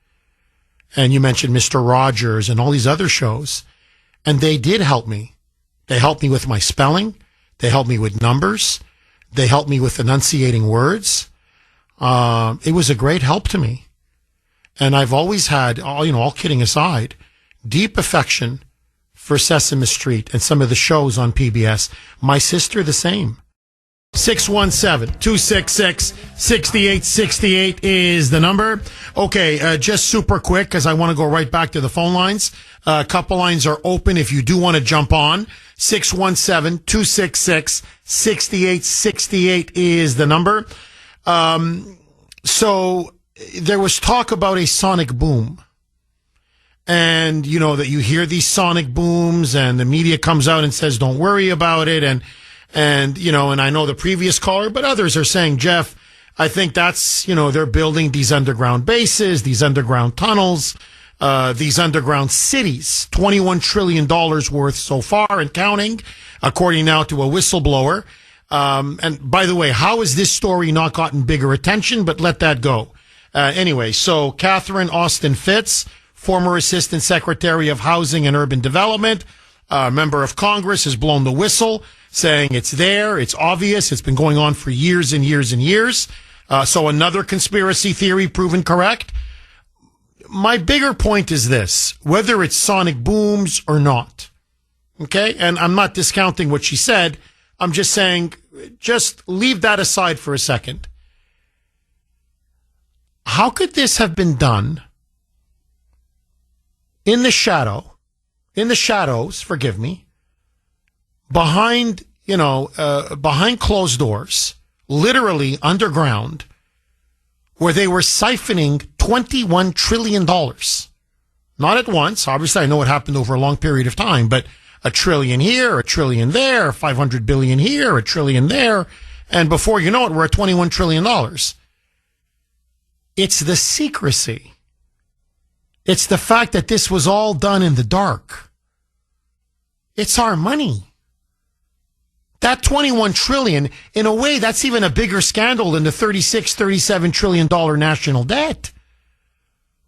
And you mentioned Mr. Rogers and all these other shows, and they did help me. They helped me with my spelling. They helped me with numbers. They helped me with enunciating words. It was a great help to me. And I've always had, all kidding aside, deep affection for Sesame Street and some of the shows on PBS. My sister, the same. 617-266-6868 is the number. Okay, just super quick, because I want to go right back to the phone lines. A couple lines are open if you do want to jump on. 617-266-6868 is the number. So there was talk about a sonic boom. And, that you hear these sonic booms and the media comes out and says, don't worry about it. And I know the previous caller, but others are saying, Jeff, I think that's, they're building these underground bases, these underground tunnels, these underground cities, $21 trillion worth so far and counting, according now to a whistleblower. And by the way, how has this story not gotten bigger attention? But let that go. Anyway, so Catherine Austin Fitz, former Assistant Secretary of Housing and Urban Development, member of Congress, has blown the whistle, saying it's there, it's obvious, it's been going on for years and years and years. So another conspiracy theory proven correct. My bigger point is this, whether it's sonic booms or not. Okay? And I'm not discounting what she said. I'm just saying, just leave that aside for a second. How could this have been done in the shadows, forgive me, behind closed doors, literally underground, where they were siphoning $21 trillion. Not at once. Obviously, I know it happened over a long period of time, but $1 trillion here, $1 trillion there, $500 billion here, $1 trillion there. And before you know it, we're at $21 trillion. It's the secrecy. It's the fact that this was all done in the dark. It's our money. That $21 trillion, in a way, that's even a bigger scandal than the $36-37 trillion national debt.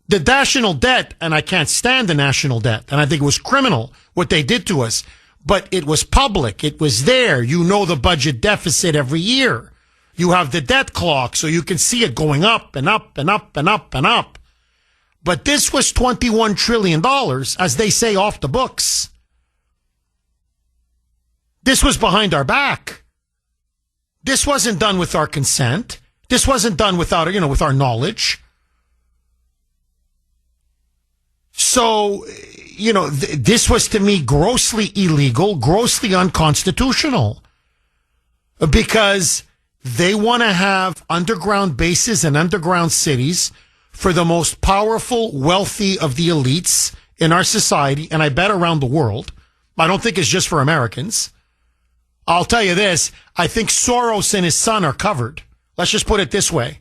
The national debt, and I can't stand the national debt, and I think it was criminal what they did to us, but it was public. It was there. You know the budget deficit every year. You have the debt clock, so you can see it going up and up and up and up and up. But this was $21 trillion, as they say, off the books. This was behind our back. This wasn't done with our consent. This wasn't done without, with our knowledge. So, this was to me grossly illegal, grossly unconstitutional, because they want to have underground bases and underground cities for the most powerful, wealthy of the elites in our society, and I bet around the world. I don't think it's just for Americans. I'll tell you this, I think Soros and his son are covered. Let's just put it this way.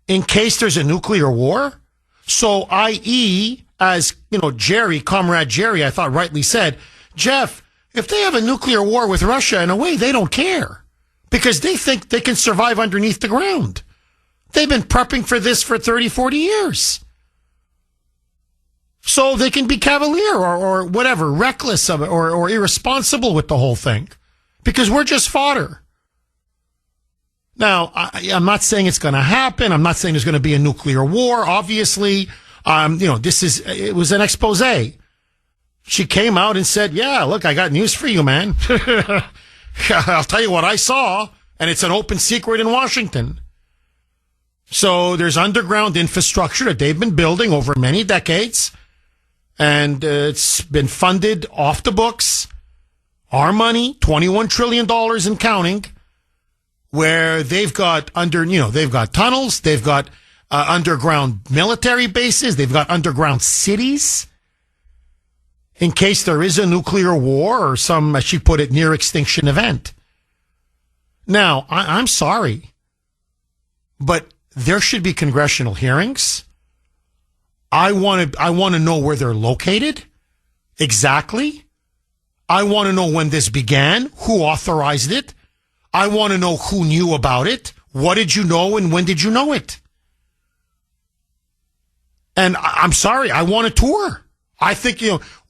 In case there's a nuclear war, so i.e., as, Comrade Jerry, I thought rightly said, Jeff, if they have a nuclear war with Russia, in a way, they don't care because they think they can survive underneath the ground. They've been prepping for this for 30, 40 years. So they can be cavalier or whatever, reckless of it or irresponsible with the whole thing because we're just fodder. Now, I'm not saying it's going to happen. I'm not saying there's going to be a nuclear war. Obviously, it was an expose. She came out and said, yeah, look, I got news for you, man. I'll tell you what I saw, and it's an open secret in Washington. So there's underground infrastructure that they've been building over many decades, and it's been funded off the books. Our money, $21 trillion and counting, where they've got they've got tunnels, they've got underground military bases, they've got underground cities in case there is a nuclear war or some, as she put it, near extinction event. Now, I'm sorry, but there should be congressional hearings. I want to know where they're located exactly. I want to know when this began, who authorized it. I want to know who knew about it. What did you know and when did you know it? And I'm sorry, I want a tour. I think,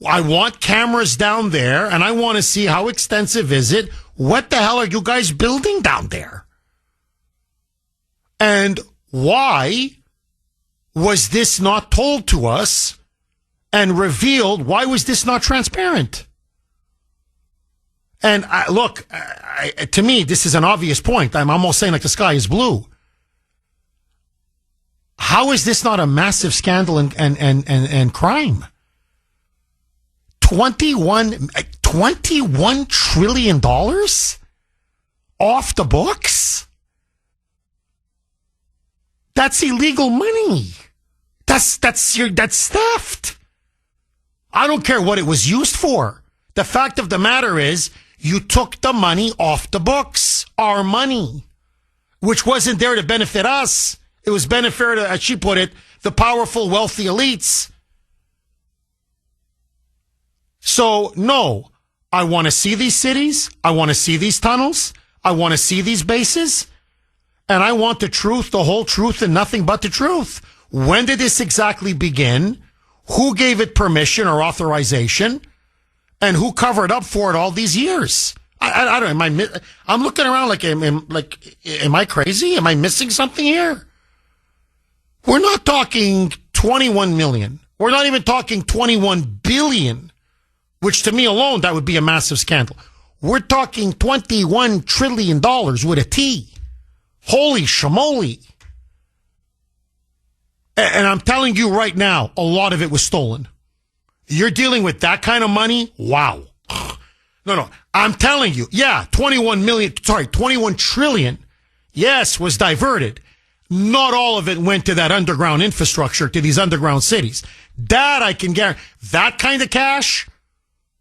I want cameras down there and I want to see how extensive is it. What the hell are you guys building down there? And why was this not told to us and revealed? Why was this not transparent? And to me, this is an obvious point. I'm almost saying like the sky is blue. How is this not a massive scandal and crime? $21 trillion off the books? That's illegal money. That's theft. I don't care what it was used for. The fact of the matter is, you took the money off the books, our money, which wasn't there to benefit us. It was benefit, as she put it, the powerful, wealthy elites. So, no, I want to see these cities. I want to see these tunnels. I want to see these bases. And I want the truth, the whole truth, and nothing but the truth. When did this exactly begin? Who gave it permission or authorization? And who covered up for it all these years? I don't know. I'm looking around like, am I crazy? Am I missing something here? We're not talking 21 million. We're not even talking 21 billion, which to me alone, that would be a massive scandal. We're talking $21 trillion with a T. Holy shamoly. And I'm telling you right now, a lot of it was stolen. You're dealing with that kind of money? Wow. No. I'm telling you, 21 trillion, yes, was diverted. Not all of it went to that underground infrastructure, to these underground cities. That I can guarantee. That kind of cash,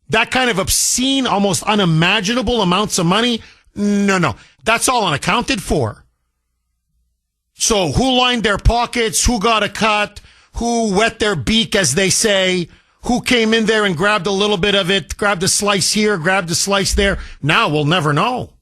that kind of obscene, almost unimaginable amounts of money, no. That's all unaccounted for. So who lined their pockets? Who got a cut? Who wet their beak, as they say? Who came in there and grabbed a little bit of it, grabbed a slice here, grabbed a slice there? Now we'll never know.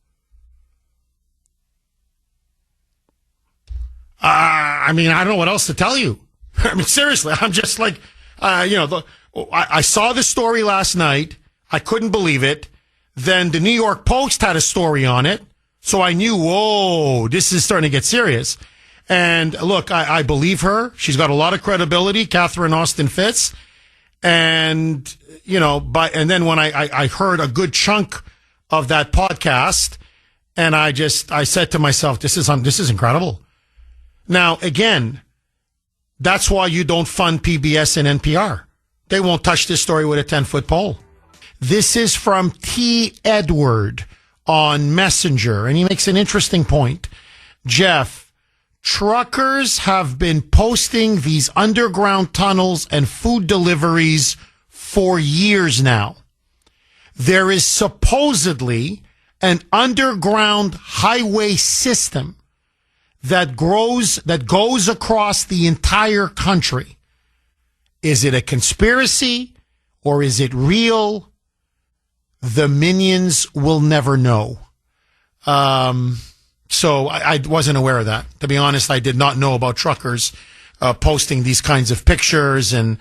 I don't know what else to tell you. I mean, seriously, I'm just like, I saw the story last night. I couldn't believe it. Then the New York Post had a story on it. So I knew, whoa, this is starting to get serious. And look, I believe her. She's got a lot of credibility, Catherine Austin Fitz. And, and then when I heard a good chunk of that podcast, and I said to myself, this is incredible. Now, again, that's why you don't fund PBS and NPR. They won't touch this story with a 10-foot pole. This is from T. Edward on Messenger, and he makes an interesting point. Jeff, truckers have been posting these underground tunnels and food deliveries for years now. There is supposedly an underground highway system that goes across the entire country. Is it a conspiracy or is it real? The minions will never know. So I wasn't aware of that. To be honest, I did not know about truckers posting these kinds of pictures and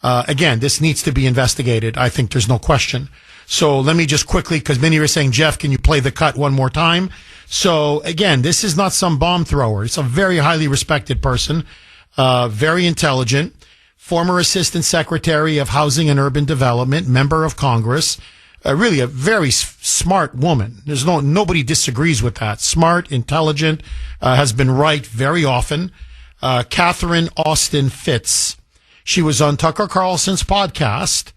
Again, this needs to be investigated. I think there's no question. So let me just quickly, because many are saying, Jeff, can you play the cut one more time? So again, this is not some bomb thrower. It's a very highly respected person, very intelligent, former Assistant Secretary of Housing and Urban Development, member of Congress, really a very smart woman. There's nobody disagrees with that. Smart, intelligent, has been right very often. Catherine Austin Fitz. She was on Tucker Carlson's podcast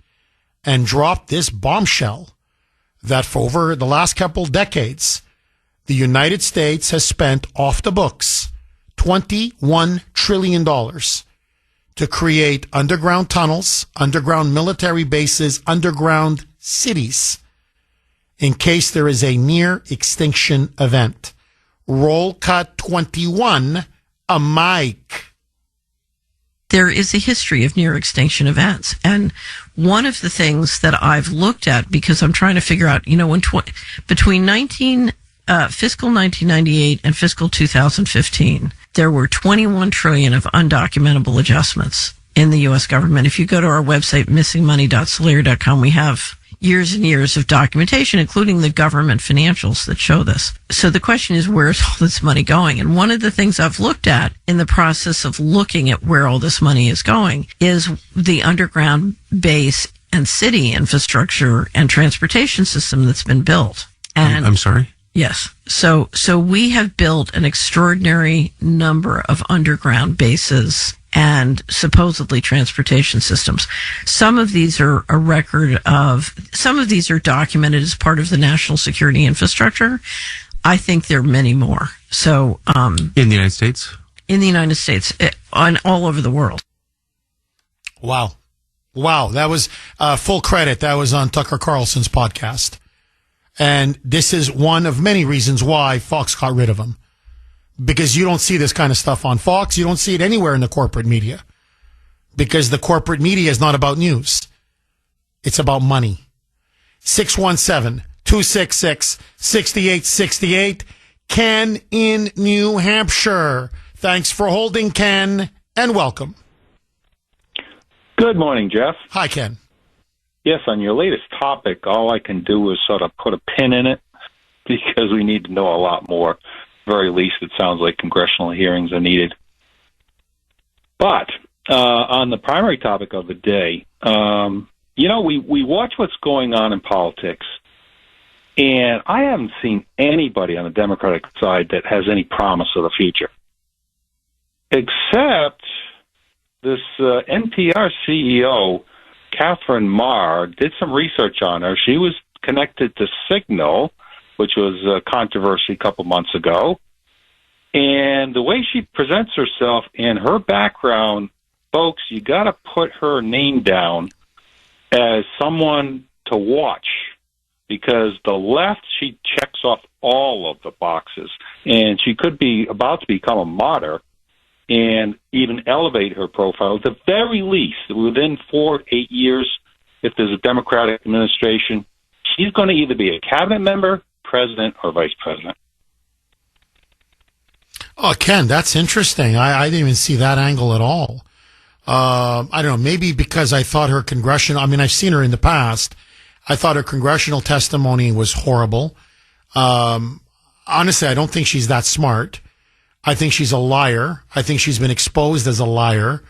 and dropped this bombshell that for over the last couple decades, the United States has spent off the books $21 trillion to create underground tunnels, underground military bases, underground cities in case there is a near extinction event. Roll cut 21, a mic. There is a history of near extinction events. And one of the things that I've looked at, because I'm trying to figure out, between fiscal 1998 and fiscal 2015, there were 21 trillion of undocumentable adjustments in the U.S. government. If you go to our website, missingmoney.solera.com, we have years and years of documentation, including the government financials that show this. So the question is, where's all this money going? And one of the things I've looked at in the process of looking at where all this money is going is the underground base and city infrastructure and transportation system that's been built. And I'm sorry? Yes. So we have built an extraordinary number of underground bases and supposedly transportation systems. Some of these are some of these are documented as part of the national security infrastructure. I think there are many more. So, in the United States? In the United States, all over the world. Wow. That was, full credit. That was on Tucker Carlson's podcast. And this is one of many reasons why Fox got rid of him. Because you don't see this kind of stuff on Fox. You don't see it anywhere in the corporate media. Because the corporate media is not about news. It's about money. 617-266-6868. Ken in New Hampshire. Thanks for holding, Ken, and welcome. Good morning, Jeff. Hi, Ken. Yes, on your latest topic, all I can do is sort of put a pin in it because we need to know a lot more. Very least, it sounds like congressional hearings are needed. But on the primary topic of the day, we watch what's going on in politics, and I haven't seen anybody on the Democratic side that has any promise of the future, except this NPR CEO, Catherine Marr, did some research on her. She was connected to Signal, which was a controversy a couple months ago. And the way she presents herself and her background, folks, you got to put her name down as someone to watch, because the left, she checks off all of the boxes, and she could be about to become a martyr and even elevate her profile. At the very least, within 4 to 8 years, if there's a Democratic administration, she's going to either be a cabinet member, president, or vice president. Oh, Ken, that's interesting. I didn't even see that angle at all. I don't know, maybe because I thought her I've seen her in the past. I thought her congressional testimony was horrible. Honestly, I don't think she's that smart. I think she's a liar. I think she's been exposed as a liar.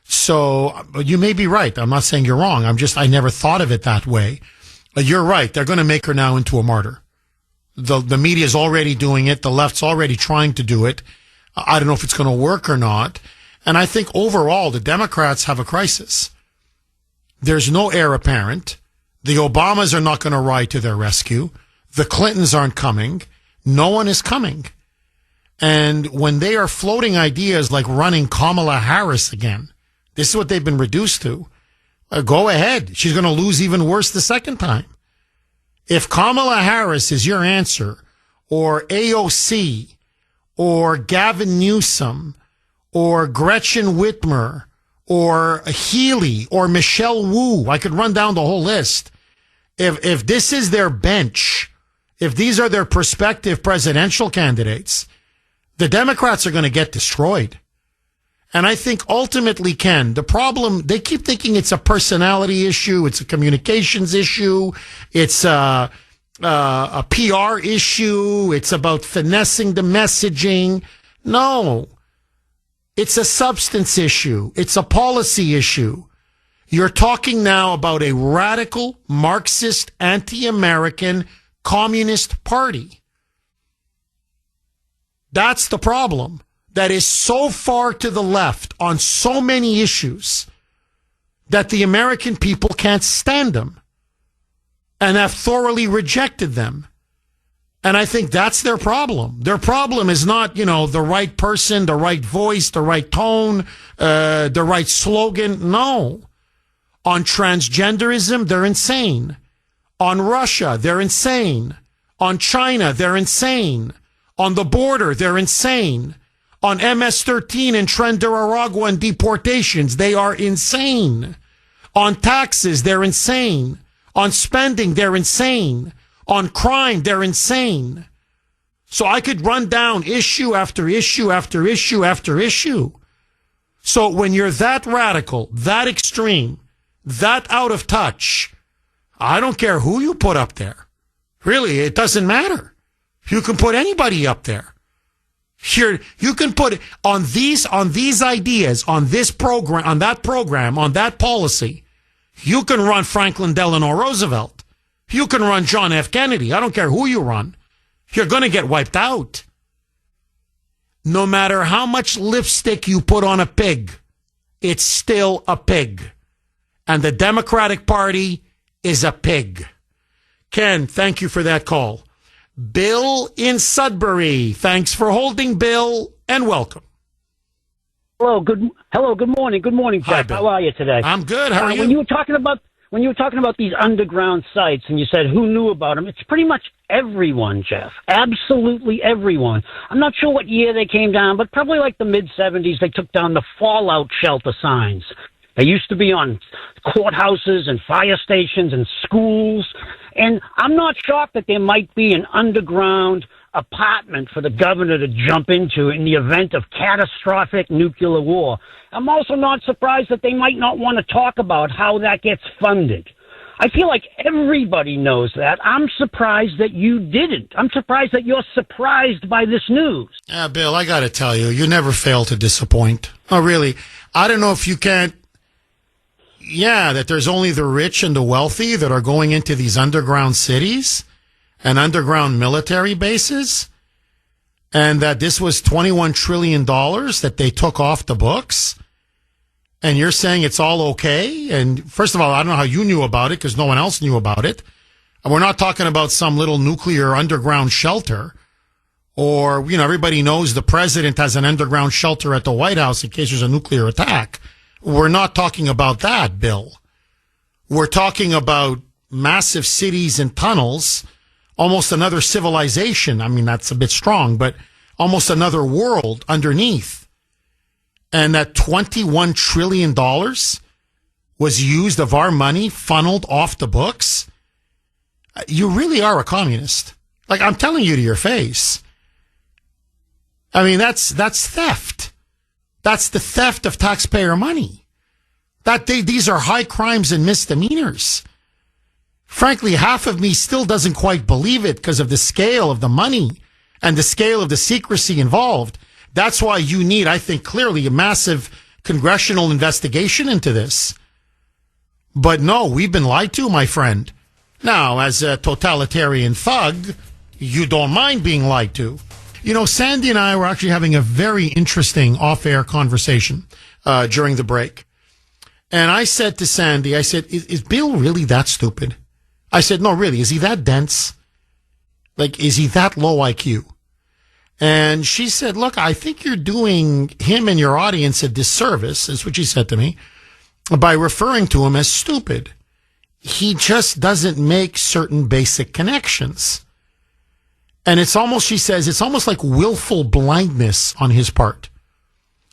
So you may be right. I'm not saying you're wrong. I never thought of it that way. You're right. They're going to make her now into a martyr. The media is already doing it. The left's already trying to do it. I don't know if it's going to work or not. And I think overall, the Democrats have a crisis. There's no heir apparent. The Obamas are not going to ride to their rescue. The Clintons aren't coming. No one is coming. And when they are floating ideas like running Kamala Harris again, this is what they've been reduced to. Go ahead. She's going to lose even worse the second time. If Kamala Harris is your answer, or AOC, or Gavin Newsom, or Gretchen Whitmer, or Healy, or Michelle Wu, I could run down the whole list. If this is their bench, if these are their prospective presidential candidates, the Democrats are going to get destroyed. And I think ultimately, Ken, the problem, they keep thinking it's a personality issue, it's a communications issue, it's a PR issue, it's about finessing the messaging. No, it's a substance issue, it's a policy issue. You're talking now about a radical, Marxist, anti-American, communist party. That's the problem. That is so far to the left on so many issues that the American people can't stand them and have thoroughly rejected them. And I think that's their problem. Their problem is not, the right person, the right voice, the right tone, the right slogan. No. On transgenderism, they're insane. On Russia, they're insane. On China, they're insane. On the border, they're insane. On MS-13 and Nicaragua and deportations, they are insane. On taxes, they're insane. On spending, they're insane. On crime, they're insane. So I could run down issue after issue after issue after issue. So when you're that radical, that extreme, that out of touch, I don't care who you put up there. Really, it doesn't matter. You can put anybody up there. Here, you can put on these ideas, on this program, on that policy. You can run Franklin Delano Roosevelt. You can run John F. Kennedy. I don't care who you run. You're going to get wiped out. No matter how much lipstick you put on a pig, it's still a pig. And the Democratic Party is a pig. Ken, thank you for that call. Bill in Sudbury. Thanks for holding, Bill, and welcome. Hello, good morning. Good morning, Jeff. Hi, Bill. How are you today? I'm good. How are you? When you were talking about these underground sites and you said who knew about them, it's pretty much everyone, Jeff. Absolutely everyone. I'm not sure what year they came down, but probably like the mid-'70s they took down the fallout shelter signs. They used to be on courthouses and fire stations and schools. And I'm not shocked that there might be an underground apartment for the governor to jump into in the event of catastrophic nuclear war. I'm also not surprised that they might not want to talk about how that gets funded. I feel like everybody knows that. I'm surprised that you didn't. I'm surprised that you're surprised by this news. Bill, I got to tell you, you never fail to disappoint. Oh, really? I don't know if you can't. Yeah, that there's only the rich and the wealthy that are going into these underground cities and underground military bases, and that this was $21 trillion that they took off the books, and you're saying it's all okay? And first of all, I don't know how you knew about it because no one else knew about it. And we're not talking about some little nuclear underground shelter, or, everybody knows the president has an underground shelter at the White House in case there's a nuclear attack. We're not talking about that, Bill. We're talking about massive cities and tunnels, almost another civilization. I mean, that's a bit strong, but almost another world underneath. And that $21 trillion was used of our money, funneled off the books. You really are a communist. Like, I'm telling you to your face. I mean, that's theft. That's the theft of taxpayer money. These are high crimes and misdemeanors. Frankly, half of me still doesn't quite believe it because of the scale of the money and the scale of the secrecy involved. That's why you need, I think, clearly a massive congressional investigation into this. But no, we've been lied to, my friend. Now, as a totalitarian thug, you don't mind being lied to. Sandy and I were actually having a very interesting off-air conversation during the break. And I said to Sandy, is Bill really that stupid? I said, no, really, is he that dense? Like, is he that low IQ? And she said, look, I think you're doing him and your audience a disservice, is what she said to me, by referring to him as stupid. He just doesn't make certain basic connections. And it's almost, she says, it's almost like willful blindness on his part.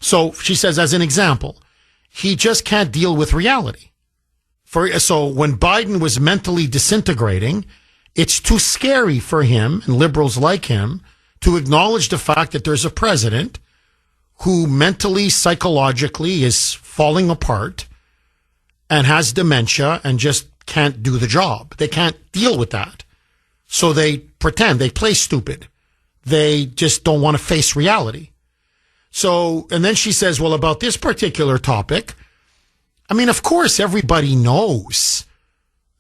So she says, as an example, he just can't deal with reality. So when Biden was mentally disintegrating, it's too scary for him and liberals like him to acknowledge the fact that there's a president who mentally, psychologically is falling apart and has dementia and just can't do the job. They can't deal with that. So they pretend, they play stupid. They just don't want to face reality. So, and then she says, well, about this particular topic, I mean, of course, everybody knows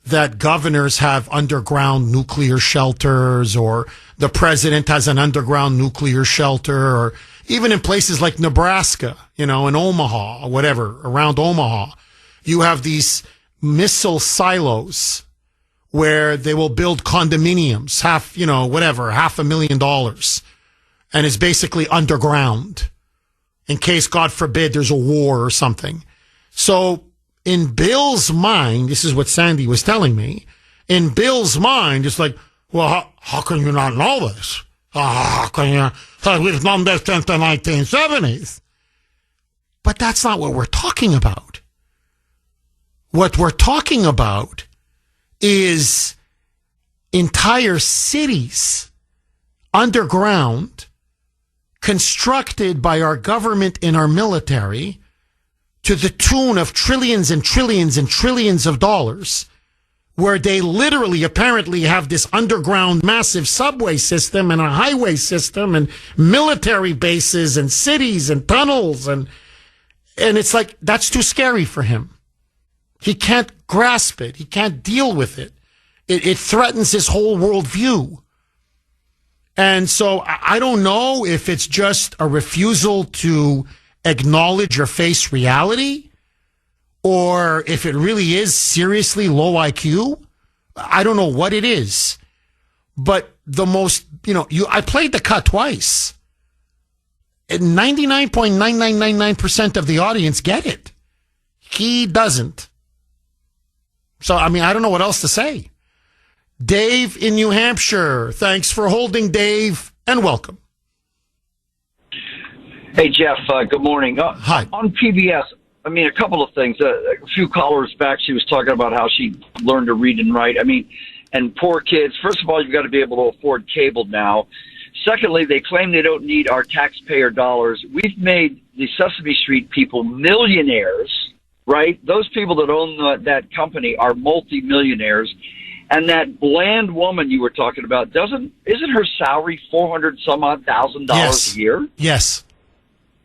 that governors have underground nuclear shelters, or the president has an underground nuclear shelter, or even in places like Nebraska, in Omaha, or whatever, around Omaha, you have these missile silos where they will build condominiums, $500,000, and it's basically underground in case, God forbid, there's a war or something. So in Bill's mind, this is what Sandy was telling me, in Bill's mind, it's like, well, how can you not know this? How can you? We've known this since the 1970s. But that's not what we're talking about. What we're talking about is entire cities underground, constructed by our government and our military to the tune of trillions and trillions and trillions of dollars, where they literally apparently have this underground massive subway system and a highway system and military bases and cities and tunnels. And it's like, that's too scary for him. He can't grasp it. He can't deal with it. It threatens his whole worldview. And so I don't know if it's just a refusal to acknowledge or face reality, or if it really is seriously low IQ. I don't know what it is. But the most, I played the cut twice. And 99.9999% of the audience get it. He doesn't. So, I don't know what else to say. Dave in New Hampshire. Thanks for holding, Dave, and welcome. Hey, Jeff. Good morning. Hi. On PBS, a couple of things. A few callers back, she was talking about how she learned to read and write. And poor kids. First of all, you've got to be able to afford cable now. Secondly, they claim they don't need our taxpayer dollars. We've made the Sesame Street people millionaires, right? Those people that own that company are multimillionaires. And that bland woman you were talking about, isn't her salary $400,000 a year? Yes.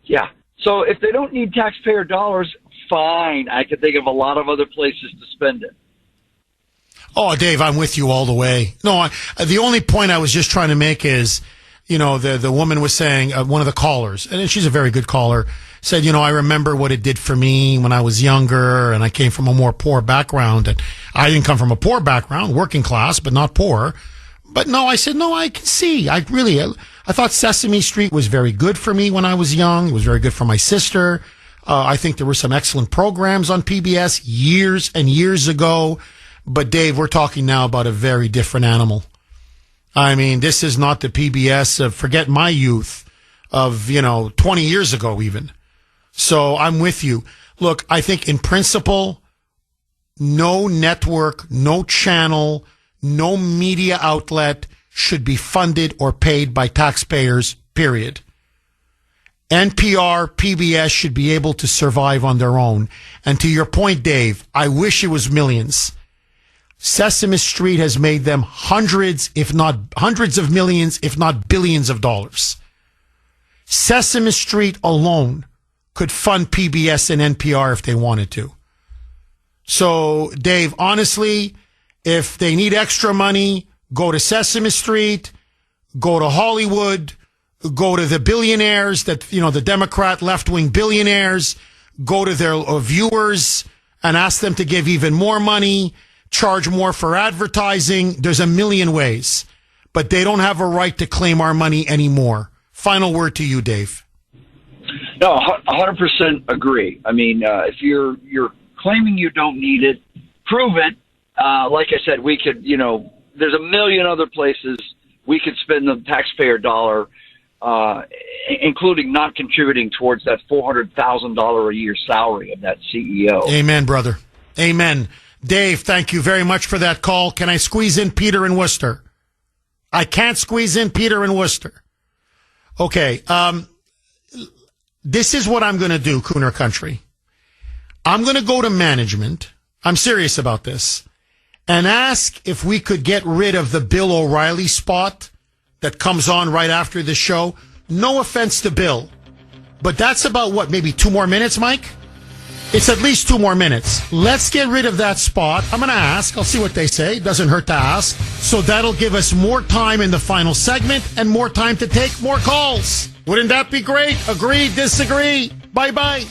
Yeah. So if they don't need taxpayer dollars, fine. I could think of a lot of other places to spend it. Oh, Dave, I'm with you all the way. No, the only point I was just trying to make is, the woman was saying, one of the callers, and she's a very good caller, said, I remember what it did for me when I was younger, and I came from a more poor background. And I didn't come from a poor background, working class, but not poor. But no, I said, no, I can see. I thought Sesame Street was very good for me when I was young. It was very good for my sister. I think there were some excellent programs on PBS years and years ago. But Dave, we're talking now about a very different animal. This is not the PBS of, forget my youth, of, 20 years ago even. So I'm with you. Look, I think in principle, no network, no channel, no media outlet should be funded or paid by taxpayers, period. NPR, PBS should be able to survive on their own. And to your point, Dave, I wish it was millions. Sesame Street has made them hundreds of millions, if not billions of dollars. Sesame Street alone could fund PBS and NPR if they wanted to. So, Dave, honestly, if they need extra money, go to Sesame Street, go to Hollywood, go to the billionaires that, the Democrat left-wing billionaires, go to their viewers and ask them to give even more money, charge more for advertising. There's a million ways, but they don't have a right to claim our money anymore. Final word to you, Dave. No, 100% agree. If you're claiming you don't need it, prove it. Like I said, we could, there's a million other places we could spend the taxpayer dollar, including not contributing towards that $400,000 a year salary of that CEO. Amen, brother. Amen. Dave, thank you very much for that call. Can I squeeze in Peter in Worcester? I can't squeeze in Peter in Worcester. Okay. this is what I'm going to do, Kuhner Country. I'm going to go to management. I'm serious about this. And ask if we could get rid of the Bill O'Reilly spot that comes on right after the show. No offense to Bill, but that's about what, maybe 2 more minutes, Mike? It's at least 2 more minutes. Let's get rid of that spot. I'm going to ask. I'll see what they say. Doesn't hurt to ask. So that'll give us more time in the final segment and more time to take more calls. Wouldn't that be great? Agree, disagree? Bye-bye.